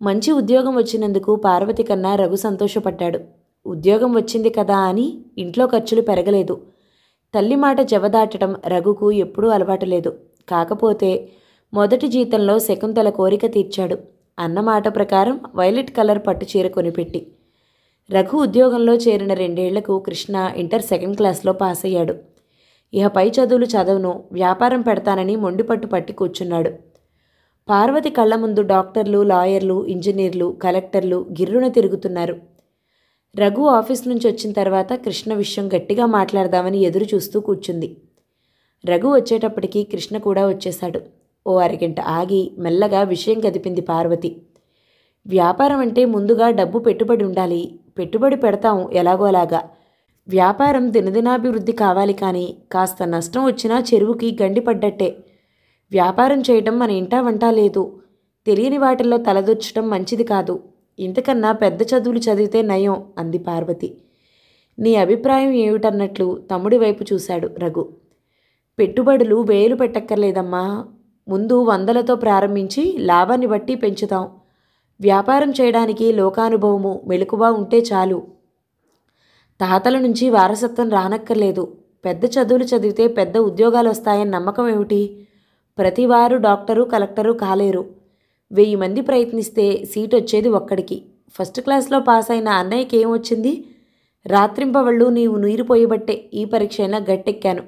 మంచి ఉద్యోగం వచ్చినందుకు పార్వతి కన్నా రఘు సంతోషపడ్డాడు. ఉద్యోగం వచ్చింది కదా అని ఇంట్లో ఖర్చులు పెరగలేదు. తల్లి మాట జవదాటడం రఘుకు ఎప్పుడూ అలవాటు లేదు. కాకపోతే మొదటి జీతంలో శకుంతల కోరిక తీర్చాడు. అన్నమాట ప్రకారం వైలెట్ కలర్ పట్టు చీర కొనిపెట్టి. రఘు ఉద్యోగంలో చేరిన 2 ఏళ్లకు కృష్ణ ఇంటర్ 2nd క్లాస్లో పాస్ అయ్యాడు. ఇహ పై చదువులు చదవను, వ్యాపారం పెడతానని మొండిపట్టు పట్టి కూర్చున్నాడు. పార్వతి కళ్ల ముందు డాక్టర్లు, లాయర్లు, ఇంజనీర్లు, కలెక్టర్లు గిర్రున తిరుగుతున్నారు. రఘు ఆఫీస్ నుంచి వచ్చిన తర్వాత కృష్ణ విషయం గట్టిగా మాట్లాడదామని ఎదురు చూస్తూ కూర్చుంది. రఘు వచ్చేటప్పటికి కృష్ణ కూడా వచ్చేశాడు. ఓ అరగంట ఆగి మెల్లగా విషయం కదిపింది పార్వతి. వ్యాపారం అంటే ముందుగా డబ్బు పెట్టుబడి ఉండాలి. పెట్టుబడి పెడతాం ఎలాగోలాగా. వ్యాపారం దినదినాభివృద్ధి కావాలి, కానీ కాస్త నష్టం వచ్చినా చెరువుకి గండిపడ్డట్టే. వ్యాపారం చేయటం మన ఇంటా వంట లేదు. తెలియని వాటిల్లో తలదొచ్చటం మంచిది కాదు. ఇంతకన్నా పెద్ద చదువులు చదివితే నయం అంది పార్వతి. నీ అభిప్రాయం ఏమిటన్నట్లు తమ్ముడి వైపు చూశాడు రఘు. పెట్టుబడులు వేలు పెట్టక్కర్లేదమ్మా. ముందు 100లతో ప్రారంభించి లాభాన్ని బట్టి పెంచుతాం. వ్యాపారం చేయడానికి లోకానుభవము, మెలకువ ఉంటే చాలు. తాతల నుంచి వారసత్వం రానక్కర్లేదు. పెద్ద చదువులు చదివితే పెద్ద ఉద్యోగాలు వస్తాయని నమ్మకం ఏమిటి? ప్రతివారు డాక్టరు, కలెక్టరు కాలేరు. 1000 మంది ప్రయత్నిస్తే సీట్ వచ్చేది ఒక్కడికి. 1st క్లాస్లో పాస్ అయిన అన్నయ్యకి ఏమొచ్చింది? రాత్రింపవళ్ళు నీవు నీరు పోయబట్టే ఈ పరీక్ష అయినా గట్టెక్కాను.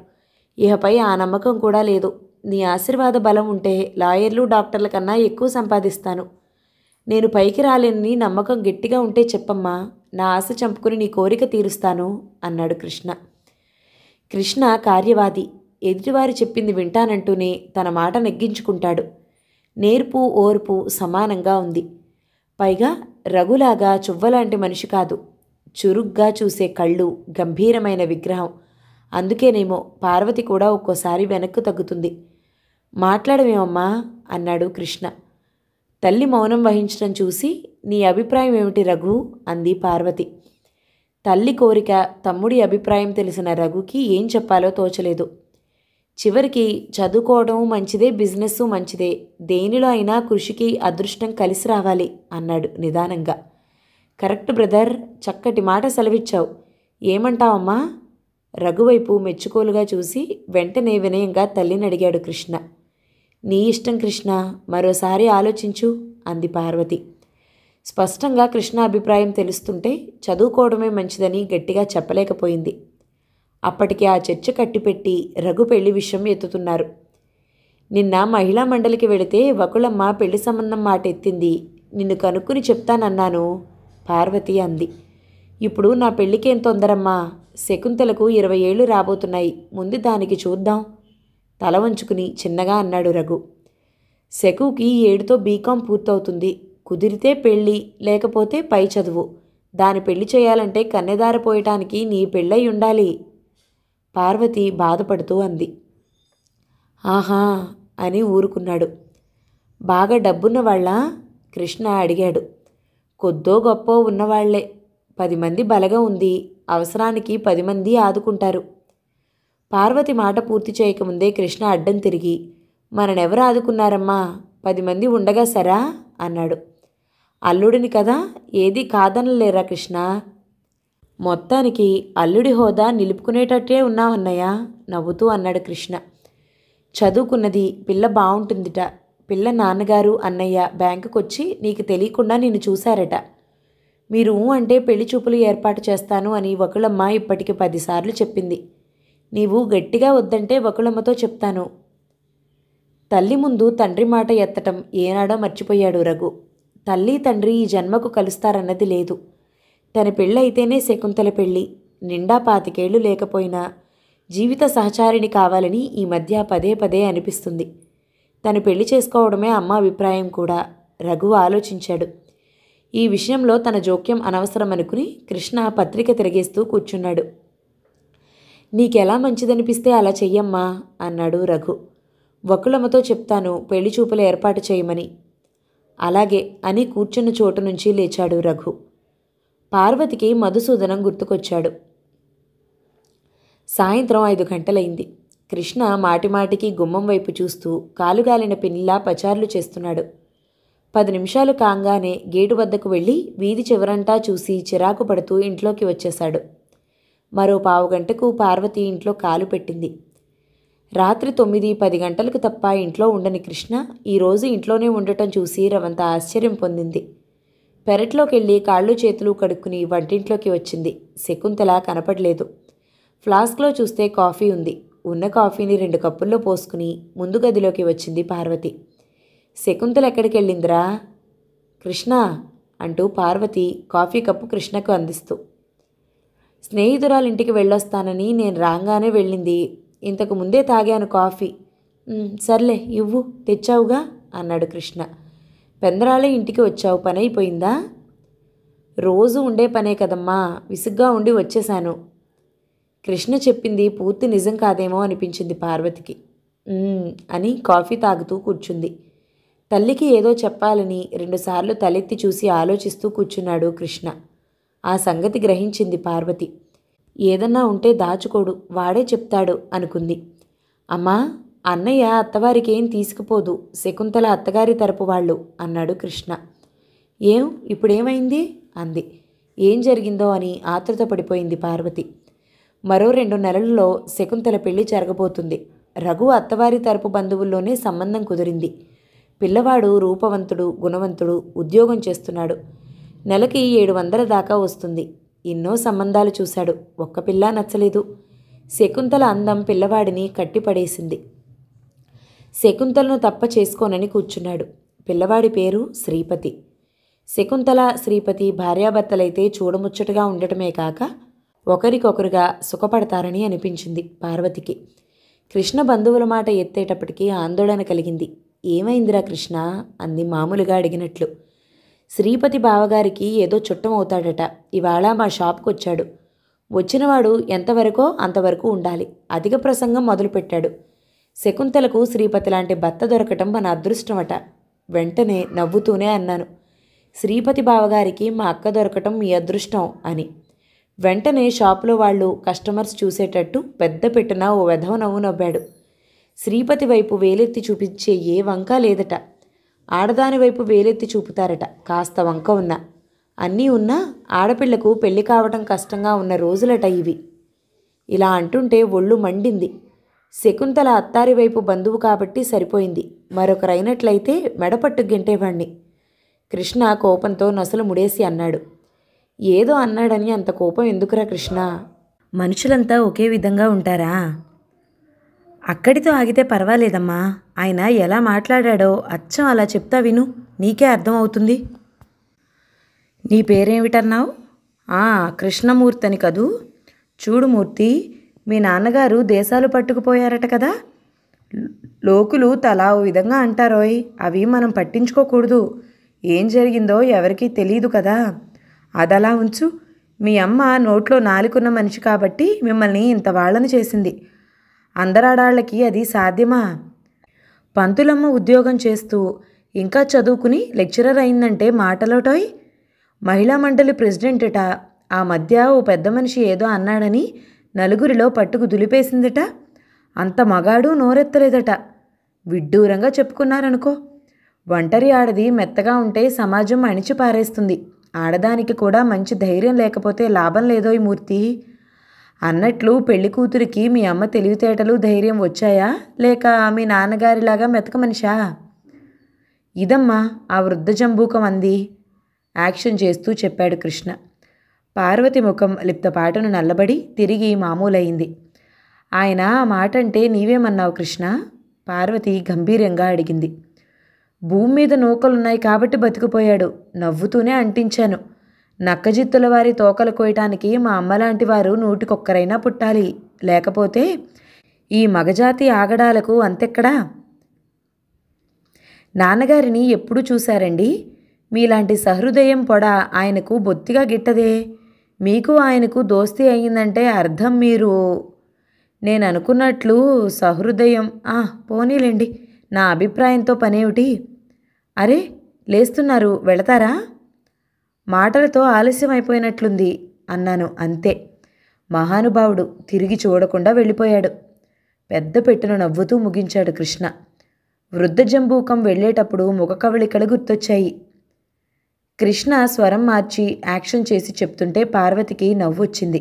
ఇహపై ఆ నమ్మకం కూడా లేదు. నీ ఆశీర్వాద బలం ఉంటే లాయర్లు, డాక్టర్ల కన్నా ఎక్కువ సంపాదిస్తాను. నేను పైకి రాలేనని నమ్మకం గట్టిగా ఉంటే చెప్పమ్మా. నా ఆశ చంపుకుని నీ కోరిక తీరుస్తాను అన్నాడు కృష్ణ. కృష్ణ కార్యవాది. ఎదుటివారు చెప్పింది వింటానంటూనే తన మాట నెగ్గించుకుంటాడు. నేర్పు, ఓర్పు సమానంగా ఉంది. పైగా రఘులాగా చువ్వలాంటి మనిషి కాదు. చురుగ్గా చూసే కళ్ళు, గంభీరమైన విగ్రహం. అందుకేనేమో పార్వతి కూడా ఒక్కోసారి వెనక్కు తగ్గుతుంది. మాట్లాడమేమమ్మా అన్నాడు కృష్ణ. తల్లి మౌనం వహించడం చూసి నీ అభిప్రాయం ఏమిటి రఘు అంది పార్వతి. తల్లి కోరిక, తమ్ముడి అభిప్రాయం తెలిసిన రఘుకి ఏం చెప్పాలో తోచలేదు. చివరికి చదువుకోవడం మంచిదే, బిజినెస్ మంచిదే. దేనిలో అయినా కృషికి అదృష్టం కలిసి రావాలి అన్నాడు నిదానంగా. కరెక్ట్ బ్రదర్, చక్కటి మాట సెలవిచ్చావు. ఏమంటావమ్మా? రఘువైపు మెచ్చుకోలుగా చూసి వెంటనే వినయంగా తల్లిని అడిగాడు కృష్ణ. నీ ఇష్టం కృష్ణ, మరోసారి ఆలోచించు అంది పార్వతి. స్పష్టంగా కృష్ణ అభిప్రాయం తెలుస్తుంటే చదువుకోవడమే మంచిదని గట్టిగా చెప్పలేకపోయింది. అప్పటికి ఆ చర్చ కట్టిపెట్టి రఘు పెళ్లి విషయం ఎత్తుతున్నారు. నిన్న మహిళా మండలికి వెళితే వకుళమ్మ పెళ్లి సంబంధం మాట ఎత్తింది. నిన్ను కనుక్కుని చెప్తానన్నాను పార్వతి అంది. ఇప్పుడు నా పెళ్లికేం తొందరమ్మా? శకుంతలకు 20 ఏళ్ళు రాబోతున్నాయి. ముందు దానికి చూద్దాం తల వంచుకుని చిన్నగా అన్నాడు రఘు. శకుకి 7తో బీకాం పూర్తవుతుంది. కుదిరితే పెళ్ళి, లేకపోతే పై చదువు. దాని పెళ్లి చేయాలంటే కన్నెదార పోయటానికి నీ పెళ్ళై ఉండాలి పార్వతి బాధపడుతూ అంది. ఆహా అని ఊరుకున్నాడు. బాగా డబ్బున్న వాళ్ళ? కృష్ణ అడిగాడు. కొద్దో గొప్పో ఉన్నవాళ్లే. 10 మంది బలగం ఉంది. అవసరానికి 10 మంది ఆదుకుంటారు. పార్వతి మాట పూర్తి చేయకముందే కృష్ణ అడ్డం తిరిగి, మననెవరు ఆదుకున్నారమ్మా? 10 మంది ఉండగా సరా అన్నాడు. అల్లుడిని కదా, ఏది కాదనలేరా కృష్ణ? మొత్తానికి అల్లుడి హోదా నిలుపుకునేటట్టే ఉన్నావన్నయ్య నవ్వుతూ అన్నాడు కృష్ణ. చదువుకున్నది, పిల్ల బాగుంటుందిట. పిల్ల నాన్నగారు, అన్నయ్య బ్యాంకుకొచ్చి నీకు తెలియకుండా నిన్ను చూశారట. మీరు అంటే పెళ్లి చూపులు ఏర్పాటు చేస్తాను అని వకుళమ్మ ఇప్పటికి 10 సార్లు చెప్పింది. నీవు గట్టిగా వద్దంటే వకుళమ్మతో చెప్తాను. తల్లి ముందు తండ్రి మాట ఎత్తటం ఏనాడో మర్చిపోయాడు రఘు. తల్లి తండ్రి ఈ జన్మకు కలుస్తారన్నది లేదు. తన పెళ్ళైతేనే శకుంతల పెళ్ళి. నిండా 25 ఏళ్ళు లేకపోయినా జీవిత సహచారిణి కావాలని ఈ మధ్య పదే పదే అనిపిస్తుంది. తను పెళ్లి చేసుకోవడమే అమ్మ అభిప్రాయం కూడా. రఘు ఆలోచించాడు. ఈ విషయంలో తన జోక్యం అనవసరం అనుకుని కృష్ణ పత్రిక తిరిగేస్తూ కూర్చున్నాడు. నీకెలా మంచిదనిపిస్తే అలా చెయ్యమ్మా అన్నాడు రఘు. వకుళమ్మతో చెప్తాను పెళ్లి చూపులు ఏర్పాటు చేయమని. అలాగే అని కూర్చున్న చోటు నుంచి లేచాడు రఘు. పార్వతికి మధుసూదనం గుర్తుకొచ్చాడు. సాయంత్రం 5 గంటలైంది. కృష్ణ మాటిమాటికి గుమ్మం వైపు చూస్తూ కాలుగాలిన పిల్లిలా పచార్లు చేస్తున్నాడు. 10 నిమిషాలు కాంగానే గేటు వద్దకు వెళ్ళి వీధి చివరంటా చూసి చిరాకు పడుతూ ఇంట్లోకి వచ్చేశాడు. మరో పావుగంటకు పార్వతి ఇంట్లో కాలు పెట్టింది. రాత్రి 9-10 గంటలకు తప్ప ఇంట్లో ఉండని కృష్ణ ఈరోజు ఇంట్లోనే ఉండటం చూసి రవంత ఆశ్చర్యం పొందింది. పెరట్లోకెళ్ళి కాళ్ళు చేతులు కడుక్కుని వంటింట్లోకి వచ్చింది. శకుంతల కనపడలేదు. ఫ్లాస్క్లో చూస్తే కాఫీ ఉంది. ఉన్న కాఫీని 2 కప్పుల్లో పోసుకుని ముందు గదిలోకి వచ్చింది పార్వతి. శకుంతల ఎక్కడికి వెళ్ళిందిరా? కృష్ణ అంటూ పార్వతి కాఫీ కప్పు కృష్ణకు అందిస్తూ, స్నేహితురాలింటికి వెళ్ళొస్తానని నేను రాగానే వెళ్ళింది. ఇంతకు ముందే తాగాను కాఫీ. సర్లే ఇవ్వు, తెచ్చావుగా అన్నాడు కృష్ణ. పెందరాళే ఇంటికి వచ్చావు, పని అయిపోయిందా? రోజు ఉండే పనే కదమ్మా, విసుగ్గా ఉండి వచ్చేశాను. కృష్ణ చెప్పింది పూర్తి నిజం కాదేమో అనిపించింది పార్వతికి. అని కాఫీ తాగుతూ కూర్చుంది. తల్లికి ఏదో చెప్పాలని 2 సార్లు తలెత్తి చూసి ఆలోచిస్తూ కూర్చున్నాడు కృష్ణ. ఆ సంగతి గ్రహించింది పార్వతి. ఏదన్నా ఉంటే దాచుకోడు, వాడే చెప్తాడు అనుకుంది. అమ్మా, అన్నయ్య అత్తవారికి ఏం తీసుకుపోదు, శకుంతల అత్తగారి తరపు వాళ్ళు అన్నాడు కృష్ణ. ఏం ఇప్పుడేమైంది అంది. ఏం జరిగిందో అని ఆతృత పడిపోయింది పార్వతి. మరో 2 నెలల్లో శకుంతల పెళ్లి జరగబోతుంది. రఘు అత్తవారి తరపు బంధువుల్లోనే సంబంధం కుదిరింది. పిల్లవాడు రూపవంతుడు, గుణవంతుడు, ఉద్యోగం చేస్తున్నాడు. నెలకి 700 దాకా వస్తుంది. ఎన్నో సంబంధాలు చూశాడు, ఒక్క పిల్ల నచ్చలేదు. శకుంతల అందం పిల్లవాడిని కట్టిపడేసింది. శకుంతలను తప్ప చేసుకోనని కూర్చున్నాడు. పిల్లవాడి పేరు శ్రీపతి. శకుంతల, శ్రీపతి భార్యాభర్తలైతే చూడముచ్చటగా ఉండటమే కాక ఒకరికొకరుగా సుఖపడతారని అనిపించింది పార్వతికి. కృష్ణ బంధువుల మాట ఎత్తేటప్పటికీ ఆందోళన కలిగింది. ఏమైందిరా కృష్ణ అంది మామూలుగా అడిగినట్లు. శ్రీపతి బావగారికి ఏదో చుట్టం అవుతాడట. ఇవాళ మా షాప్కి వచ్చాడు. వచ్చినవాడు ఎంతవరకో అంతవరకు ఉండాలి. అధిక ప్రసంగం మొదలుపెట్టాడు. శకుంతలకు శ్రీపతి లాంటి భర్త దొరకటం మన అదృష్టమట. వెంటనే నవ్వుతూనే అన్నాను, శ్రీపతి బావగారికి మా అక్క దొరకటం మీ అదృష్టం అని. వెంటనే షాపులో వాళ్ళు కస్టమర్స్ చూసేటట్టు పెద్ద పెట్టున ఓ వెధవ నవ్వు నవ్వాడు. శ్రీపతి వైపు వేలెత్తి చూపించే ఏ వంక లేదట. ఆడదాని వైపు వేలెత్తి చూపుతారట కాస్త వంక ఉన్నా. అన్నీ ఉన్నా ఆడపిల్లకు పెళ్లి కావటం కష్టంగా ఉన్న రోజులట ఇవి. ఇలా అంటుంటే ఒళ్ళు మండింది. శకుంతల అత్తారి వైపు బంధువు కాబట్టి సరిపోయింది. మరొకరైనట్లయితే మెడపట్టు గెంటేవాణ్ణి. కృష్ణ కోపంతో నొసలు ముడేసి అన్నాడు. ఏదో అన్నాడని అంత కోపం ఎందుకురా కృష్ణ? మనుషులంతా ఒకే విధంగా ఉంటారా? అక్కడితో ఆగితే పర్వాలేదమ్మా. ఆయన ఎలా మాట్లాడాడో అచ్చం అలా చెప్తా విను, నీకే అర్థమవుతుంది. నీ పేరేమిటన్నావు? కృష్ణమూర్తి అని కదూ. చూడు మూర్తి, మీ నాన్నగారు దేశాలు పట్టుకుపోయారట కదా. లోకులు తలా ఓ విధంగా అంటారోయ్. అవి మనం పట్టించుకోకూడదు. ఏం జరిగిందో ఎవరికీ తెలియదు కదా. అదలా ఉంచు. మీ అమ్మ నోట్లో నాలుకున్న మనిషి కాబట్టి మిమ్మల్ని ఇంత వాళ్ళని చేసింది. అందరాడాళ్ళకి అది సాధ్యమా? పంతులమ్మ ఉద్యోగం చేస్తూ ఇంకా చదువుకుని లెక్చరర్ అయిందంటే మాటలోటోయ్. మహిళా మండలి ప్రెసిడెంటట. ఆ మధ్య ఓ పెద్ద మనిషి ఏదో అన్నాడని నలుగురిలో పట్టుకు దులిపేసిందట. అంత మగాడు నోరెత్తలేదట. విడ్డూరంగా చెప్పుకున్నారనుకో. ఒంటరి ఆడది మెత్తగా ఉంటే సమాజం అణిచి పారేస్తుంది. ఆడదానికి కూడా మంచి ధైర్యం లేకపోతే లాభం లేదోయ్ మూర్తి. అన్నట్లు పెళ్లి కూతురికి మీ అమ్మ తెలివితేటలు ధైర్యం వచ్చాయా, లేక మీ నాన్నగారిలాగా మెతక మనిషా? ఇదమ్మా ఆ వృద్ధ జంబూకం అంది యాక్షన్ చేస్తూ చెప్పాడు కృష్ణ. పార్వతి ముఖం లిప్తపాటును నల్లబడి తిరిగి మామూలయింది. ఆయన ఆ మాట అంటే నీవేమన్నావు కృష్ణ? పార్వతి గంభీర్యంగా అడిగింది. భూమి మీద నూకలున్నాయి కాబట్టి బతికిపోయాడు. నవ్వుతూనే అంటించాను. నక్కజిత్తుల వారి తోకలు కోయటానికి మా అమ్మలాంటి వారు 100కి1 పుట్టాలి. లేకపోతే ఈ మగజాతి ఆగడాలకు అంతెక్కడా? నాన్నగారిని ఎప్పుడు చూశారండి? మీలాంటి సహృదయం పొడ ఆయనకు బొత్తిగా గిట్టదే. మీకు ఆయనకు దోస్తీ అయ్యిందంటే అర్థం మీరు నేను అనుకున్నట్లు సహృదయం. పోనీలేండి, నా అభిప్రాయంతో పనేమిటి? అరే లేస్తున్నారు, వెళతారా? మాటలతో ఆలస్యం అయిపోయినట్లుంది అన్నాను అంతే. మహానుభావుడు తిరిగి చూడకుండా వెళ్ళిపోయాడు. పెద్ద పెట్టును నవ్వుతూ ముగించాడు కృష్ణ. వృద్ధ జంబూకం వెళ్ళేటప్పుడు ముఖ కవళికలు గుర్తొచ్చాయి. కృష్ణ స్వరం మార్చి యాక్షన్ చేసి చెప్తుంటే పార్వతికి నవ్వొచ్చింది.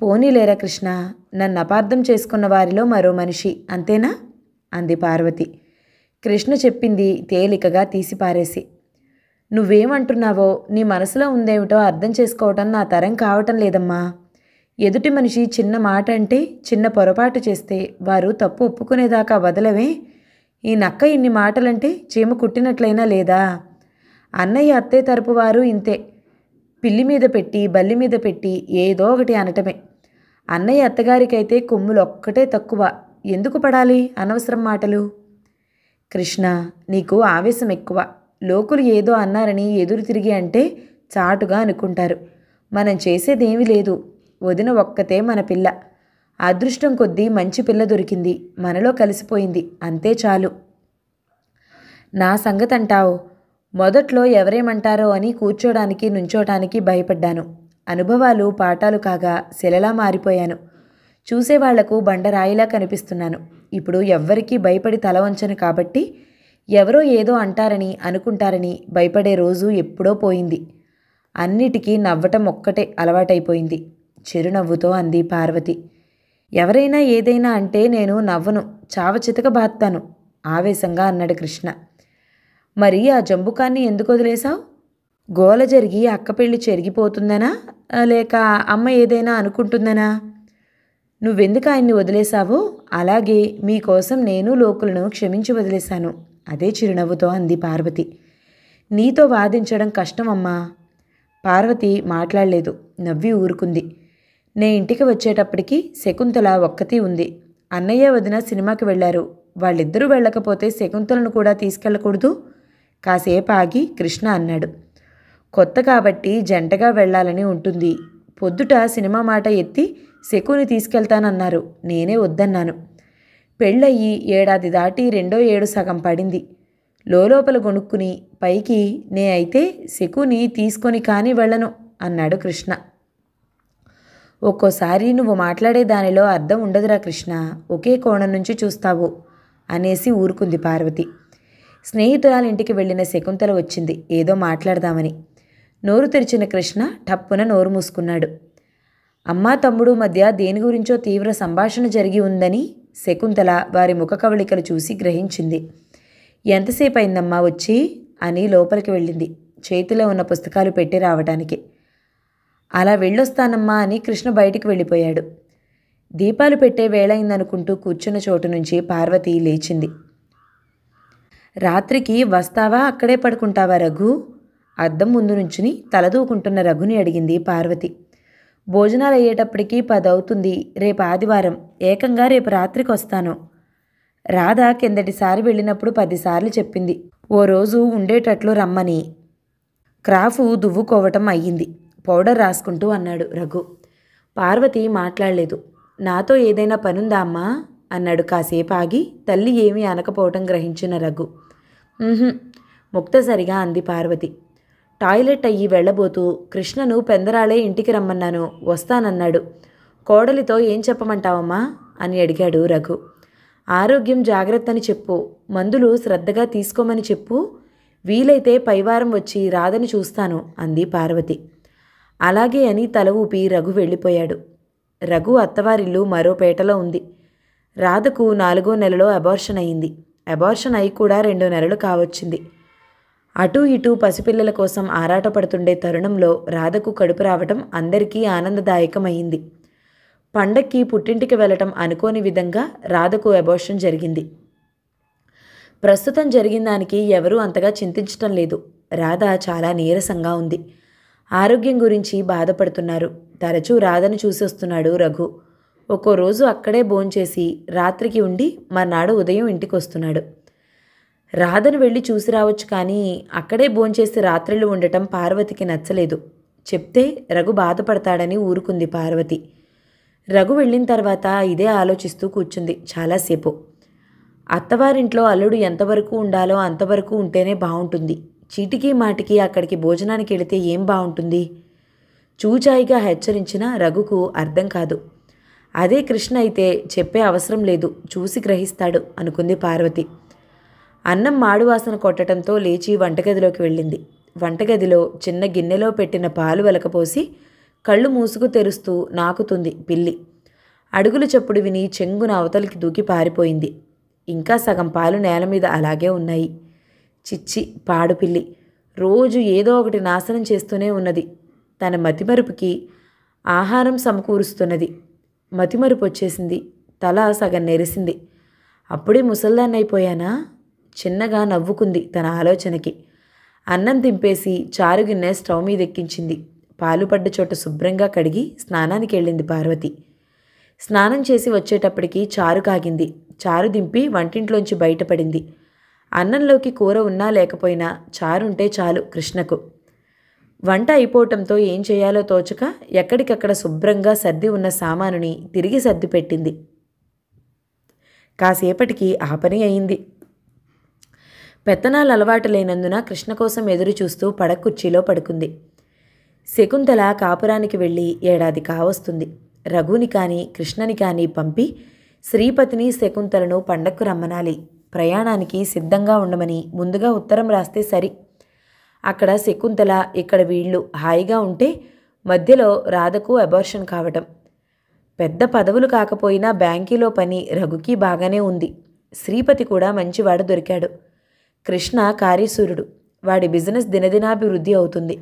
పోనీలేరా కృష్ణ, నన్ను అపార్థం చేసుకున్న వారిలో మరో మనిషి, అంతేనా అంది పార్వతి. కృష్ణ చెప్పింది తేలికగా తీసిపారేసి. నువ్వేమంటున్నావో, నీ మనసులో ఉందేమిటో అర్థం చేసుకోవటం నా తరం కావటం లేదమ్మా. ఎదుటి మనిషి చిన్న మాట అంటే, చిన్న పొరపాటు చేస్తే వారు తప్పు ఒప్పుకునేదాకా వదలవే. ఈ నక్క ఇన్ని మాటలంటే చీమ కుట్టినట్లయినా లేదా? అన్నయ్య అత్తయ్య తరపు వారు ఇంతే. పిల్లి మీద పెట్టి బల్లి మీద పెట్టి ఏదో ఒకటి అనటమే. అన్నయ్య అత్తగారికైతే కొమ్ములు ఒక్కటే తక్కువ. ఎందుకు పడాలి అనవసరం మాటలు? కృష్ణ, నీకు ఆవేశం ఎక్కువ. లోకులు ఏదో అన్నారని ఎదురు తిరిగి అంటే చాటుగా అనుకుంటారు. మనం చేసేదేమీ లేదు. వదిన ఒక్కతే మన పిల్ల. అదృష్టం కొద్దీ మంచి పిల్ల దొరికింది, మనలో కలిసిపోయింది, అంతే చాలు. నా సంగతి అంటావు? మొదట్లో ఎవరేమంటారో అని కూర్చోడానికి నుంచోటానికి భయపడ్డాను. అనుభవాలు పాఠాలు కాగా శిలలా మారిపోయాను. చూసేవాళ్లకు బండరాయిలా కనిపిస్తున్నాను. ఇప్పుడు ఎవ్వరికీ భయపడి తల వంచను కాబట్టి ఎవరో ఏదో అంటారని అనుకుంటారని భయపడే రోజు ఎప్పుడో పోయింది. అన్నిటికీ నవ్వటం ఒక్కటే అలవాటైపోయింది. చిరునవ్వుతో అంది పార్వతి. ఎవరైనా ఏదైనా అంటే నేను నవ్వను, చావచితక బాత్తాను ఆవేశంగా అన్నాడు కృష్ణ. మరి ఆ జంబుకాన్ని ఎందుకు వదిలేశావు? గోల జరిగి అక్క పెళ్ళి చెరిగిపోతుందనా, లేక అమ్మ ఏదైనా అనుకుంటుందనా? నువ్వెందుకు ఆయన్ని వదిలేశావో అలాగే మీకోసం నేను లోకులను క్షమించి వదిలేశాను. అదే చిరునవ్వుతో అంది పార్వతి. నీతో వాదించడం కష్టమమ్మా. పార్వతి మాట్లాడలేదు, నవ్వి ఊరుకుంది. నే ఇంటికి వచ్చేటప్పటికి శకుంతల ఒక్కతీ ఉంది. అన్నయ్య వదిన సినిమాకి వెళ్ళారు. వాళ్ళిద్దరూ వెళ్ళకపోతే శకుంతలను కూడా తీసుకెళ్ళకూడదు? కాసేపు ఆగి కృష్ణ అన్నాడు. కొత్త కాబట్టి జంటగా వెళ్ళాలని ఉంటుంది. పొద్దుట సినిమా మాట ఎత్తి శకుని తీసుకెళ్తానన్నారు. నేనే వద్దన్నాను. పెళ్ళయి ఏడాది దాటి రెండో ఏడు సగం పడింది. లోపల గొణుక్కుని పైకి నే అయితే శకుని తీసుకొని కానీ వెళ్ళను అన్నాడు కృష్ణ. ఒక్కోసారి నువ్వు మాట్లాడే దానిలో అర్థం ఉండదురా కృష్ణ, ఒకే కోణం నుంచి చూస్తావు అనేసి ఊరుకుంది పార్వతి. స్నేహితురాలింటికి వెళ్ళిన శకుంతల వచ్చింది ఏదో మాట్లాడదామని. నోరు తెరిచిన కృష్ణ టప్పున నోరు మూసుకున్నాడు. అమ్మా తమ్ముడు మధ్య దేని గురించో తీవ్ర సంభాషణ జరిగి ఉందని శకుంతల వారి ముఖ కవళికలు చూసి గ్రహించింది. ఎంతసేపు అయిందమ్మా వచ్చి అని లోపలికి వెళ్ళింది, చేతిలో ఉన్న పుస్తకాలు పెట్టి రావడానికి. అలా వెళ్ళొస్తానమ్మా అని కృష్ణ బయటికి వెళ్ళిపోయాడు. దీపాలు పెట్టే వేళయిందనుకుంటూ కూర్చున్న చోటు నుంచి పార్వతి లేచింది. రాత్రికి వస్తావా, అక్కడే పడుకుంటావా రఘు? అద్దం ముందు నుంచుని తలదూకుంటున్న రఘుని అడిగింది పార్వతి. భోజనాలు అయ్యేటప్పటికీ 10 అవుతుంది. రేపు ఆదివారం, ఏకంగా రేపు రాత్రికి వస్తాను. రాధ కిందటిసారి వెళ్ళినప్పుడు 10 సార్లు చెప్పింది ఓ రోజు ఉండేటట్లు రమ్మని. క్రాఫు దువ్వుకోవటం అయ్యింది, పౌడర్ రాసుకుంటూ అన్నాడు రఘు. పార్వతి మాట్లాడలేదు. నాతో ఏదైనా పనుందా అమ్మా అన్నాడు కాసేపు ఆగి. తల్లి ఏమీ అనకపోవటం గ్రహించిన రఘు. ముక్తసరిగా అంది పార్వతి. టాయిలెట్ అయ్యి వెళ్ళబోతూ కృష్ణను పెందరాళే ఇంటికి రమ్మన్నాను, వస్తానన్నాడు. కోడలితో ఏం చెప్పమంటావమ్మా అని అడిగాడు రఘు. ఆరోగ్యం జాగ్రత్తని చెప్పు, మందులు శ్రద్ధగా తీసుకోమని చెప్పు, వీలైతే పైవారం వచ్చి రాధని చూస్తాను అంది పార్వతి. అలాగే అని తల ఊపి రఘు వెళ్ళిపోయాడు. రఘు అత్తవారిల్లు మరో పేటలో ఉంది. రాధకు 4వ నెలలో అబార్షన్ అయింది. అబార్షన్ అయి కూడా 2 నెలలు కావచ్చింది. అటూ ఇటూ పసిపిల్లల కోసం ఆరాటపడుతుండే తరుణంలో రాధకు కడుపు రావటం అందరికీ ఆనందదాయకమైంది. పండక్కి పుట్టింటికి వెళ్ళటం అనుకోని విధంగా రాధకు అబార్షన్ జరిగింది. ప్రస్తుతం జరిగిన దానికి ఎవరూ అంతగా చింతించటం లేదు. రాధ చాలా నీరసంగా ఉంది. ఆరోగ్యం గురించి బాధపడుతున్నారు. తరచూ రాధను చూసొస్తున్నాడు రఘు. ఒక్కో రోజు అక్కడే భోంచేసి రాత్రికి ఉండి మర్నాడు ఉదయం ఇంటికి వస్తున్నాడు. రాధను వెళ్ళి చూసి రావచ్చు, కానీ అక్కడే భోంచేసి రాత్రిళ్ళు ఉండటం పార్వతికి నచ్చలేదు. చెప్తే రఘు బాధపడతాడని ఊరుకుంది పార్వతి. రఘు వెళ్ళిన తర్వాత ఇదే ఆలోచిస్తూ కూర్చుంది చాలాసేపు. అత్తవారింట్లో అల్లుడు ఎంతవరకు ఉండాలో అంతవరకు ఉంటేనే బాగుంటుంది. చీటికి మాటికి అక్కడికి భోజనానికి వెళితే ఏం బాగుంటుంది? చూచాయిగా హెచ్చరించిన రఘుకు అర్థం కాదు. అదే కృష్ణ అయితే చెప్పే అవసరం లేదు, చూసి గ్రహిస్తాడు అనుకుంది పార్వతి. అన్నం మాడువాసన కొట్టడంతో లేచి వంటగదిలోకి వెళ్ళింది. వంటగదిలో చిన్న గిన్నెలో పెట్టిన పాలు వెలకపోసి కళ్ళు మూసుకు తెరుస్తూ నాకుతుంది పిల్లి. అడుగుల చప్పుడు విని చెంగున అవతలికి దూకి పారిపోయింది. ఇంకా సగం పాలు నేల మీద అలాగే ఉన్నాయి. చిచ్చి పాడు పిల్లి రోజు ఏదో ఒకటి నాశనం చేస్తూనే ఉన్నది. తన మతిమరుపుకి ఆహారం సమకూరుస్తున్నది. మతిమరుపు వచ్చేసింది. తల సగం నెరిసింది. అప్పుడే ముసల్దాన్నైపోయానా? చిన్నగా నవ్వుకుంది తన ఆలోచనకి. అన్నం దింపేసి చారు గిన్నె స్టవ్ మీదెక్కించింది. పాలు పడ్డ చోట శుభ్రంగా కడిగి స్నానానికి వెళ్ళింది పార్వతి. స్నానం చేసి వచ్చేటప్పటికి చారు కాగింది. చారు దింపి వంటింట్లోంచి బయటపడింది. అన్నంలోకి కూర ఉన్నా లేకపోయినా చారుంటే చాలు కృష్ణకు. వంట అయిపోవటంతో ఏం చేయాలో తోచక ఎక్కడికక్కడ శుభ్రంగా సర్ది ఉన్న సామానుని తిరిగి సర్ది పెట్టింది. కాసేపటికి ఆ పని అయింది. పెత్తనాలు అలవాటు లేనందున కృష్ణ కోసం ఎదురు చూస్తూ పడకుర్చీలో పడుకుంది. శకుంతల కాపురానికి వెళ్ళి ఏడాది కావస్తుంది. రఘుని కానీ కృష్ణని కానీ పంపి శ్రీపతిని శకుంతలను పండక్కు రమ్మనాలి. ప్రయాణానికి సిద్ధంగా ఉండమని ముందుగా ఉత్తరం రాస్తే సరి. అక్కడ శకుంతల, ఇక్కడ వీళ్ళు హాయిగా ఉంటే మధ్యలో రాధకు అబార్షన్ కావటం. పెద్ద పదవులు కాకపోయినా బ్యాంకీలో పని రఘుకి బాగానే ఉంది. శ్రీపతి కూడా మంచివాడు దొరికాడు. కృష్ణ కార్యసూరుడు. వాడి బిజినెస్ దినదినాభివృద్ధి అవుతుంది.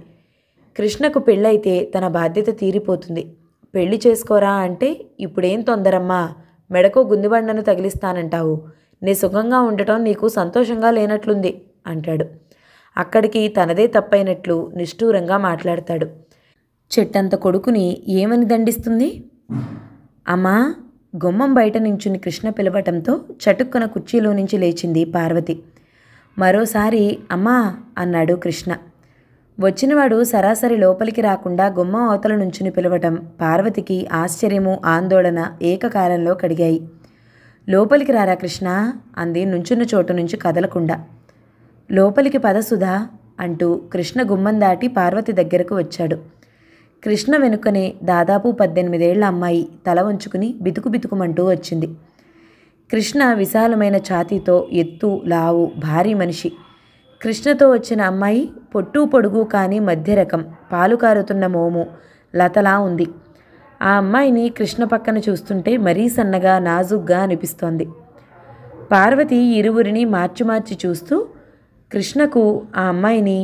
కృష్ణకు పెళ్ళైతే తన బాధ్యత తీరిపోతుంది. పెళ్లి చేసుకోరా అంటే ఇప్పుడేం తొందరమ్మా, మెడకో గుందిబండను తగిలిస్తానంటావు, నీ సుఖంగా ఉండటం నీకు సంతోషంగా లేనట్లుంది అంటాడు. అక్కడికి తనదే తప్పైనట్లు నిష్ఠూరంగా మాట్లాడతాడు. చెట్టంత కొడుకుని ఏమని దండిస్తుంది? అమ్మా, గుమ్మం బయట నించుని కృష్ణ పిలవటంతో చటుక్కున కుర్చీలో నుంచి లేచింది పార్వతి. మరోసారి అమ్మా అన్నాడు కృష్ణ. వచ్చినవాడు సరాసరి లోపలికి రాకుండా గుమ్మం అవతల నుంచుని పిలవటం పార్వతికి ఆశ్చర్యము ఆందోళన ఏకకాలంలో కడిగాయి. లోపలికి రారా కృష్ణ అంది నుంచున్న చోటు నుంచి కదలకుండా. లోపలికి పద సుధా అంటూ కృష్ణ గుమ్మం దాటి పార్వతి దగ్గరకు వచ్చాడు. కృష్ణ వెనుకనే దాదాపు 18 ఏళ్ల అమ్మాయి తల వంచుకుని బితుకు బితుకుమంటూ వచ్చింది. కృష్ణ విశాలమైన ఛాతీతో ఎత్తు లావు భారీ మనిషి. కృష్ణతో వచ్చిన అమ్మాయి పొట్టు పొడుగు కానీ మధ్య రకం, పాలు కారుతున్న మోము, లతలా ఉంది. ఆ అమ్మాయిని కృష్ణ పక్కన చూస్తుంటే మరీ సన్నగా నాజుగ్గా అనిపిస్తోంది. పార్వతి ఇరువురిని మార్చి మార్చి చూస్తూ కృష్ణకు ఆ అమ్మాయిని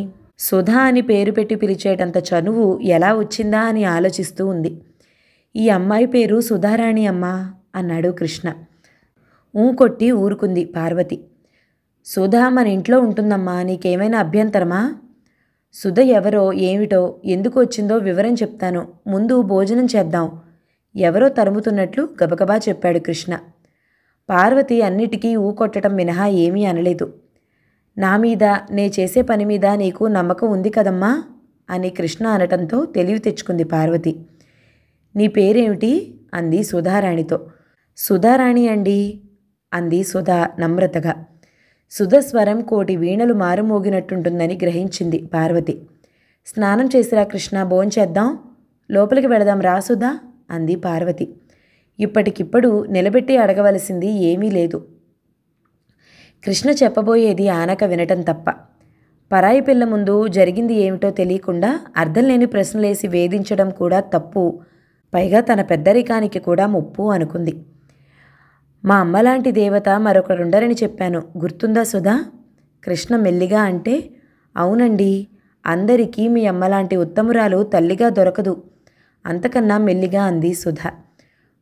సుధా అని పేరు పెట్టి పిలిచేటంత చనువు ఎలా వచ్చిందా అని ఆలోచిస్తూ ఉంది. ఈ అమ్మాయి పేరు సుధారాణి అమ్మా అన్నాడు కృష్ణ. కొట్టి ఊరుకుంది పార్వతి. సుధా మన ఇంట్లో ఉంటుందమ్మా, నీకేమైనా అభ్యంతరమా? సుధ ఎవరో ఏమిటో ఎందుకు వచ్చిందో వివరం చెప్తాను, ముందు భోజనం చేద్దాం, ఎవరో తరుముతున్నట్లు గబగబా చెప్పాడు కృష్ణ. పార్వతి అన్నిటికీ కొట్టడం మినహా ఏమీ అనలేదు. నా మీద, నే చేసే పని మీద నీకు నమ్మకం ఉంది కదమ్మా అని కృష్ణ అనటంతో తెలివి తెచ్చుకుంది పార్వతి. నీ పేరేమిటి అంది సుధారాణితో. సుధారాణి అండి అంది సుధా నమ్రతగా. సుధస్వరం కోటి వీణలు మారుమోగినట్టుంటుందని గ్రహించింది పార్వతి. స్నానం చేసిరా కృష్ణ, భోంచేద్దాం, లోపలికి వెళదాం రా సుధా అంది పార్వతి. ఇప్పటికిప్పుడు నిలబెట్టి అడగవలసింది ఏమీ లేదు. కృష్ణ చెప్పబోయేది ఆనక వినటం తప్ప. పరాయి పిల్ల ముందు జరిగింది ఏమిటో తెలియకుండా అర్థం లేని ప్రశ్నలేసి వేధించడం కూడా తప్పు, పైగా తన పెద్దరికానికి కూడా ముప్పు అనుకుంది. మా అమ్మలాంటి దేవత మరొకరుండరని చెప్పాను, గుర్తుందా సుధా? కృష్ణ మెల్లిగా అంటే, అవునండి, అందరికీ మీ అమ్మలాంటి ఉత్తమురాలు తల్లిగా దొరకదు అంతకన్నా మెల్లిగా అంది సుధ.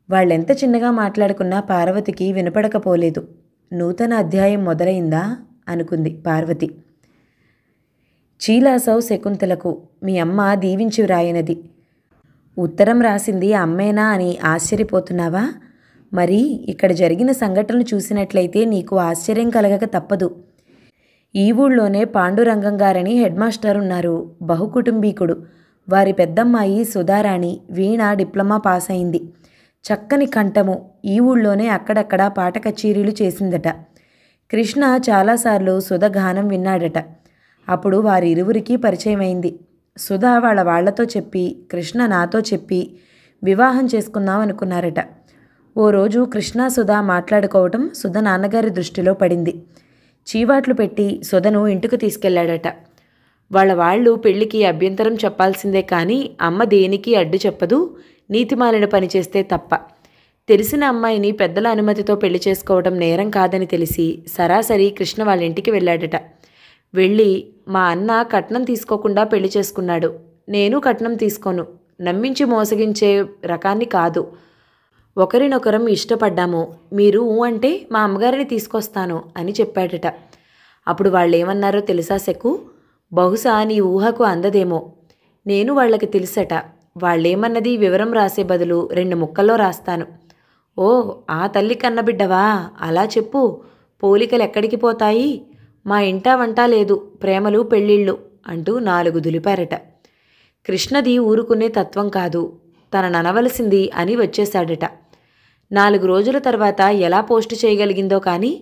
వాళ్ళెంత చిన్నగా మాట్లాడుకున్నా పార్వతికి వినపడకపోలేదు. నూతన అధ్యాయం మొదలైందా అనుకుంది పార్వతి. చీలాసౌ శకుంతలకు, మీ అమ్మ దీవించి వ్రాయనది. ఉత్తరం రాసింది అమ్మేనా అని ఆశ్చర్యపోతున్నావా? మరి ఇక్కడ జరిగిన సంఘటనలు చూసినట్లయితే నీకు ఆశ్చర్యం కలగక తప్పదు. ఈ ఊళ్ళోనే పాండురంగం గారని హెడ్ మాస్టర్ ఉన్నారు, బహుకుటుంబీకుడు. వారి పెద్దమ్మాయి సుధారాణి వీణ డిప్లొమా పాస్ అయింది. చక్కని కంఠము. ఈ ఊళ్ళోనే అక్కడక్కడ పాట కచేరీలు చేసిందట. కృష్ణ చాలాసార్లు సుధ గానం విన్నాడట. అప్పుడు వారిరువురికి పరిచయమైంది. సుధ వాళ్లతో చెప్పి, కృష్ణ నాతో చెప్పి వివాహం చేసుకుందాం అనుకున్నారట. ఓ రోజు కృష్ణ సుధ మాట్లాడుకోవటం సుధ నాన్నగారి దృష్టిలో పడింది. చీవాట్లు పెట్టి సుధను ఇంటికి తీసుకెళ్లాడట. వాళ్ళు పెళ్లికి అభ్యంతరం చెప్పాల్సిందే కానీ అమ్మ దేనికి అడ్డు చెప్పదు, నీతిమాలిన పని చేస్తే తప్ప. తెలిసిన అమ్మాయిని పెద్దల అనుమతితో పెళ్లి చేసుకోవడం నేరం కాదని తెలిసి సరాసరి కృష్ణ వాళ్ళ ఇంటికి వెళ్ళాడట. వెళ్ళి, మా అన్న కట్నం తీసుకోకుండా పెళ్లి చేసుకున్నాడు, నేను కట్నం తీసుకోను, నమ్మించి మోసగించే రకాన్ని కాదు, ఒకరినొకరం ఇష్టపడ్డాము, మీరు అంటే మా అమ్మగారిని తీసుకొస్తాను అని చెప్పాడట. అప్పుడు వాళ్ళేమన్నారో తెలుసా శకు? బహుశా నీ ఊహకు అందదేమో, నేను వాళ్ళకి తెలుసట. వాళ్ళేమన్నది వివరం రాసే బదులు 2 ముక్కల్లో రాస్తాను. ఓ, ఆ తల్లి కన్నబిడ్డవా? అలా చెప్పు, పోలికలు ఎక్కడికి పోతాయి? మా ఇంటా వంటా లేదు, ప్రేమలు పెళ్ళిళ్ళు అంటూ 4 దులిపారట. కృష్ణది ఊరుకునే తత్వం కాదు, తనననవలసింది అని వచ్చేశాడట. 4 రోజుల తర్వాత ఎలా పోస్టు చేయగలిగిందో కానీ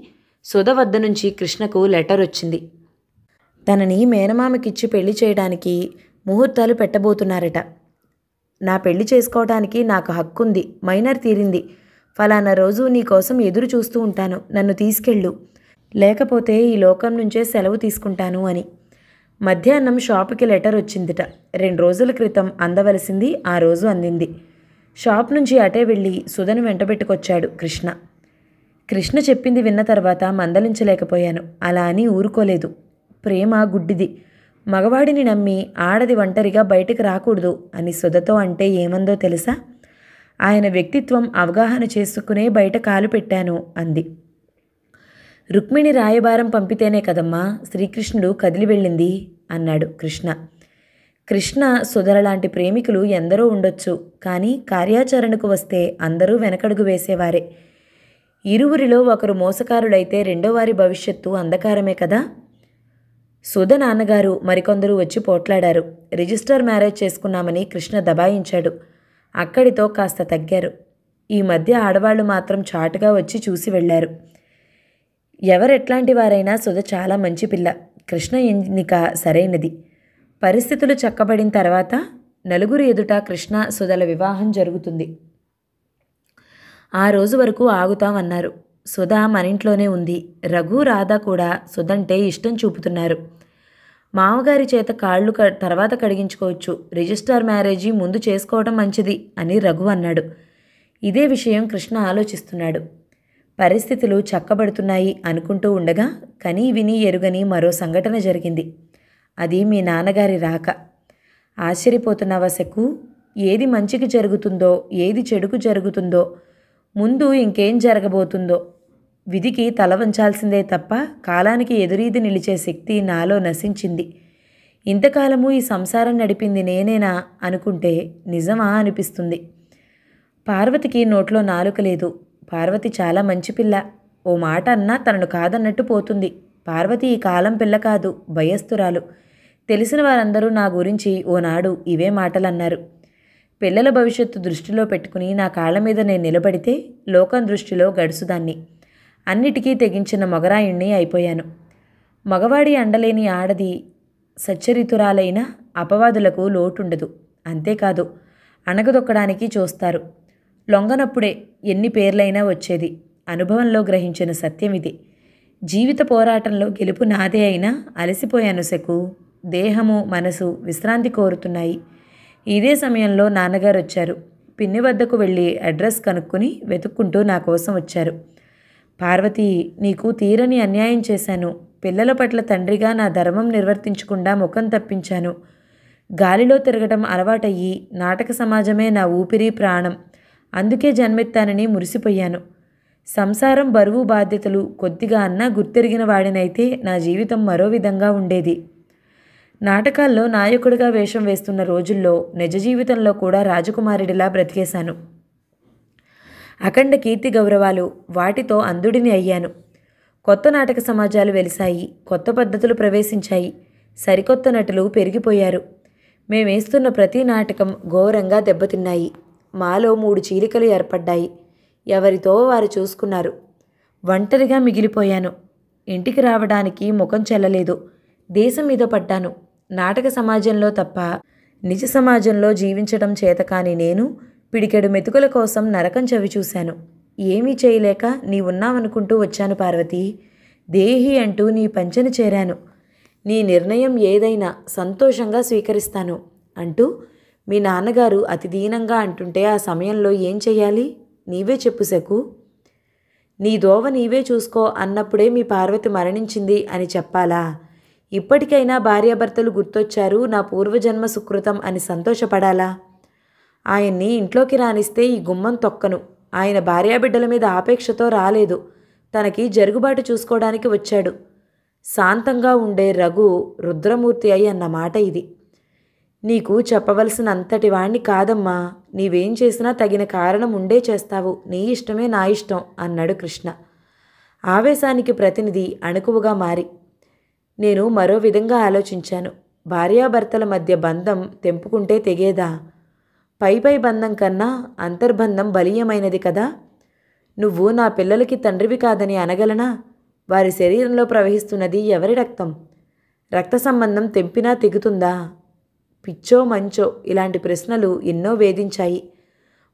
సుధ వద్ద నుంచి కృష్ణకు లెటర్ వచ్చింది. తనని మేనమామకిచ్చి పెళ్లి చేయడానికి ముహూర్తాలు పెట్టబోతున్నారట. నా పెళ్లి చేసుకోవడానికి నాకు హక్కుంది, మైనర్ తీరింది, ఫలానా రోజు నీకోసం ఎదురు చూస్తూ ఉంటాను, నన్ను తీసుకెళ్ళు, లేకపోతే ఈ లోకం నుంచే సెలవు తీసుకుంటాను అని. మధ్యాహ్నం షాపుకి లెటర్ వచ్చిందిట. 2 రోజుల క్రితం అందవలసింది ఆ రోజు అందింది. షాప్ నుంచి అటే వెళ్ళి సుధను వెంటబెట్టుకొచ్చాడు కృష్ణ. కృష్ణ చెప్పింది విన్న తర్వాత మందలించలేకపోయాను. అలా అని ఊరుకోలేదు. ప్రేమ గుడ్డిది, మగవాడిని నమ్మి ఆడది ఒంటరిగా బయటికి రాకూడదు అని సుధతో అంటే ఏమందో తెలుసా? ఆయన వ్యక్తిత్వం అవగాహన చేసుకునే బయట కాలు పెట్టాను అంది. రుక్మిణి రాయబారం పంపితేనే కదమ్మా శ్రీకృష్ణుడు కదిలి వెళ్ళింది అన్నాడు కృష్ణ. కృష్ణ సుధర లాంటి ప్రేమికులు ఎందరో ఉండొచ్చు, కానీ కార్యాచరణకు వస్తే అందరూ వెనకడుగు వేసేవారే. ఇరువురిలో ఒకరు మోసకారుడైతే రెండోవారి భవిష్యత్తు అంధకారమే కదా. సుధ నాన్నగారు మరికొందరు వచ్చి పోట్లాడారు. రిజిస్టర్ మ్యారేజ్ చేసుకున్నామని కృష్ణ దబాయించాడు. అక్కడితో కాస్త తగ్గారు. ఈ మధ్య ఆడవాళ్లు మాత్రం చాటుగా వచ్చి చూసి వెళ్లారు. ఎవరెట్లాంటి వారైనా సుధ చాలా మంచి పిల్ల. కృష్ణ ఎన్నిక సరైనది. పరిస్థితులు చక్కబడిన తర్వాత నలుగురు ఎదుట కృష్ణ సుధల వివాహం జరుగుతుంది. ఆ రోజు వరకు ఆగుతామన్నారు. సుధ మనింట్లోనే ఉంది. రఘు, రాధ కూడా సుధంటే ఇష్టం చూపుతున్నారు. మామగారి చేత కాళ్ళు తర్వాత కడిగించుకోవచ్చు, రిజిస్టర్ మ్యారేజీ ముందు చేసుకోవడం మంచిది అని రఘు అన్నాడు. ఇదే విషయం కృష్ణ ఆలోచిస్తున్నాడు. పరిస్థితులు చక్కబడుతున్నాయి అనుకుంటూ ఉండగా కనీ విని ఎరుగని మరో సంఘటన జరిగింది. అది మీ నాన్నగారి రాక. ఆశ్చర్యపోతున్నావా శకు? ఏది మంచికి జరుగుతుందో, ఏది చెడుకు జరుగుతుందో, ముందు ఇంకేం జరగబోతుందో విధికి తల వంచాల్సిందే తప్ప కాలానికి ఎదురీది నిలిచే శక్తి నాలో నశించింది. ఇంతకాలము ఈ సంసారం నడిపింది నేనేనా అనుకుంటే నిజమా అనిపిస్తుంది. పార్వతికి నోట్లో నాలుక లేదు. పార్వతి చాలా మంచి పిల్ల. ఓ మాట అన్నా తనను కాదన్నట్టు పోతుంది. పార్వతి ఈ కాలం పిల్ల కాదు, భయస్థురాలు. తెలిసిన వారందరూ నా గురించి ఓనాడు ఇవే మాటలన్నారు. పిల్లల భవిష్యత్తు దృష్టిలో పెట్టుకుని నా కాళ్ళ మీద నేను నిలబడితే లోకం దృష్టిలో గడుసుదాన్ని. అన్నిటికీ తెగించిన మొగరాయుణ్ణి అయిపోయాను. మగవాడి అండలేని ఆడది సచ్చరితురాలైన అపవాదులకు లోటుండదు. అంతేకాదు, అణగదొక్కడానికి చూస్తారు. లొంగనప్పుడే ఎన్ని పేర్లైనా వచ్చేది. అనుభవంలో గ్రహించిన సత్యం ఇది. జీవిత పోరాటంలో గెలుపు నాదే అయినా అలసిపోయాను శకు. దేహము మనసు విశ్రాంతి కోరుతున్నాయి. ఇదే సమయంలో నాన్నగారు వచ్చారు. పిన్ని వద్దకు వెళ్ళి అడ్రస్ కనుక్కుని వెతుక్కుంటూ నా కోసం వచ్చారు. పార్వతి, నీకు తీరని అన్యాయం చేశాను. పిల్లల పట్ల తండ్రిగా నా ధర్మం నిర్వర్తించకుండా ముఖం తప్పించాను. గాలిలో తిరగటం అలవాటయ్యి నాటక సమాజమే నా ఊపిరి ప్రాణం. అందుకే జన్మెత్తానని మురిసిపోయాను. సంసారం బరువు బాధ్యతలు కొద్దిగా అన్నా గుర్తెరిగిన వాడినైతే నా జీవితం మరో విధంగా ఉండేది. నాటకాల్లో నాయకుడిగా వేషం వేస్తున్న రోజుల్లో నిజ జీవితంలో కూడా రాజకుమారుడిలా బ్రతికేశాను. అఖండ కీర్తి గౌరవాలు, వాటితో అంధుడిని అయ్యాను. కొత్త నాటక సమాజాలు వెలిశాయి, కొత్త పద్ధతులు ప్రవేశించాయి, సరికొత్త నటులు పెరిగిపోయారు. మేమేస్తున్న ప్రతి నాటకం ఘోరంగా దెబ్బతిన్నాయి. మాలో 3 చీలికలు ఏర్పడ్డాయి. ఎవరితో వారు చూసుకున్నారు. ఒంటరిగా మిగిలిపోయాను. ఇంటికి రావడానికి ముఖం చెల్లలేదు. దేశం మీద పడ్డాను. నాటక సమాజంలో తప్ప నిజ సమాజంలో జీవించడం చేతకాని నేను పిడికెడు మెతుకుల కోసం నరకం చవిచూశాను. ఏమీ చేయలేక నీ ఉన్నావనుకుంటూ వచ్చాను పార్వతి. దేహి అంటూ నీ పంచెను చేరాను. నీ నిర్ణయం ఏదైనా సంతోషంగా స్వీకరిస్తాను అంటూ మీ నాన్నగారు అతి దీనంగా అంటుంటే ఆ సమయంలో ఏం చెయ్యాలి? నీవే చెప్పు శకు. నీ దోవ నీవే చూసుకో అన్నప్పుడే మీ పార్వతి మరణించింది అని చెప్పాలా? ఇప్పటికైనా భార్యాభర్తలు గుర్తొచ్చారు, నా పూర్వజన్మ సుకృతం అని సంతోషపడాలా? ఆయన్ని ఇంట్లోకి రానిస్తే ఈ గుమ్మం తొక్కను. ఆయన భార్యాబిడ్డల మీద ఆపేక్షతో రాలేదు, తనకి జరుగుబాటు చూసుకోవడానికి వచ్చాడు. శాంతంగా ఉండే రఘు రుద్రమూర్తి అయి అన్నమాట ఇది. నీకు చెప్పవలసిన అంతటి వాణ్ణి కాదమ్మా. నీవేం చేసినా తగిన కారణం ఉండే చేస్తావు. నీ ఇష్టమే నా ఇష్టం అన్నాడు కృష్ణ ఆవేశానికి ప్రతినిధి అణుకువగా మారి. నేను మరో విధంగా ఆలోచించాను. భార్యాభర్తల మధ్య బంధం తెంపుకుంటే తెగేదా? పై బంధం కన్నా అంతర్బంధం బలీయమైనది కదా. నువ్వు నా పిల్లలకి తండ్రివి కాదని అనగలనా? వారి శరీరంలో ప్రవహిస్తున్నది ఎవరి రక్తం? రక్త సంబంధం తెంపినా తెగుతుందా? పిచ్చో మంచో ఇలాంటి ప్రశ్నలు ఎన్నో వేధించాయి.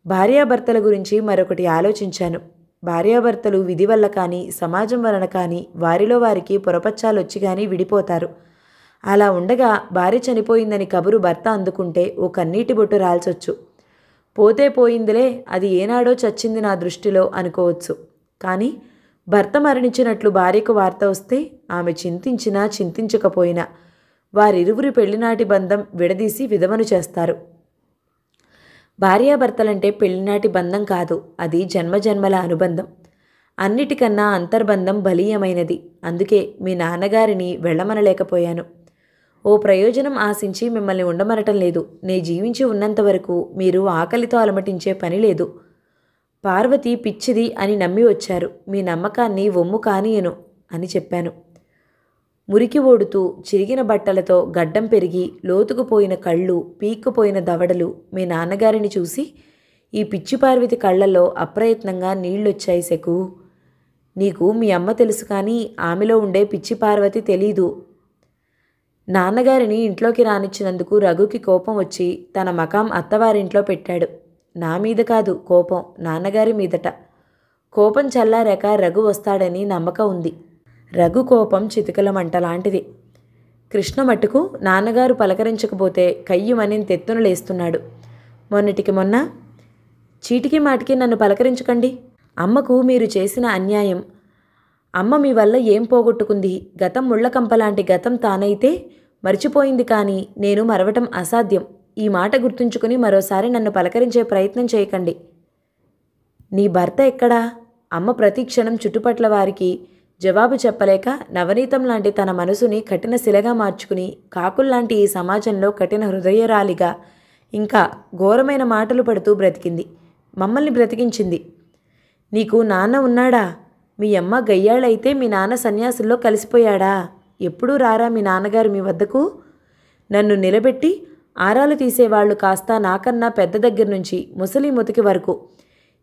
భార్యాభర్తల గురించి మరొకటి ఆలోచించాను. భార్యాభర్తలు విధి వల్ల కానీ సమాజం వలన కానీ వారిలో వారికి పొరపచ్చాలొచ్చి కానీ విడిపోతారు. అలా ఉండగా భార్య చనిపోయిందని కబురు భర్త అందుకుంటే ఓ కన్నీటి బొట్టు రాల్చొచ్చు. పోతే పోయిందిలే, అది ఏనాడో చచ్చింది నా దృష్టిలో అనుకోవచ్చు. కానీ భర్త మరణించినట్లు భార్యకు వార్త వస్తే ఆమె చింతించినా చింతించకపోయినా వారిరువురి పెళ్లినాటి బంధం విడదీసి విధవను చేస్తారు. భార్యాభర్తలంటే పెళ్లినాటి బంధం కాదు, అది జన్మజన్మల అనుబంధం. అన్నిటికన్నా అంతర్బంధం బలీయమైనది. అందుకే మీ నాన్నగారిని వెళ్ళమనలేకపోయాను. ఓ ప్రయోజనం ఆశించి మిమ్మల్ని ఉండమనటం లేదు. నే జీవించి ఉన్నంతవరకు మీరు ఆకలితో అలమటించే పని లేదు. పార్వతి పిచ్చిది అని నమ్మి వచ్చారు. మీ నమ్మకాన్ని వమ్ము కానియను అని చెప్పాను. మురికి ఓడుతూ చిరిగిన బట్టలతో గడ్డం పెరిగి లోతుకుపోయిన కళ్ళు, పీక్కుపోయిన దవడలు మీ నాన్నగారిని చూసి ఈ పిచ్చి పార్వతి కళ్ళల్లో అప్రయత్నంగా నీళ్లొచ్చాయి. శకు, నీకు మీ అమ్మ తెలుసు కానీ ఆమెలో ఉండే పిచ్చి పార్వతి తెలీదు. నాన్నగారిని ఇంట్లోకి రానిచ్చినందుకు రఘుకి కోపం వచ్చి తన మకాం అత్తవారింట్లో పెట్టాడు. నా మీద కాదు కోపం, నాన్నగారి మీదట. కోపం చల్లారాక రఘు వస్తాడని నమ్మకం ఉంది. రఘు కోపం చితికల మంట లాంటిది. కృష్ణ మట్టుకు నాన్నగారు పలకరించకపోతే కయ్యుమని తెత్తున లేస్తున్నాడు. మొన్నటికి మొన్న చీటికి మాటికి నన్ను పలకరించకండి. అమ్మకు మీరు చేసిన అన్యాయం. అమ్మ మీ వల్ల ఏం పోగొట్టుకుంది? గతం ముళ్ళకంపలాంటి గతం తానైతే మర్చిపోయింది, కానీ నేను మరవటం అసాధ్యం. ఈ మాట గుర్తుంచుకుని మరోసారి నన్ను పలకరించే ప్రయత్నం చేయకండి. నీ భర్త ఎక్కడా? అమ్మ ప్రతి క్షణం చుట్టుపట్ల వారికి జవాబు చెప్పలేక నవనీతం లాంటి తన మనసుని కఠిన శిలగా మార్చుకుని కాకుల్లాంటి ఈ సమాజంలో కఠిన హృదయరాలిగా ఇంకా ఘోరమైన మాటలు పడుతూ బ్రతికింది. మమ్మల్ని బ్రతికించింది. నీకు నాన్న ఉన్నాడా? మీ అమ్మ గయ్యాళ్ళైతే మీ నాన్న సన్యాసుల్లో కలిసిపోయాడా? ఎప్పుడూ రారా మీ నాన్నగారు మీ వద్దకు? నన్ను నిలబెట్టి ఆరాలు తీసేవాళ్లు కాస్త నాకన్నా పెద్ద దగ్గర నుంచి ముసలి ముతికి వరకు.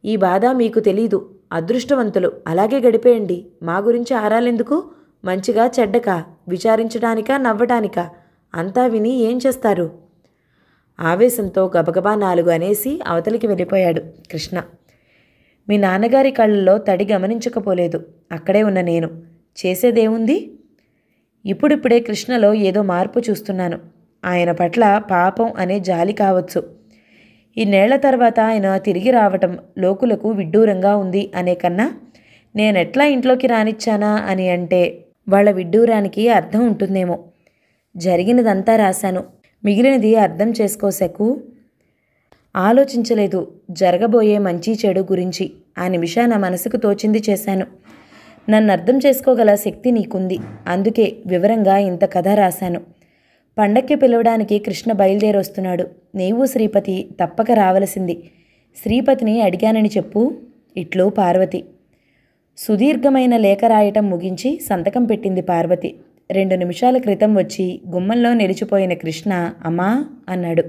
ఈ బాధ మీకు తెలీదు. అదృష్టవంతులు, అలాగే గడిపేయండి. మా గురించి ఆరాలెందుకు? మంచిగా చెడ్డకా, విచారించడానికా, నవ్వటానికా? అంతా విని ఏం చేస్తారు? ఆవేశంతో గబగబా 4 అనేసి అవతలికి వెళ్ళిపోయాడు కృష్ణ. మీ నాన్నగారి కళ్ళల్లో తడి గమనించకపోలేదు. అక్కడే ఉన్న నేను చేసేదేముంది? ఇప్పుడిప్పుడే కృష్ణలో ఏదో మార్పు చూస్తున్నాను. ఆయన పట్ల పాపం అనే జాలి కావచ్చు. ఇన్నేళ్ల తర్వాత ఆయన తిరిగి రావటం లోకులకు విడ్డూరంగా ఉంది అనే కన్నా నేనెట్లా ఇంట్లోకి రానిచ్చానా అని అంటే వాళ్ళ విడ్డూరానికి అర్థం ఉంటుందేమో. జరిగినదంతా రాశాను, మిగిలినది అర్థం చేసుకోసెకు. ఆలోచించలేదు జరగబోయే మంచి చెడు గురించి. ఆ నిమిషాన మనసుకు తోచింది చేశాను. నన్ను అర్థం చేసుకోగల శక్తి నీకుంది. అందుకే వివరంగా ఇంత కథ రాశాను. పండక్కి పిలవడానికి కృష్ణ బయలుదేరొస్తున్నాడు. నీవు శ్రీపతి తప్పక రావలసింది. శ్రీపతిని అడిగానని చెప్పు. ఇట్లు పార్వతి. సుదీర్ఘమైన లేఖ రాయటం ముగించి సంతకం పెట్టింది పార్వతి. 2 నిమిషాల క్రితం వచ్చి గుమ్మంలో నిలిచిపోయిన కృష్ణ అమ్మా అన్నాడు.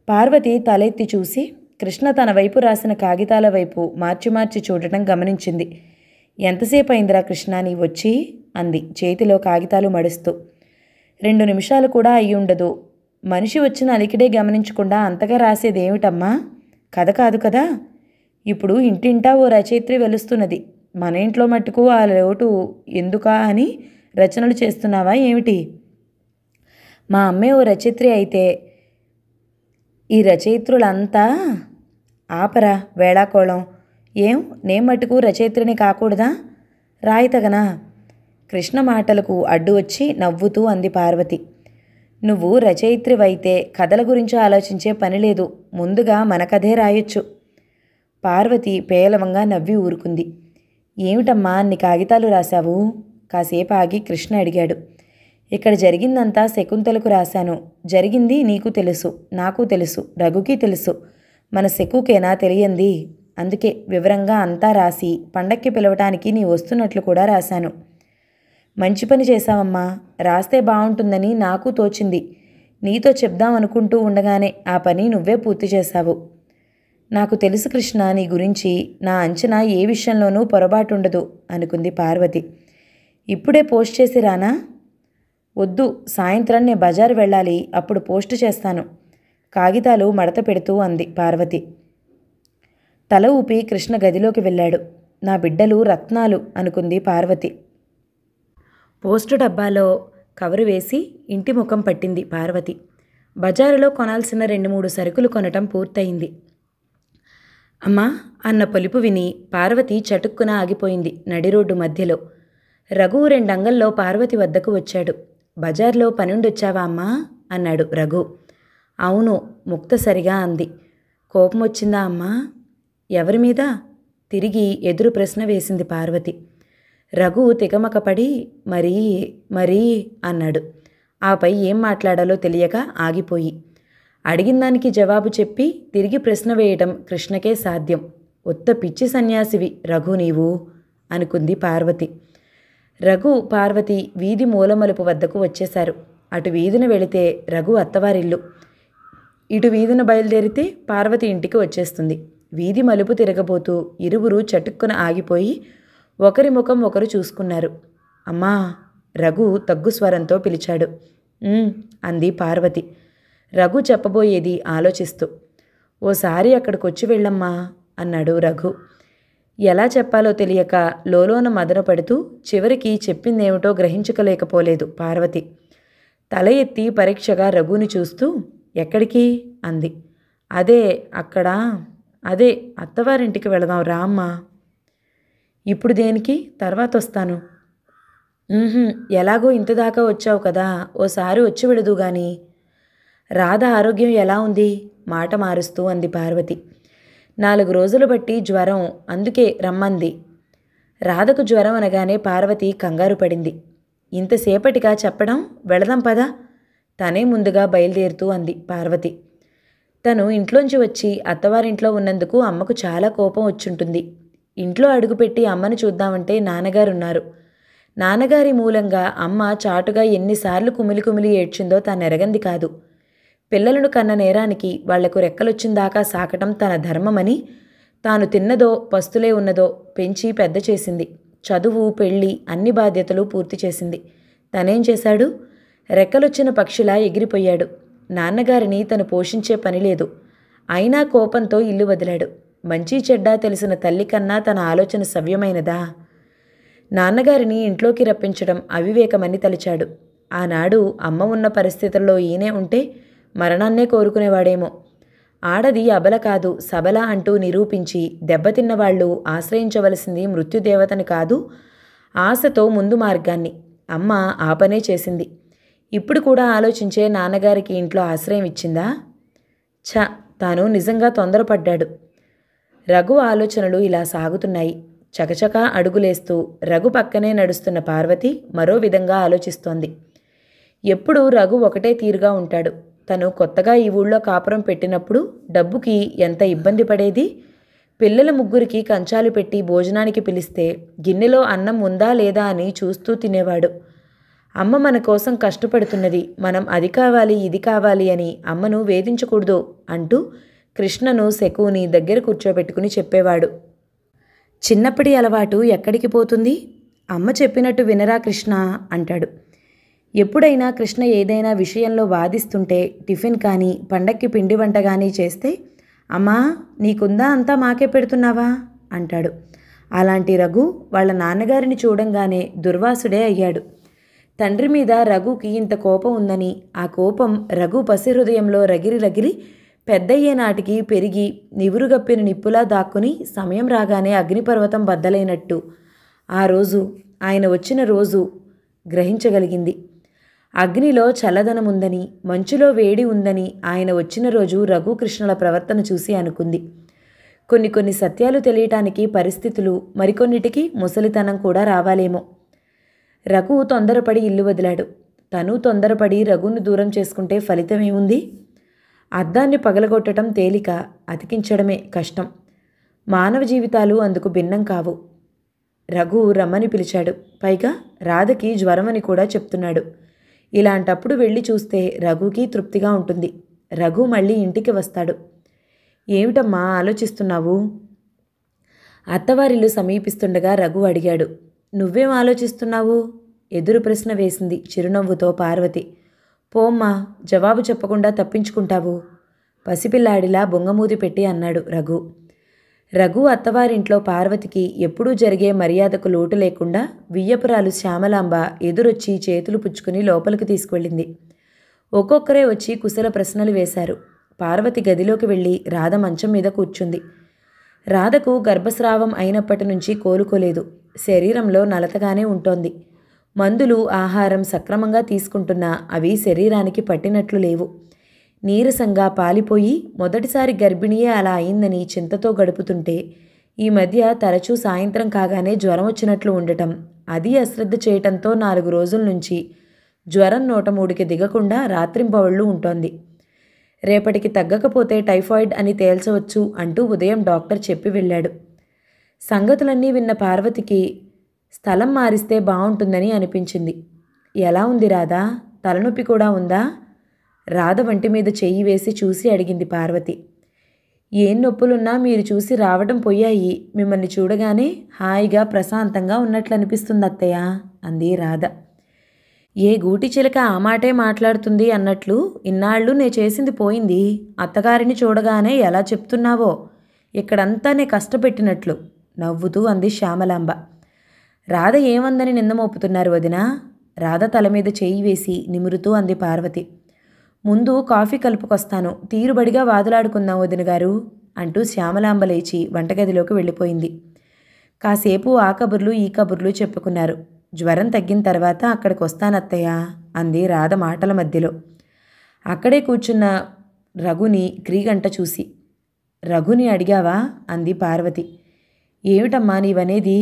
పార్వతి తలెత్తి చూసి కృష్ణ తన వైపు రాసిన కాగితాల వైపు మార్చి మార్చి చూడటం గమనించింది. ఎంతసేపు అయిందిరా కృష్ణ నీ వచ్చి అంది చేతిలో కాగితాలు మడుస్తూ. 2 నిమిషాలు కూడా అయ్యుండదు. మనిషి వచ్చిన అలికిడే గమనించకుండా అంతగా రాసేదేమిటమ్మా? కథ కాదు కదా. ఇప్పుడు ఇంటింటా ఓ రచయిత్రి వెలుస్తున్నది. మన ఇంట్లో మట్టుకు ఆ లోటు ఎందుకా అని రచనలు చేస్తున్నావా ఏమిటి? మా అమ్మే ఓ రచయిత్రి అయితే ఈ రచయిత్రులంతా ఆపరా వేళాకోళం. ఏం నేను మటుకు రచయిత్రిని కాకూడదా? రాయితగనా? కృష్ణ మాటలకు అడ్డు వచ్చి నవ్వుతూ అంది పార్వతి. నువ్వు రచయిత్రివైతే కథల గురించి ఆలోచించే పని లేదు. ముందుగా మన కథే రాయొచ్చు. పార్వతి పేలవంగా నవ్వి ఊరుకుంది. ఏమిటమ్మా అన్ని కాగితాలు రాశావు? కాసేపు ఆగి కృష్ణ అడిగాడు. ఇక్కడ జరిగిందంతా శకుంతలకు రాశాను. జరిగింది నీకు తెలుసు, నాకు తెలుసు, రఘుకి తెలుసు. మన శకుకేనా తెలియంది? అందుకే వివరంగా అంతా రాసి పండక్కి పిలవటానికి నీ వస్తున్నట్లు కూడా రాశాను. మంచి పని చేశావమ్మా. రాస్తే బాగుంటుందని నాకు తోచింది. నీతో చెప్దామనుకుంటూ ఉండగానే ఆ పని నువ్వే పూర్తి చేశావు. నాకు తెలుసు కృష్ణ నీ గురించి. నా అంచనా ఏ విషయంలోనూ పొరపాటుండదు అనుకుంది పార్వతి. ఇప్పుడే పోస్ట్ చేసి రానా? వద్దు, సాయంత్రం నేను బజారు వెళ్ళాలి, అప్పుడు పోస్టు చేస్తాను. కాగితాలు మడత పెడుతూ అంది పార్వతి. తల ఊపి కృష్ణ గదిలోకి వెళ్ళాడు. నా బిడ్డలు రత్నాలు అనుకుంది పార్వతి. పోస్టు డబ్బాలో కవరు వేసి ఇంటి ముఖం పట్టింది పార్వతి. బజారులో కొనాల్సిన 2-3 సరుకులు కొనటం పూర్తయింది. అమ్మా అన్న పొలుపు విని పార్వతి చటుక్కున ఆగిపోయింది నడి రోడ్డు మధ్యలో. రఘు 2 అంగల్లో పార్వతి వద్దకు వచ్చాడు. బజార్లో పనుండొచ్చావా అమ్మా అన్నాడు రఘు. అవును ముక్తసరిగా అంది. కోపం వచ్చిందా అమ్మా? ఎవరి మీద? తిరిగి ఎదురు ప్రశ్న వేసింది పార్వతి. రఘు తికమకపడి మరీ అన్నాడు. ఆపై ఏం మాట్లాడాలో తెలియక ఆగిపోయి. అడిగిన దానికి జవాబు చెప్పి తిరిగి ప్రశ్న వేయటం కృష్ణకే సాధ్యం. ఉత్త పిచ్చి సన్యాసివి రఘు నీవు అనుకుంది పార్వతి. రఘు పార్వతి వీధి మూలమలుపు వద్దకు వచ్చేశారు. అటు వీధిన వెళితే రఘు అత్తవారిల్లు, ఇటు వీధిన బయలుదేరితే పార్వతి ఇంటికి వచ్చేస్తుంది. వీధి మలుపు తిరగబోతూ ఇరువురు చటుక్కున ఆగిపోయి ఒకరి ముఖం ఒకరు చూసుకున్నారు. అమ్మా రఘు తగ్గు స్వరంతో పిలిచాడు. అంది పార్వతి రఘు చెప్పబోయేది ఆలోచిస్తూ. ఓసారి అక్కడికొచ్చి వెళ్ళమ్మా అన్నాడు రఘు. ఎలా చెప్పాలో తెలియక లోలోన మదన పడుతూ చివరికి చెప్పిందేమిటో గ్రహించుకోలేకపోలేదు పార్వతి. తల ఎత్తి పరీక్షగా రఘుని చూస్తూ ఎక్కడికి అంది. అదే అత్తవారింటికి వెళదాం రా అమ్మా. ఇప్పుడు దేనికి? తర్వాత వస్తాను. ఎలాగో ఇంతదాకా వచ్చావు కదా, ఓసారి వచ్చి వెళదు గాని. రాధ ఆరోగ్యం ఎలా ఉంది? మాట మారుస్తూ అంది పార్వతి. 4 రోజులు బట్టి జ్వరం, అందుకే రమ్మంది. రాధకు జ్వరం అనగానే పార్వతి కంగారు పడింది. ఇంతసేపటిగా చెప్పడం? వెళదాం పదా. తనే ముందుగా బయలుదేరుతూ అంది పార్వతి. తను ఇంట్లోంచి వచ్చి అత్తవారింట్లో ఉన్నందుకు అమ్మకు చాలా కోపం వచ్చుంటుంది. ఇంట్లో అడుగుపెట్టి అమ్మను చూద్దామంటే నాన్నగారున్నారు. నాన్నగారి మూలంగా అమ్మ చాటుగా ఎన్నిసార్లు కుమిలి ఏడ్చిందో తానెరగంది కాదు. పిల్లలను కన్న నేరానికి వాళ్లకు రెక్కలొచ్చిందాకా సాకటం తన ధర్మమని, తాను తిన్నదో పస్తులే ఉన్నదో పెంచి పెద్ద చేసింది. చదువు, పెళ్ళి అన్ని బాధ్యతలు పూర్తి చేసింది. తనేం చేశాడు? రెక్కలొచ్చిన పక్షిలా ఎగిరిపోయాడు. నాన్నగారిని తను పోషించే పని లేదు. అయినా కోపంతో ఇల్లు వదిలాడు. మంచి చెడ్డా తెలిసిన తల్లి కన్నా తన ఆలోచన సవ్యమైనదా? నాన్నగారిని ఇంట్లోకి రప్పించడం అవివేకమని తలిచాడు. ఆనాడు అమ్మ ఉన్న పరిస్థితుల్లో ఈయనే ఉంటే మరణాన్నే కోరుకునేవాడేమో. ఆడది అబల కాదు సబల అంటూ నిరూపించి దెబ్బతిన్నవాళ్లు ఆశ్రయించవలసింది మృత్యుదేవతని కాదు, ఆశతో ముందు మార్గాన్ని. అమ్మ ఆ పనే చేసింది. ఇప్పుడు కూడా ఆలోచించే నాన్నగారికి ఇంట్లో ఆశ్రయం ఇచ్చిందా? తాను నిజంగా తొందరపడ్డాడు. రఘు ఆలోచనలు ఇలా సాగుతున్నాయి. చకచకా అడుగులేస్తూ రఘు పక్కనే నడుస్తున్న పార్వతి మరో విధంగా ఆలోచిస్తోంది. ఎప్పుడూ రఘు ఒకటే తీరుగా ఉంటాడు. తను కొత్తగా ఈ ఊళ్ళో కాపురం పెట్టినప్పుడు డబ్బుకి ఎంత ఇబ్బంది పడేది. పిల్లల ముగ్గురికి కంచాలు పెట్టి భోజనానికి పిలిస్తే గిన్నెలో అన్నం ఉందా లేదా అని చూస్తూ తినేవాడు. అమ్మ మన కోసం కష్టపడుతున్నది, మనం అది కావాలి ఇది కావాలి అని అమ్మను వేధించకూడదు అంటూ కృష్ణను శకుని దగ్గర కూర్చోబెట్టుకుని చెప్పేవాడు. చిన్నప్పటి అలవాటు ఎక్కడికి పోతుంది? అమ్మ చెప్పినట్టు వినరా కృష్ణ అంటాడు. ఎప్పుడైనా కృష్ణ ఏదైనా విషయంలో వాదిస్తుంటే టిఫిన్ కానీ పండక్కి పిండి వంట కానీ చేస్తే అమ్మా నీకుందా అంతా మాకే పెడుతున్నావా అంటాడు. అలాంటి రఘు వాళ్ళ నాన్నగారిని చూడంగానే దుర్వాసుడే అయ్యాడు. తండ్రి మీద రఘుకి ఇంత కోపం ఉందని, ఆ కోపం రఘు పసి హృదయంలో రగిరి రగిరి పెద్దయ్యే నాటికి పెరిగి నివురుగప్పిన నిప్పులా దాక్కుని సమయం రాగానే అగ్నిపర్వతం బద్దలైనట్టు ఆ రోజు, ఆయన వచ్చిన రోజు గ్రహించగలిగింది. అగ్నిలో చల్లదనం ఉందని, మంచులో వేడి ఉందని ఆయన వచ్చిన రోజు రఘుకృష్ణుల ప్రవర్తన చూసి అనుకుంది. కొన్ని సత్యాలు తెలియటానికి పరిస్థితులు, మరికొన్నిటికి ముసలితనం కూడా రావాలేమో. రఘు తొందరపడి ఇల్లు వదిలాడు. తను తొందరపడి రఘును దూరం చేసుకుంటే ఫలితమేముంది? అద్దాన్ని పగలగొట్టడం తేలిక, అతికించడమే కష్టం. మానవ జీవితాలు అందుకు భిన్నం కావు. రఘు రమ్మని పిలిచాడు. పైగా రాధకి జ్వరమని కూడా చెప్తున్నాడు. ఇలాంటప్పుడు వెళ్ళి చూస్తే రఘుకి తృప్తిగా ఉంటుంది. రఘు మళ్ళీ ఇంటికి వస్తాడు. ఏమిటమ్మా ఆలోచిస్తున్నావు? అత్తవారిల్లు సమీపిస్తుండగా రఘు అడిగాడు. నువ్వేం ఆలోచిస్తున్నావు? ఎదురు ప్రశ్న వేసింది చిరునవ్వుతో పార్వతి. పోమ్మా, జవాబు చెప్పకుండా తప్పించుకుంటావు. పసిపిల్లాడిలా బొంగమూతి పెట్టి అన్నాడు రఘు. రఘు అత్తవారింట్లో పార్వతికి ఎప్పుడూ జరిగే మర్యాదకు లోటు లేకుండా వియ్యపురాలు శ్యామలాంబ ఎదురొచ్చి చేతులు పుచ్చుకుని లోపలికి తీసుకువెళ్ళింది. ఒక్కొక్కరే వచ్చి కుశల ప్రశ్నలు వేశారు. పార్వతి గదిలోకి వెళ్ళి రాధ మంచం మీద కూర్చుంది. రాధకు గర్భస్రావం అయినప్పటి నుంచి కోలుకోలేదు. శరీరంలో నలతగానే ఉంటోంది. మందులు, ఆహారం సక్రమంగా తీసుకుంటున్నా అవి శరీరానికి పట్టినట్లు లేవు. నీరసంగా పాలిపోయి మొదటిసారి గర్భిణీయే అలా అయిందని చింతతో గడుపుతుంటే ఈ మధ్య తరచూ సాయంత్రం కాగానే జ్వరం వచ్చినట్లు ఉండటం, అది అశ్రద్ధ చేయటంతో 4 రోజుల నుంచి జ్వరం 103కి దిగకుండా రాత్రింబవళ్ళు ఉంటోంది. రేపటికి తగ్గకపోతే టైఫాయిడ్ అని తేల్చవచ్చు అంటూ ఉదయం డాక్టర్ చెప్పి వెళ్ళాడు. సంగతులన్నీ విన్న పార్వతికి స్థలం మారిస్తే బాగుంటుందని అనిపించింది. ఎలా ఉంది రాధా? తలనొప్పి కూడా ఉందా? రాధ వంటి మీద చెయ్యి వేసి చూసి అడిగింది పార్వతి. ఏం నొప్పులున్నా మీరు చూసి రావడం పోయాయి. మిమ్మల్ని చూడగానే హాయిగా ప్రశాంతంగా ఉన్నట్లు అనిపిస్తుంది అత్తయ్య అంది రాధ. ఏ గూటి చిలక ఆ మాటే మాట్లాడుతుంది అన్నట్లు ఇన్నాళ్ళు నే చేసింది పోయింది. అత్తగారిని చూడగానే ఎలా చెప్తున్నావో, ఇక్కడంతా నే కష్టపెట్టినట్లు నవ్వుతూ అంది శ్యామలాంబ. రాధ ఏమందని నింద మోపుతున్నారు వదినా? రాధ తల మీద చేయి వేసి నిమురుతూ అంది పార్వతి. ముందు కాఫీ కలుపుకొస్తాను, తీరుబడిగా వాదులాడుకుందాం వదిన గారు అంటూ శ్యామలాంబ లేచి వంటగదిలోకి వెళ్ళిపోయింది. కాసేపు ఆ కబుర్లు ఈ కబుర్లు చెప్పుకున్నారు. జ్వరం తగ్గిన తర్వాత అక్కడికి వస్తానత్తయ్య అంది రాధ మాటల మధ్యలో. అక్కడే కూర్చున్న రఘుని క్రీగంట చూసి. రఘుని అడిగావా అంది పార్వతి. ఏమిటమ్మా నీవనేది?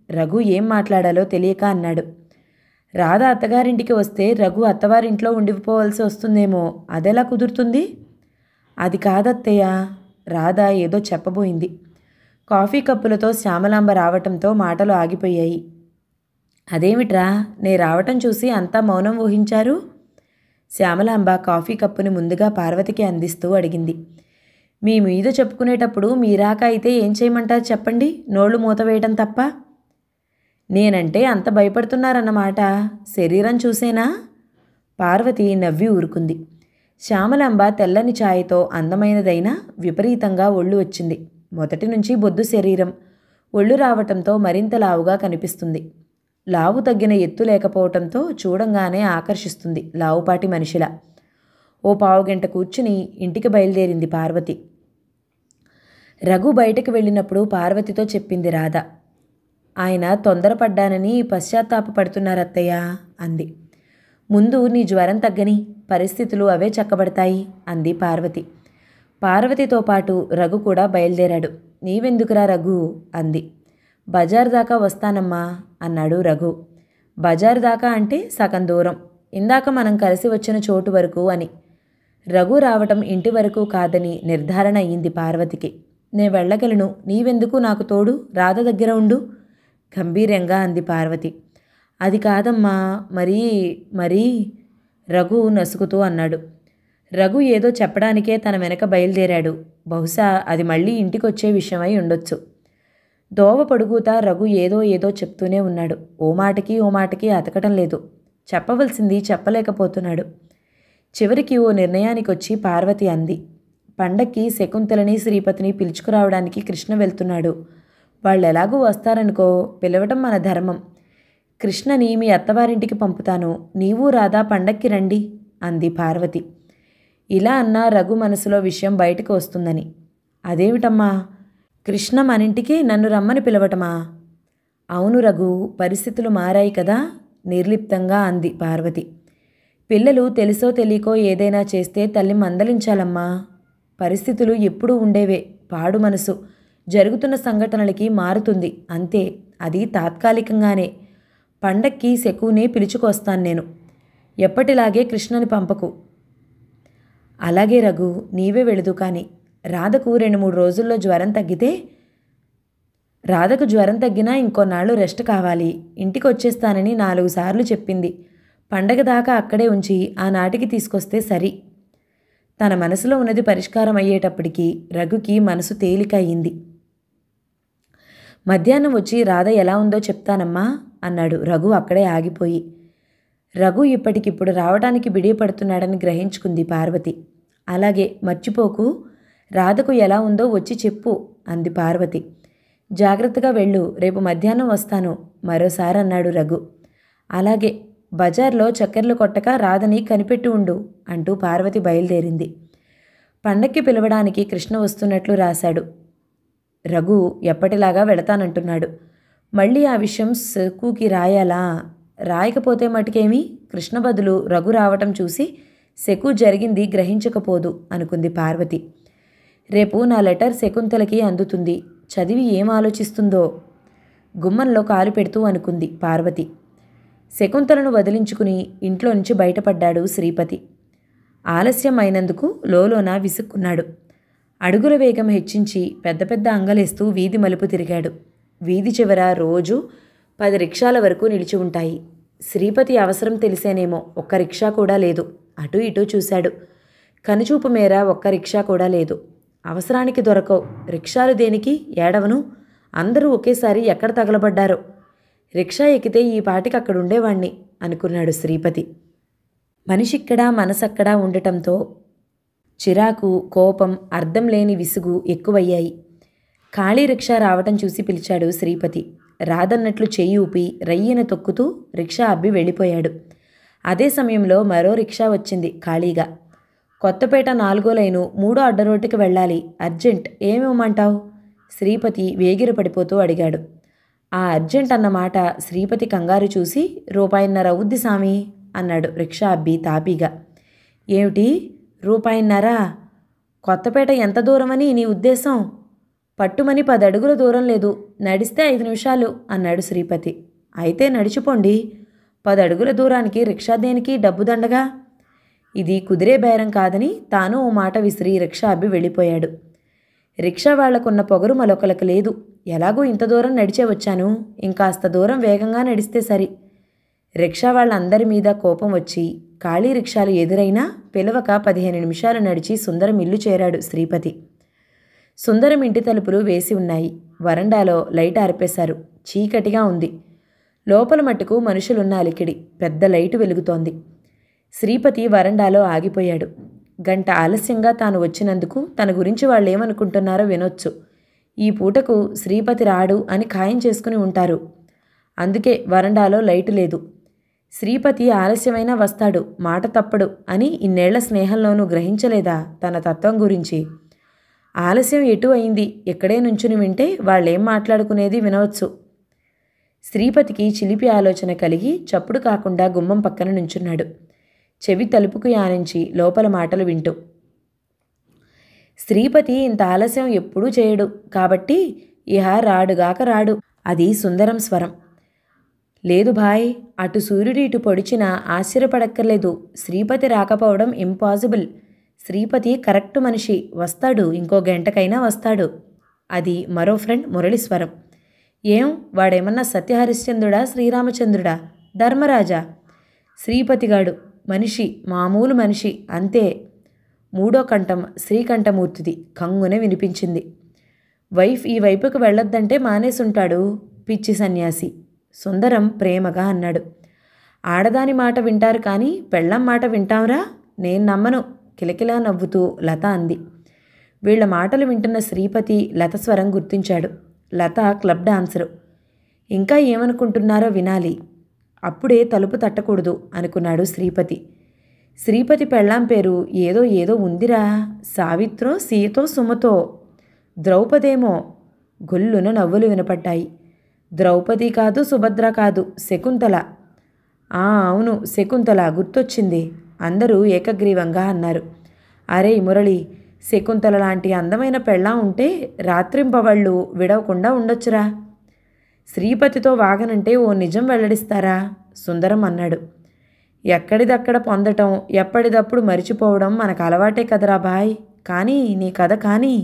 రఘు ఏం మాట్లాడాలో తెలియక అన్నాడు. రాధ అత్తగారింటికి వస్తే రఘు అత్తవారింట్లో ఉండిపోవాల్సి వస్తుందేమో, అదెలా కుదురుతుంది? అది కాదత్తయ్య. రాధ ఏదో చెప్పబోయింది. కాఫీ కప్పులతో శ్యామలాంబ రావటంతో మాటలు ఆగిపోయాయి. అదేమిట్రా, నే రావటం చూసి అంతా మౌనం ఊహించారు? శ్యామలాంబ కాఫీ కప్పుని ముందుగా పార్వతికి అందిస్తూ అడిగింది. మీ మీద చెప్పుకునేటప్పుడు మీరాక అయితే ఏం చేయమంటారు చెప్పండి, నోళ్లు మూతవేయటం తప్ప. నేనంటే అంత భయపడుతున్నారన్నమాట, శరీరం చూసేనా? పార్వతి నవ్వి ఊరుకుంది. శ్యామలాంబ తెల్లని ఛాయతో అందమైనదైనా విపరీతంగా ఒళ్ళు వచ్చింది. మొదటి నుంచి బొద్దు శరీరం, ఒళ్ళు రావటంతో మరింత లావుగా కనిపిస్తుంది. లావు తగ్గిన ఎత్తు లేకపోవటంతో చూడంగానే ఆకర్షిస్తుంది లావుపాటి మనిషిలా. ఓ పావుగంట కూర్చుని ఇంటికి బయలుదేరింది పార్వతి. రఘు బయటకు వెళ్ళినప్పుడు పార్వతితో చెప్పింది రాధ. ఆయన తొందరపడ్డానని పశ్చాత్తాపపడుతున్నారత్తయ్య అంది. ముందు నీ జ్వరం తగ్గని, పరిస్థితులు అవే చక్కబడతాయి అంది పార్వతి. పార్వతితో పాటు రఘు కూడా బయలుదేరాడు. నీవెందుకురా రఘు అంది. బజార్ దాకా వస్తానమ్మా అన్నాడు రఘు. బజార్ దాకా అంటే సగం దూరం, ఇందాక మనం కలిసి వచ్చిన చోటు వరకు అని. రఘు రావటం ఇంటి వరకు కాదని నిర్ధారణ అయ్యింది పార్వతికి. నే వెళ్ళగలను, నీవెందుకు నాకు తోడు, రాధ దగ్గర ఉండు గంభీరంగా అంది పార్వతి. అది కాదమ్మా, మరీ రఘు నసుకుతూ అన్నాడు. రఘు ఏదో చెప్పడానికే తన వెనక బయలుదేరాడు. బహుశా అది మళ్ళీ ఇంటికొచ్చే విషయమై ఉండొచ్చు. దోవ పొడుగుతా రఘు ఏదో చెప్తూనే ఉన్నాడు. ఓ మాటకి అతకటం లేదు. చెప్పవలసింది చెప్పలేకపోతున్నాడు. చివరికి ఓ నిర్ణయానికొచ్చి పార్వతి అంది. పండక్కి శకుంతలని శ్రీపతిని పిలుచుకురావడానికి కృష్ణ వెళ్తున్నాడు. వాళ్ళెలాగూ వస్తారనుకో, పిలవటం మన ధర్మం. కృష్ణని మీ అత్తవారింటికి పంపుతాను, నీవు రాధా పండక్కి రండి అంది పార్వతి. ఇలా అన్నా రఘు మనసులో విషయం బయటకు వస్తుందని. అదేమిటమ్మా, కృష్ణ మనింటికి నన్ను రమ్మని పిలవటమా? అవును రఘు, పరిస్థితులు మారాయి కదా నిర్లిప్తంగా అంది పార్వతి. పిల్లలు తెలుసో తెలియకో ఏదైనా చేస్తే తల్లి మందలించాలమ్మా. పరిస్థితులు ఎప్పుడూ ఉండేవే. పాడు మనసు జరుగుతున్న సంఘటనలకి మారుతుంది అంతే, అది తాత్కాలికంగానే. పండక్కి శకునే పిలుచుకొస్తాను నేను. ఎప్పటిలాగే కృష్ణని పంపకు. అలాగే రఘు, నీవే వెళదు కానీ. రాధకు 2-3 రోజుల్లో జ్వరం తగ్గితే రాధకు జ్వరం తగ్గినా ఇంకొన్నాళ్ళు రెస్ట్ కావాలి. ఇంటికి వచ్చేస్తానని 4 సార్లు చెప్పింది. పండగ దాకా అక్కడే ఉంచి ఆనాటికి తీసుకొస్తే సరి. తన మనసులో ఉన్నది పరిష్కారం అయ్యేటప్పటికీ రఘుకి మనసు తేలిక అయింది. మధ్యాహ్నం వచ్చి రాధ ఎలా ఉందో చెప్తానమ్మా అన్నాడు రఘు అక్కడే ఆగిపోయి. రఘు ఇప్పటికిప్పుడు రావడానికి బిడియపడుతున్నాడని గ్రహించుకుంది పార్వతి. అలాగే, మర్చిపోకు, రాధకు ఎలా ఉందో వచ్చి చెప్పు అంది పార్వతి. జాగ్రత్తగా వెళ్ళు, రేపు మధ్యాహ్నం వస్తాను మరోసారి అన్నాడు రఘు. అలాగే, బజార్లో చక్కెర్లు కొట్టక రాధని కనిపెట్టి ఉండు అంటూ పార్వతి బయలుదేరింది. పండక్కి పిలవడానికి కృష్ణ వస్తున్నట్లు రాశాడు. రఘు ఎప్పటిలాగా వెళతానంటున్నాడు. మళ్ళీ ఆ విషయం శకుకి రాయాలా? రాయకపోతే మటుకేమి, కృష్ణ బదులు రఘు రావటం చూసి శకు జరిగింది గ్రహించకపోదు అనుకుంది పార్వతి. రేపు నా లెటర్ శకుంతలకి అందుతుంది, చదివి ఏం ఆలోచిస్తుందో గుమ్మంలో కాలు పెడుతూ అనుకుంది పార్వతి. శకుంతలను వదిలించుకుని ఇంట్లో నుంచి బయటపడ్డాడు శ్రీపతి. ఆలస్యం అయినందుకు లోలోన విసుక్కున్నాడు. అడుగుల వేగం హెచ్చించి పెద్ద పెద్ద అంగలేస్తూ వీధి మలుపు తిరిగాడు. వీధి చివర రోజు 10 రిక్షాల వరకు నిలిచి ఉంటాయి. శ్రీపతి అవసరం తెలిసేనేమో ఒక్క రిక్షా కూడా లేదు. అటూ ఇటూ చూశాడు. కనుచూపు మేర ఒక్క రిక్షా కూడా లేదు. అవసరానికి దొరకవు రిక్షాలు, దేనికి ఏడవను? అందరూ ఒకేసారి ఎక్కడ తగలబడ్డారో. రిక్షా ఎక్కితే ఈ పాటికి అక్కడుండేవాణ్ణి అనుకున్నాడు శ్రీపతి. మనిషిక్కడా మనసక్కడా ఉండటంతో చిరాకు, కోపం, అర్థం లేని విసుగు ఎక్కువయ్యాయి. ఖాళీ రిక్షా రావటం చూసి పిలిచాడు శ్రీపతి. రాదన్నట్లు చెయ్యి ఊపి రయ్యన తొక్కుతూ రిక్షా అబ్బి వెళ్ళిపోయాడు. అదే సమయంలో మరో రిక్షా వచ్చింది ఖాళీగా. కొత్తపేట 4వ లైను 3వ అడ్డరోడ్డుకి వెళ్ళాలి, అర్జెంట్, ఏమివ్వమంటావు? శ్రీపతి వేగిరపడిపోతూ అడిగాడు. ఆ అర్జెంట్ అన్న మాట శ్రీపతి కంగారు చూసి ₹1.5 అవుద్ది సామి అన్నాడు రిక్షా అబ్బి తాపీగా. ఏమిటి, ₹1.5? కొత్తపేట ఎంత దూరమని నీ ఉద్దేశం? పట్టుమని 10 అడుగుల దూరం లేదు, నడిస్తే 5 నిమిషాలు అన్నాడు శ్రీపతి. అయితే నడిచిపోండి. 10 అడుగుల దూరానికి రిక్షా దేనికి, డబ్బు దండగా? ఇది కుదిరే బేరం కాదని తాను ఓ మాట విసిరి రిక్షా అబ్బి వెళ్ళిపోయాడు. రిక్షా వాళ్లకున్న పొగరు మరొకలకు లేదు. ఎలాగూ ఇంత దూరం నడిచే వచ్చాను, ఇంకాస్త దూరం వేగంగా నడిస్తే సరి. రిక్షా వాళ్ళందరి మీద కోపం వచ్చి ఖాళీ రిక్షాలు ఎదురైనా పిలవక 15 నిమిషాలు నడిచి సుందరం ఇల్లు చేరాడు శ్రీపతి. సుందరం ఇంటి తలుపులు వేసి ఉన్నాయి. వరండాలో లైట్ ఆర్పేశారు. చీకటిగా ఉంది. లోపల మట్టుకు మనుషులున్న అలికిడి. పెద్ద లైటు వెలుగుతోంది. శ్రీపతి వరండాలో ఆగిపోయాడు. గంట ఆలస్యంగా తాను వచ్చినందుకు తన గురించి వాళ్ళేమనుకుంటున్నారో వినొచ్చు. ఈ పూటకు శ్రీపతి రాడు అని ఖాయం చేసుకుని ఉంటారు. అందుకే వరండాలో లైటు లేదు. శ్రీపతి ఆలస్యమైనా వస్తాడు, మాట తప్పడు అని ఇన్నేళ్ల స్నేహంలోనూ గ్రహించలేదా తన తత్వం గురించి? ఆలస్యం ఎటు అయింది, ఎక్కడే నుంచుని వింటే వాళ్ళేం మాట్లాడుకునేది వినవచ్చు. శ్రీపతికి చిలిపి ఆలోచన కలిగి చప్పుడు కాకుండా గుమ్మం పక్కన నుంచున్నాడు. చెవి తలుపుకు యానించి లోపల మాటలు వింటూ. శ్రీపతి ఇంత ఆలస్యం ఎప్పుడూ చేయడు కాబట్టి ఇహ రాడుగాక రాడు. అది సుందరం స్వరం. లేదు భాయ్, అటు సూర్యుడు ఇటు పొడిచినా ఆశ్చర్యపడక్కర్లేదు. శ్రీపతి రాకపోవడం ఇంపాసిబుల్. శ్రీపతి కరెక్ట్ మనిషి, వస్తాడు, ఇంకో గంటకైనా వస్తాడు. అది మరో ఫ్రెండ్ మురళీస్వరం. ఏం, వాడేమన్నా సత్యహరిశ్చంద్రుడా, శ్రీరామచంద్రుడా, ధర్మరాజా? శ్రీపతిగాడు మనిషి, మామూలు మనిషి అంతే. మూడో కంఠం శ్రీకంఠమూర్తిది కంగునే వినిపించింది. వైఫ్ ఈ వైపుకు వెళ్ళొద్దంటే మానేసుంటాడు, పిచ్చి సన్యాసి. సుందరం ప్రేమగా అన్నాడు. ఆడదాని మాట వింటారు కానీ పెళ్ళం మాట వింటాంరా? నేను నమ్మను కిలకిలా నవ్వుతూ లత అంది. వీళ్ల మాటలు వింటున్న శ్రీపతి లత స్వరం గుర్తించాడు. లత క్లబ్ డాన్సరు. ఇంకా ఏమనుకుంటున్నారో వినాలి. అప్పుడే తలుపు తట్టకూడదు అనుకున్నాడు శ్రీపతి. శ్రీపతి పెళ్ళాం పేరు ఏదో ఏదో ఉందిరా, సావిత్రో సీతో సుమతో, ద్రౌపదేమో. గొల్లున నవ్వులు వినపడ్డాయి. ద్రౌపది కాదు, సుభద్ర కాదు, శకుంతల. అవును శకుంతల, గుర్తొచ్చింది అందరూ ఏకగ్రీవంగా అన్నారు. అరే మురళి, శకుంతల లాంటి అందమైన పెళ్ళాం ఉంటే రాత్రింపవళ్ళు విడవకుండా ఉండొచ్చురా. శ్రీపతితో వాగనంటే ఓ నిజం వెల్లడిస్తారా? సుందరం అన్నాడు. ఎక్కడిదక్కడ పొందటం, ఎప్పటిదప్పుడు మరిచిపోవడం మనకు అలవాటే కదరా బాయ్. కానీ నీ కథ కానీ.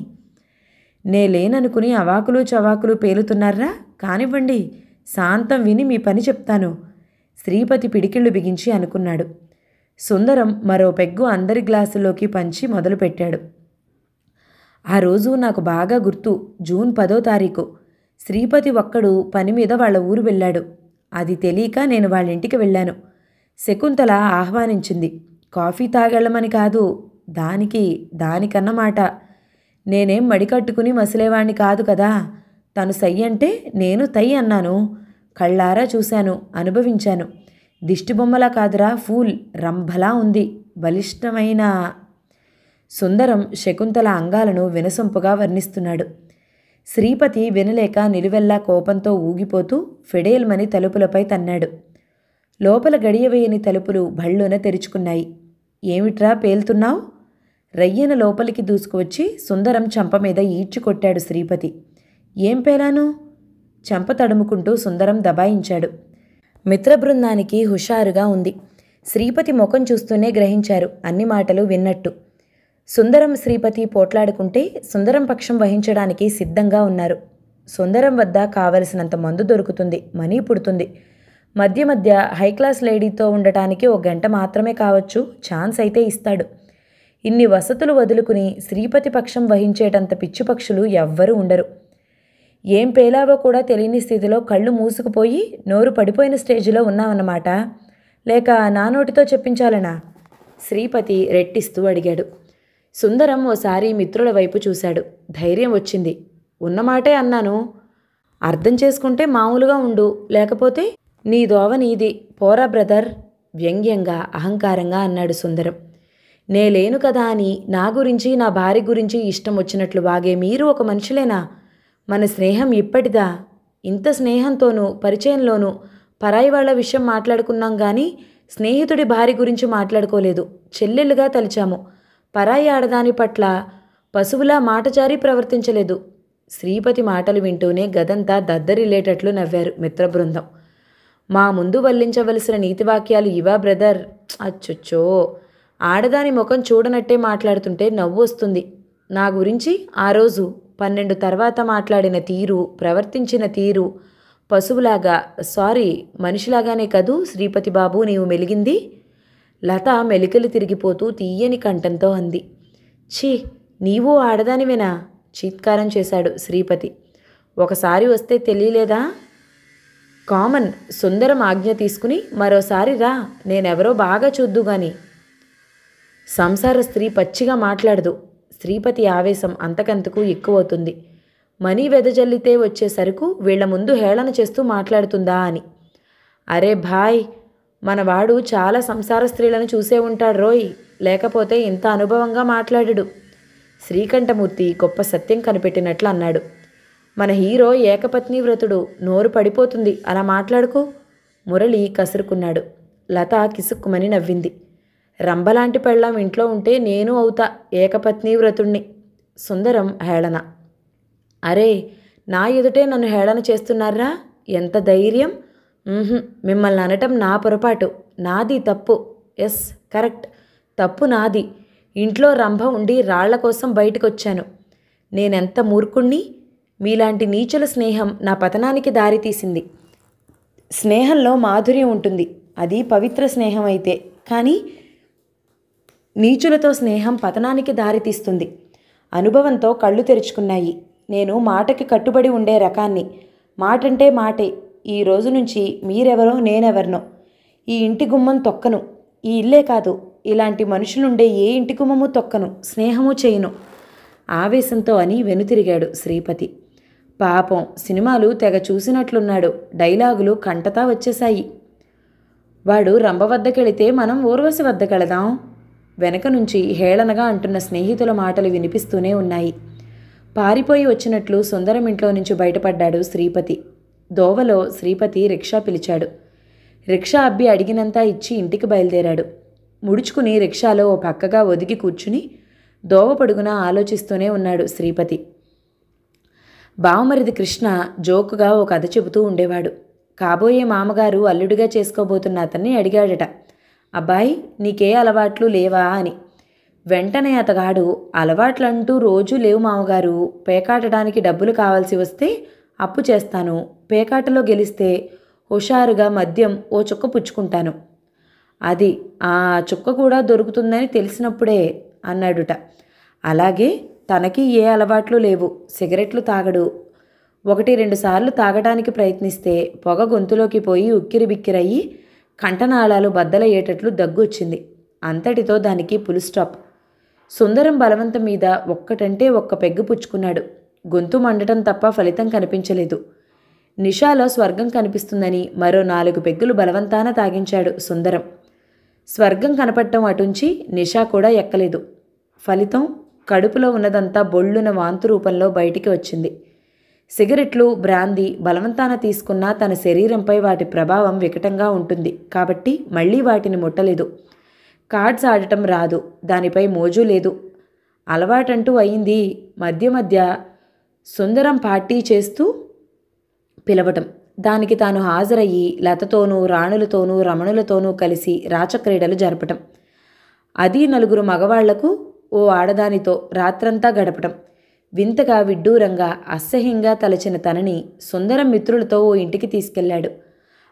నే లేననుకుని అవాకులు చవాకులు పేలుతున్నారా? కానివ్వండి, శాంతం విని మీ పని చెప్తాను. శ్రీపతి పిడికిళ్ళు బిగించి అనుకున్నాడు. సుందరం మరో పెగ్గు అందరి గ్లాసులోకి పంచి మొదలుపెట్టాడు. ఆ రోజు నాకు బాగా గుర్తు. జూన్ 10వ తారీఖు. శ్రీపతి ఒక్కడు పని మీద వాళ్ళ ఊరు వెళ్ళాడు. అది తెలియక నేను వాళ్ళ ఇంటికి వెళ్ళాను. శకుంతల ఆహ్వానించింది. కాఫీ తాగెళ్ళమని కాదు, దానికన్నమాట. నేనేం మడికట్టుకుని మసిలేవాణ్ణి కాదు కదా. తను సై అంటే నేను తై అన్నాను. కళ్ళారా చూశాను, అనుభవించాను. దిష్టిబొమ్మలా కాదురా, ఫూల్ రంభలా ఉంది, బలిష్టమైన. సుందరం శకుంతల అంగాలను వినసొంపుగా వర్ణిస్తున్నాడు. శ్రీపతి వినలేక నిలువెల్లా కోపంతో ఊగిపోతూ ఫెడేల్మని తలుపులపై తన్నాడు. లోపల గడియవేయని తలుపులు భళ్ళున తెరుచుకున్నాయి. ఏమిట్రా పేల్తున్నావు? రయ్యన లోపలికి దూసుకువచ్చి సుందరం చెంప మీద ఈడ్చుకొట్టాడు శ్రీపతి. ఏం పేలాను? చెంప తడుముకుంటూ సుందరం దబాయించాడు. మిత్రబృందానికి హుషారుగా ఉంది. శ్రీపతి ముఖం చూస్తూనే గ్రహించారు అన్ని మాటలు విన్నట్టు. సుందరం శ్రీపతి పోట్లాడుకుంటే సుందరం పక్షం వహించడానికి సిద్ధంగా ఉన్నారు. సుందరం వద్ద కావలసినంత మందు దొరుకుతుంది, మనీ పుడుతుంది. మధ్య మధ్య హైక్లాస్ లేడీతో ఉండటానికి 1 గంట మాత్రమే కావచ్చు, ఛాన్స్ అయితే ఇస్తాడు. ఇన్ని వసతులు వదులుకుని శ్రీపతి పక్షం వహించేటంత పిచ్చి పక్షులు ఎవ్వరూ ఉండరు. ఏం పేలావో కూడా తెలియని స్థితిలో కళ్ళు మూసుకుపోయి నోరు పడిపోయిన స్టేజిలో ఉన్నావన్నమాట. లేక నా నోటితో చెప్పించాలనా? శ్రీపతి రెట్టిస్తూ అడిగాడు. సుందరం ఓసారి మిత్రుల వైపు చూశాడు. ధైర్యం వచ్చింది. ఉన్నమాటే అన్నాను. అర్థం చేసుకుంటే మామూలుగా ఉండు, లేకపోతే నీ దోవ నీది, పోరా బ్రదర్, వ్యంగ్యంగా అహంకారంగా అన్నాడు సుందరం. నేలేను కదా అని నా గురించి నా భార్య గురించి ఇష్టం వచ్చినట్లు వాగే మీరు ఒక మనుషులేనా? మన స్నేహం ఇప్పటిదా? ఇంత స్నేహంతోనూ పరిచయంలోనూ పరాయి వాళ్ల విషయం మాట్లాడుకున్నాం కానీ స్నేహితుడి భార్య గురించి మాట్లాడుకోలేదు. చెల్లెళ్ళుగా తలిచాము. పరాయి ఆడదాని పట్ల పశువులా మాటజారి ప్రవర్తించలేదు. శ్రీపతి మాటలు వింటూనే గదంతా దద్దరిల్లేటట్లు నవ్వారు మిత్రబృందం. మా ముందు వల్లించవలసిన నీతివాక్యాలు ఇవా బ్రదర్? అచ్చొచ్చో, ఆడదాని ముఖం చూడనట్టే మాట్లాడుతుంటే నవ్వు వస్తుంది. నా గురించి ఆ రోజు 12 తర్వాత మాట్లాడిన తీరు, ప్రవర్తించిన తీరు పశువులాగా, సారీ మనిషిలాగానే కదూ శ్రీపతి బాబు నీవు మెలిగింది? లత మెలికలు తిరిగిపోతూ తీయని కంఠంతో అంది. ఛీ, నీవు ఆడదానివేనా? చీత్కారం చేశాడు శ్రీపతి. ఒకసారి వస్తే తెలియలేదా? కామన్. సుందరం ఆజ్ఞ తీసుకుని మరోసారి రా, నేనెవరో బాగా చూద్దుగాని. సంసార స్త్రీ పచ్చిగా మాట్లాడదు. శ్రీపతి ఆవేశం అంతకంతకు ఎక్కువవుతుంది. మనీ వెదజల్లితే వచ్చే సరుకు వీళ్ల ముందు హేళన చేస్తూ మాట్లాడుతుందా అని. అరే భాయ్, మనవాడు చాలా సంసార స్త్రీలను చూసే ఉంటాడు రోయ్, లేకపోతే ఇంత అనుభవంగా మాట్లాడడు. శ్రీకంఠమూర్తి గొప్ప సత్యం కనిపెట్టినట్లు అన్నాడు. మన హీరో ఏకపత్ని వ్రతుడు, నోరు పడిపోతుంది, అలా మాట్లాడుకో. మురళి కసురుకున్నాడు. లత కిసుక్కుమని నవ్వింది. రంభలాంటి పెళ్ళాం ఇంట్లో ఉంటే నేను అవుతా ఏకపత్ని వ్రతుణ్ణి. సుందరం హేళన. అరే, నా ఎదుటే నన్ను హేళన చేస్తున్నారా? ఎంత ధైర్యం! మిమ్మల్ని అనటం నా పొరపాటు, నాది తప్పు. ఎస్, కరెక్ట్, తప్పు నాది. ఇంట్లో రంభ ఉండి రాళ్ల కోసం బయటకొచ్చాను. నేనెంత మూర్ఖుణ్ణి! మీలాంటి నీచుల స్నేహం నా పతనానికి దారితీసింది. స్నేహంలో మాధుర్యం ఉంటుంది, అది పవిత్ర స్నేహం అయితే. కానీ నీచులతో స్నేహం పతనానికి దారితీస్తుంది. అనుభవంతో కళ్ళు తెరుచుకున్నాయి. నేను మాటకి కట్టుబడి ఉండే రకాన్ని. మాటంటే మాటే. ఈ రోజు నుంచి మీరెవరో నేనెవరినో. ఈ ఇంటి గుమ్మం తొక్కను. ఈ ఇల్లే కాదు, ఇలాంటి మనుషులుండే ఏ ఇంటి గుమ్మము తొక్కను, స్నేహము చేయను. ఆవేశంతో అని వెనుతిరిగాడు శ్రీపతి. పాపం, సినిమాలు తెగ చూసినట్లున్నాడు. డైలాగులు కంటతా వచ్చేశాయి. వాడు రంభ వద్దకెళితే మనం ఊర్వశి వద్దకెళదాం. వెనక నుంచి హేళనగా అంటున్న స్నేహితుల మాటలు వినిపిస్తూనే ఉన్నాయి. పారిపోయి వచ్చినట్లు సుందరం ఇంట్లో నుంచి బయటపడ్డాడు శ్రీపతి. దోవలో శ్రీపతి రిక్షా పిలిచాడు. రిక్షా అబ్బి అడిగినంతా ఇచ్చి ఇంటికి బయలుదేరాడు. ముడుచుకుని రిక్షాలో ఓ పక్కగా ఒదిగి కూర్చుని దోవ పొడుగునా ఆలోచిస్తూనే ఉన్నాడు శ్రీపతి. బావమరిది కృష్ణ జోకుగా ఓ కథ చెబుతూ ఉండేవాడు. కాబోయే మామగారు అల్లుడిగా చేసుకోబోతున్న అతన్ని అడిగాడట, అబ్బాయి నీకే అలవాట్లు లేవా అని. వెంటనే అతగాడు, అలవాట్లంటూ రోజూ లేవు మామగారు, పేకాటడానికి డబ్బులు కావాల్సి వస్తే అప్పు చేస్తాను, పేకాటలో గెలిస్తే హుషారుగా మద్యం ఓ చుక్క పుచ్చుకుంటాను. అది ఆ చుక్క కూడా దొరుకుతుందని తెలిసినప్పుడే అన్నాడుట. అలాగే తనకి ఏ అలవాట్లు లేవు. సిగరెట్లు తాగడు. 1-2 సార్లు తాగడానికి ప్రయత్నిస్తే పొగ గొంతులోకి పోయి ఉక్కిరిబిక్కిరయ్యి కంఠనాళాలు బద్దలయ్యేటట్లు దగ్గొచ్చింది. అంతటితో దానికి ఫుల్ స్టాప్. సుందరం బలవంతం మీద ఒక్కటంటే ఒక్క పెగ్గు పుచ్చుకున్నాడు. గొంతు మండటం తప్ప ఫలితం కనిపించలేదు. నిషాలో స్వర్గం కనిపిస్తుందని మరో 4 పెగ్గులు బలవంతాన తాగించాడు సుందరం. స్వర్గం కనపడటం అటుంచి నిషా కూడా ఎక్కలేదు. ఫలితం కడుపులో ఉన్నదంతా బొళ్ళున వాంతు రూపంలో బయటికి వచ్చింది. సిగరెట్లు, బ్రాందీ బలవంతాన తీసుకున్నా తన శరీరంపై వాటి ప్రభావం వికటంగా ఉంటుంది కాబట్టి మళ్ళీ వాటిని ముట్టలేదు. కార్డ్స్ ఆడటం రాదు, దానిపై మోజు లేదు. అలవాటంటూ అయింది. మధ్య మధ్య సుందరం పార్టీ చేస్తూ పిలవటం, దానికి తాను హాజరయ్యి లతతోనూ రాణులతోనూ రమణులతోనూ కలిసి రాచక్రీడలు జరపటం. అది 4 మగవాళ్లకు ఓ ఆడదానితో రాత్రంతా గడపటం. వింతగా విడ్డూరంగా అసహ్యంగా తలచిన తనని సుందరం మిత్రులతో ఓ ఇంటికి తీసుకెళ్లాడు.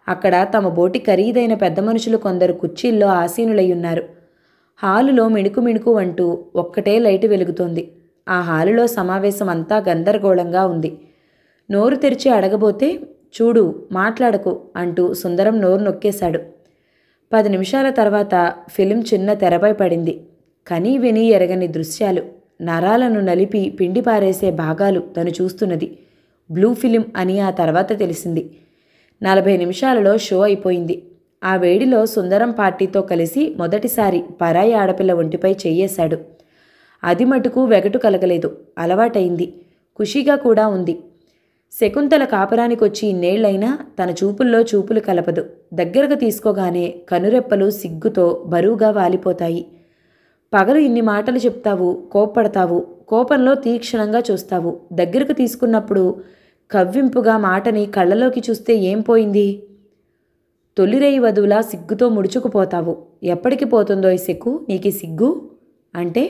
అక్కడ తమ బోటి ఖరీదైన పెద్ద మనుషులు కొందరు కుర్చీల్లో ఆసీనులయ్యున్నారు. హాలులో మిణుకు మిణుకు అంటూ ఒక్కటే లైటు వెలుగుతోంది. ఆ హాలులో సమావేశం అంతా గందరగోళంగా ఉంది. నోరు తెరిచి అడగబోతే, చూడు మాట్లాడకు అంటూ సుందరం నోరు నొక్కేశాడు. 10 నిమిషాల తర్వాత ఫిలిం చిన్న తెరపై పడింది. కనీ విని ఎరగని దృశ్యాలు, నరాలను నలిపి పిండి పారేసే భాగాలు తను చూస్తున్నది. బ్లూ ఫిలిం అని ఆ తర్వాత తెలిసింది. 40 నిమిషాలలో షో అయిపోయింది. ఆ వేడిలో సుందరం పార్టీతో కలిసి మొదటిసారి పరాయి ఆడపిల్ల ఒంటిపై చెయ్యేశాడు. అది మటుకు వెగటు కలగలేదు. అలవాటైంది. ఖుషీగా కూడా ఉంది. శకుంతల కాపురానికొచ్చి ఇన్నేళ్లైనా తన చూపుల్లో చూపులు కలపదు. దగ్గరకు తీసుకోగానే కనురెప్పలు సిగ్గుతో బరువుగా వాలిపోతాయి. పగలు ఇన్ని మాటలు చెప్తావు, కోప్పడతావు, కోపంలో తీక్షణంగా చూస్తావు. దగ్గరకు తీసుకున్నప్పుడు కవ్వింపుగా మాటని కళ్ళలోకి చూస్తే ఏం పోయింది? తొలిరేయి వధువులా సిగ్గుతో ముడుచుకుపోతావు. ఎప్పటికి పోతుందో ఈ సిగ్గు? నీకు సిగ్గు అంటే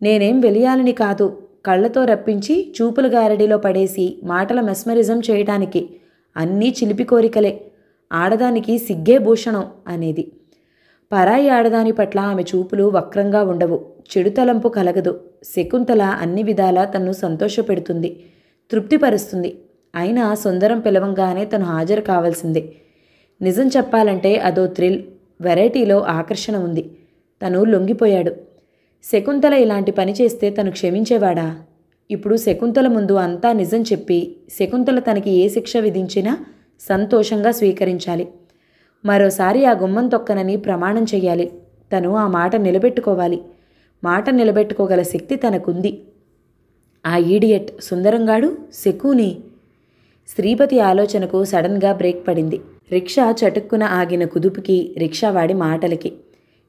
నేనేం వెలియాలని కాదు, కళ్ళతో రప్పించి చూపుల గారడిలో పడేసి మాటల మెస్మరిజం చేయటానికి. అన్నీ చిలిపి కోరికలే. ఆడదానికి సిగ్గే భూషణం అనేది. పరాయి ఆడదాని పట్ల ఆమె చూపులు వక్రంగా ఉండవు. చెడు తలంపు కలగదు. శకుంతల అన్ని విధాలా తన్ను సంతోషపెడుతుంది, తృప్తిపరుస్తుంది. అయినా సుందరం పిలవంగానే తను హాజరు కావాల్సిందే. నిజం చెప్పాలంటే అదో థ్రిల్, వెరైటీలో ఆకర్షణ ఉంది. తను లొంగిపోయాడు. శకుంతల ఇలాంటి పని చేస్తే తను క్షమించేవాడా? ఇప్పుడు శకుంతల ముందు అంతా నిజం చెప్పి శకుంతల తనకి ఏ శిక్ష విధించినా సంతోషంగా స్వీకరించాలి. మరోసారి ఆ గుమ్మం తొక్కనని ప్రమాణం చెయ్యాలి. తను ఆ మాట నిలబెట్టుకోవాలి. మాట నిలబెట్టుకోగల శక్తి తనకుంది. ఆ ఈడియట్ సుందరంగాడు శకుని. శ్రీపతి ఆలోచనకు సడన్గా బ్రేక్ పడింది. రిక్షా చటుక్కున ఆగిన కుదుపుకి, రిక్షావాడి మాటలకి.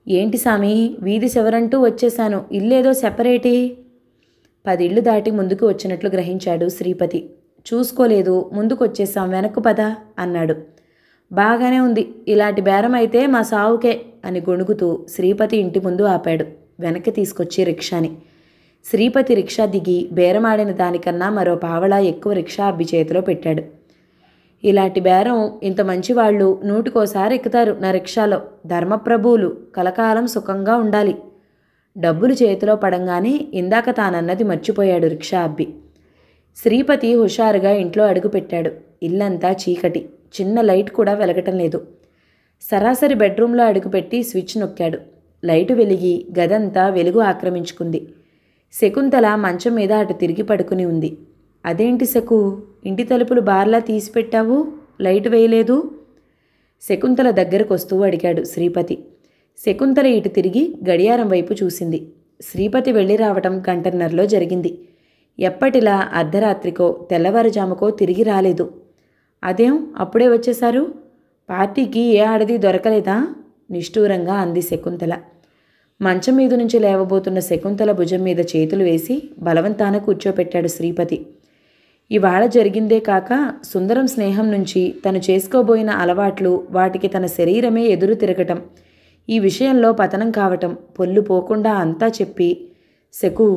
ఏంటి సామి, వీధి శివరంటూ వచ్చేశాను, ఇల్లేదో సెపరేటీ. 10 ఇళ్ళు దాటి ముందుకు వచ్చినట్లు గ్రహించాడు శ్రీపతి. చూసుకోలేదు, ముందుకొచ్చేసాం, వెనక్కు పద అన్నాడు. బాగానే ఉంది, ఇలాంటి బేరం అయితే మా సావుకే అని గొణుగుతూ శ్రీపతి ఇంటి ముందు ఆపాడు. వెనక్కి తీసుకొచ్చి రిక్షాని. శ్రీపతి రిక్షా దిగి బేరమాడిన దానికన్నా మరో పావళా ఎక్కువ రిక్షా అబ్బి చేతిలో పెట్టాడు. ఇలాంటి బేరం ఇంత మంచివాళ్ళు 100కోసారి ఎక్కుతారు నా రిక్షాలో. ధర్మప్రభువులు కలకాలం సుఖంగా ఉండాలి. డబ్బులు చేతిలో పడంగానే ఇందాక తానన్నది మర్చిపోయాడు రిక్షా అబ్బి. శ్రీపతి హుషారుగా ఇంట్లో అడుగుపెట్టాడు. ఇల్లంతా చీకటి. చిన్న లైట్ కూడా వెలగటం లేదు. సరాసరి బెడ్రూమ్లో అడుగుపెట్టి స్విచ్ నొక్కాడు. లైటు వెలిగి గదంతా వెలుగు ఆక్రమించుకుంది. శకుంతల మంచం మీద అటు తిరిగి పడుకుని ఉంది. అదేంటి శకు, ఇంటి తలుపులు బార్లా తీసిపెట్టావు, లైటు వేయలేదు? శకుంతల దగ్గరకొస్తూ అడిగాడు శ్రీపతి. శకుంతల ఇటు తిరిగి గడియారం వైపు చూసింది. శ్రీపతి వెళ్ళి రావటం గంటన్నరలో జరిగింది. ఎప్పటిలా అర్ధరాత్రికో తెల్లవారుజాముకో తిరిగి రాలేదు. అదేం అప్పుడే వచ్చేశారు? పార్టీకి ఏ ఆడది దొరకలేదా? నిష్ఠూరంగా అంది శకుంతల. మంచం మీద నుంచి లేవబోతున్న శకుంతల భుజం మీద చేతులు వేసి బలవంతాన కూర్చోపెట్టాడు శ్రీపతి. ఇవాళ జరిగిందే కాక సుందరం స్నేహం నుంచి తను చేసుకోబోయిన అలవాట్లు, వాటికి తన శరీరమే ఎదురు తిరగటం, ఈ విషయంలో పతనం కావటం పొల్లు పోకుండా అంతా చెప్పి, శకు,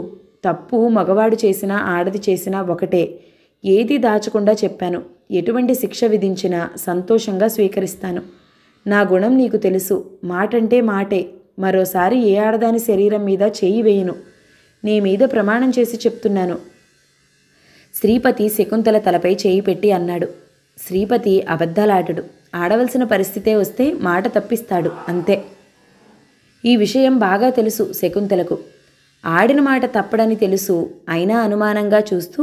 తప్పు మగవాడు చేసినా ఆడది చేసినా ఒకటే, ఏదీ దాచకుండా చెప్పాను. ఎటువంటి శిక్ష విధించినా సంతోషంగా స్వీకరిస్తాను. నా గుణం నీకు తెలుసు. మాటంటే మాటే. మరోసారి ఏ ఆడదాని శరీరం మీద చేయి వేయను. నీ మీద ప్రమాణం చేసి చెప్తున్నాను. శ్రీపతి శకుంతల తలపై చేయి పెట్టి అన్నాడు. శ్రీపతి అబద్ధాలాడడు. ఆడవలసిన పరిస్థితే వస్తే మాట తప్పిస్తాడు, అంతే. ఈ విషయం బాగా తెలుసు శకుంతలకు. ఆడిన మాట తప్పడని తెలుసు. అయినా అనుమానంగా చూస్తూ,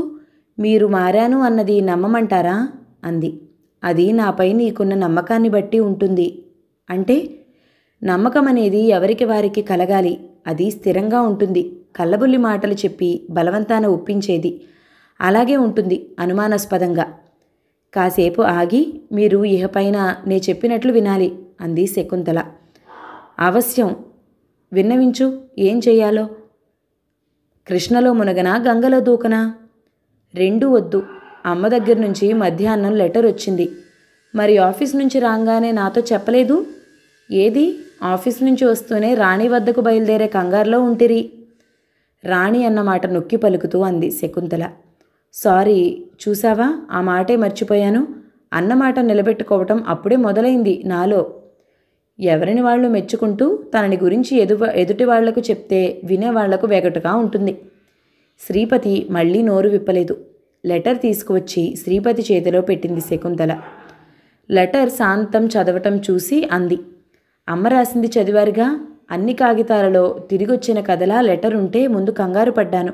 మీరు మారాను అన్నది నమ్మమంటారా అంది. అది నాపై నీకున్న నమ్మకాన్ని బట్టి ఉంటుంది. అంటే నమ్మకం అనేది ఎవరికి వారికి కలగాలి. అది స్థిరంగా ఉంటుంది. కల్లబుల్లి మాటలు చెప్పి బలవంతాన ఒప్పించేది అలాగే ఉంటుంది అనుమానాస్పదంగా. కాసేపు ఆగి, మీరు ఇహపైన నే చెప్పినట్లు వినాలి అంది శకుంతల. అవశ్యం, విన్నవించు. ఏం చెయ్యాలో? కృష్ణలో మునగనా, గంగలో దూకనా? రెండూ వద్దు. అమ్మ దగ్గర నుంచి మధ్యాహ్నం లెటర్ వచ్చింది. మరి ఆఫీస్ నుంచి రాగానే నాతో చెప్పలేదు? ఏది? ఆఫీస్ నుంచి వస్తూనే రాణి వద్దకు బయలుదేరే కంగారులో ఉంటిరి. రాణి అన్నమాట నొక్కి పలుకుతూ అంది శకుంతల. సారీ, చూసావా, ఆ మాటే మర్చిపోయాను. అన్నమాట నిలబెట్టుకోవటం అప్పుడే మొదలైంది నాలో. ఎవరిని వాళ్ళు మెచ్చుకుంటూ తనని గురించి ఎదుటి వాళ్లకు చెప్తే వినేవాళ్లకు వెగటుగా ఉంటుంది. శ్రీపతి మళ్ళీ నోరు విప్పలేదు. లెటర్ తీసుకువచ్చి శ్రీపతి చేతిలో పెట్టింది శకుంతల. లెటర్ శాంతం చదవటం చూసి అంది. అమ్మ రాసింది చదివారుగా. అన్ని కాగితాలలో తిరిగొచ్చిన కథలా లెటర్ ఉంటే ముందు కంగారు పడ్డాను.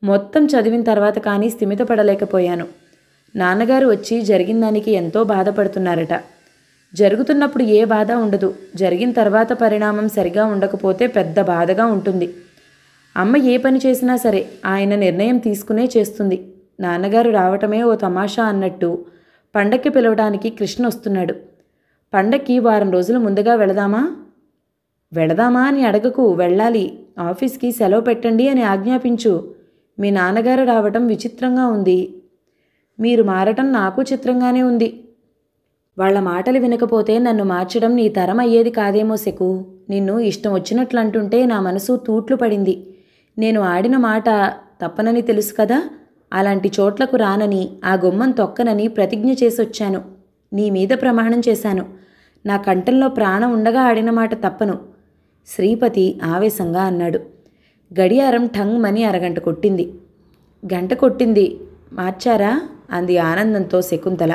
మొత్తం చదివిన తర్వాత కానీ స్థిమితపడలేకపోయాను. నాన్నగారు వచ్చి జరిగిన దానికి ఎంతో బాధపడుతున్నారట. జరుగుతున్నప్పుడు ఏ బాధ ఉండదు. జరిగిన తర్వాత పరిణామం సరిగా ఉండకపోతే పెద్ద బాధగా ఉంటుంది. అమ్మ ఏ పని చేసినా సరే ఆయన నిర్ణయం తీసుకునే చేస్తుంది. నాన్నగారు రావటమే ఓ తమాషా అన్నట్టు పండక్కి పిలవడానికి కృష్ణ వస్తున్నాడు. పండక్కి వారం రోజులు ముందుగా వెళదామా అని అడగకు. వెళ్ళాలి. ఆఫీస్కి సెలవు పెట్టండి అని ఆజ్ఞాపించు. మీ నాన్నగారు రావటం విచిత్రంగా ఉంది. మీరు మారటం నాకు చిత్రంగానే ఉంది. వాళ్ల మాటలు వినకపోతే నన్ను మార్చడం నీ తరం అయ్యేది కాదేమో శకు. నిన్ను ఇష్టం వచ్చినట్లు అంటుంటే నా మనసు తూట్లు పడింది. నేను ఆడిన మాట తప్పనని తెలుసు కదా. అలాంటి చోట్లకు రానని, ఆ గుమ్మం తొక్కనని ప్రతిజ్ఞ చేసొచ్చాను. నీ మీద ప్రమాణం చేశాను. నా కంఠంలో ప్రాణం ఉండగా ఆడిన మాట తప్పను. శ్రీపతి ఆవేశంగా అన్నాడు. గడియారం ఠంగ్ మని అరగంట కొట్టింది. గంట కొట్టింది. మార్చారా అంది ఆనందంతో శకుంతల.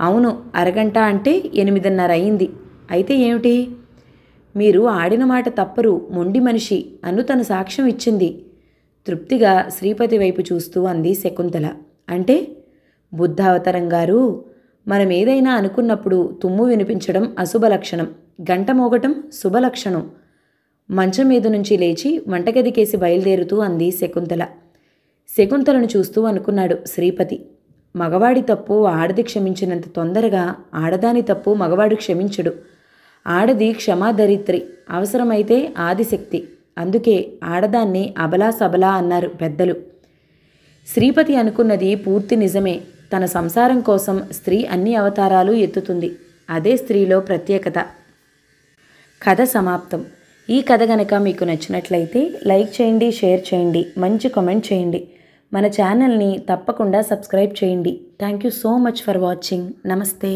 అవును, అరగంట అంటే 8:30 అయింది. అయితే ఏమిటి? మీరు ఆడిన మాట తప్పరు, మొండి మనిషి అను తన సాక్ష్యం ఇచ్చింది. తృప్తిగా శ్రీపతి వైపు చూస్తూ అంది శకుంతల. అంటే బుద్ధావతారం గారు, మనం ఏదైనా అనుకున్నప్పుడు తుమ్ము వినిపించడం అశుభలక్షణం, గంట మోగటం శుభలక్షణం. మంచం మీద నుంచి లేచి వంటగదికేసి బయలుదేరుతూ అంది శకుంతల. శకుంతలను చూస్తూ అనుకున్నాడు శ్రీపతి. మగవాడి తప్పు ఆడది క్షమించినంత తొందరగా ఆడదాని తప్పు మగవాడు క్షమించడు. ఆడది క్షమాధరిత్రి, అవసరమైతే ఆదిశక్తి. అందుకే ఆడదాన్ని అబలా సబలా అన్నారు పెద్దలు. శ్రీపతి అనుకున్నది పూర్తి నిజమే. తన సంసారం కోసం స్త్రీ అన్ని అవతారాలు ఎత్తుతుంది. అదే స్త్రీలో ప్రత్యేకత. కథ సమాప్తం. ఈ కథ గనక మీకు నచ్చినట్లయితే లైక్ చేయండి, షేర్ చేయండి, మంచి కామెంట్ చేయండి. మన ఛానల్ని తప్పకుండా సబ్స్క్రైబ్ చేయండి. Thank you so much for watching. నమస్తే.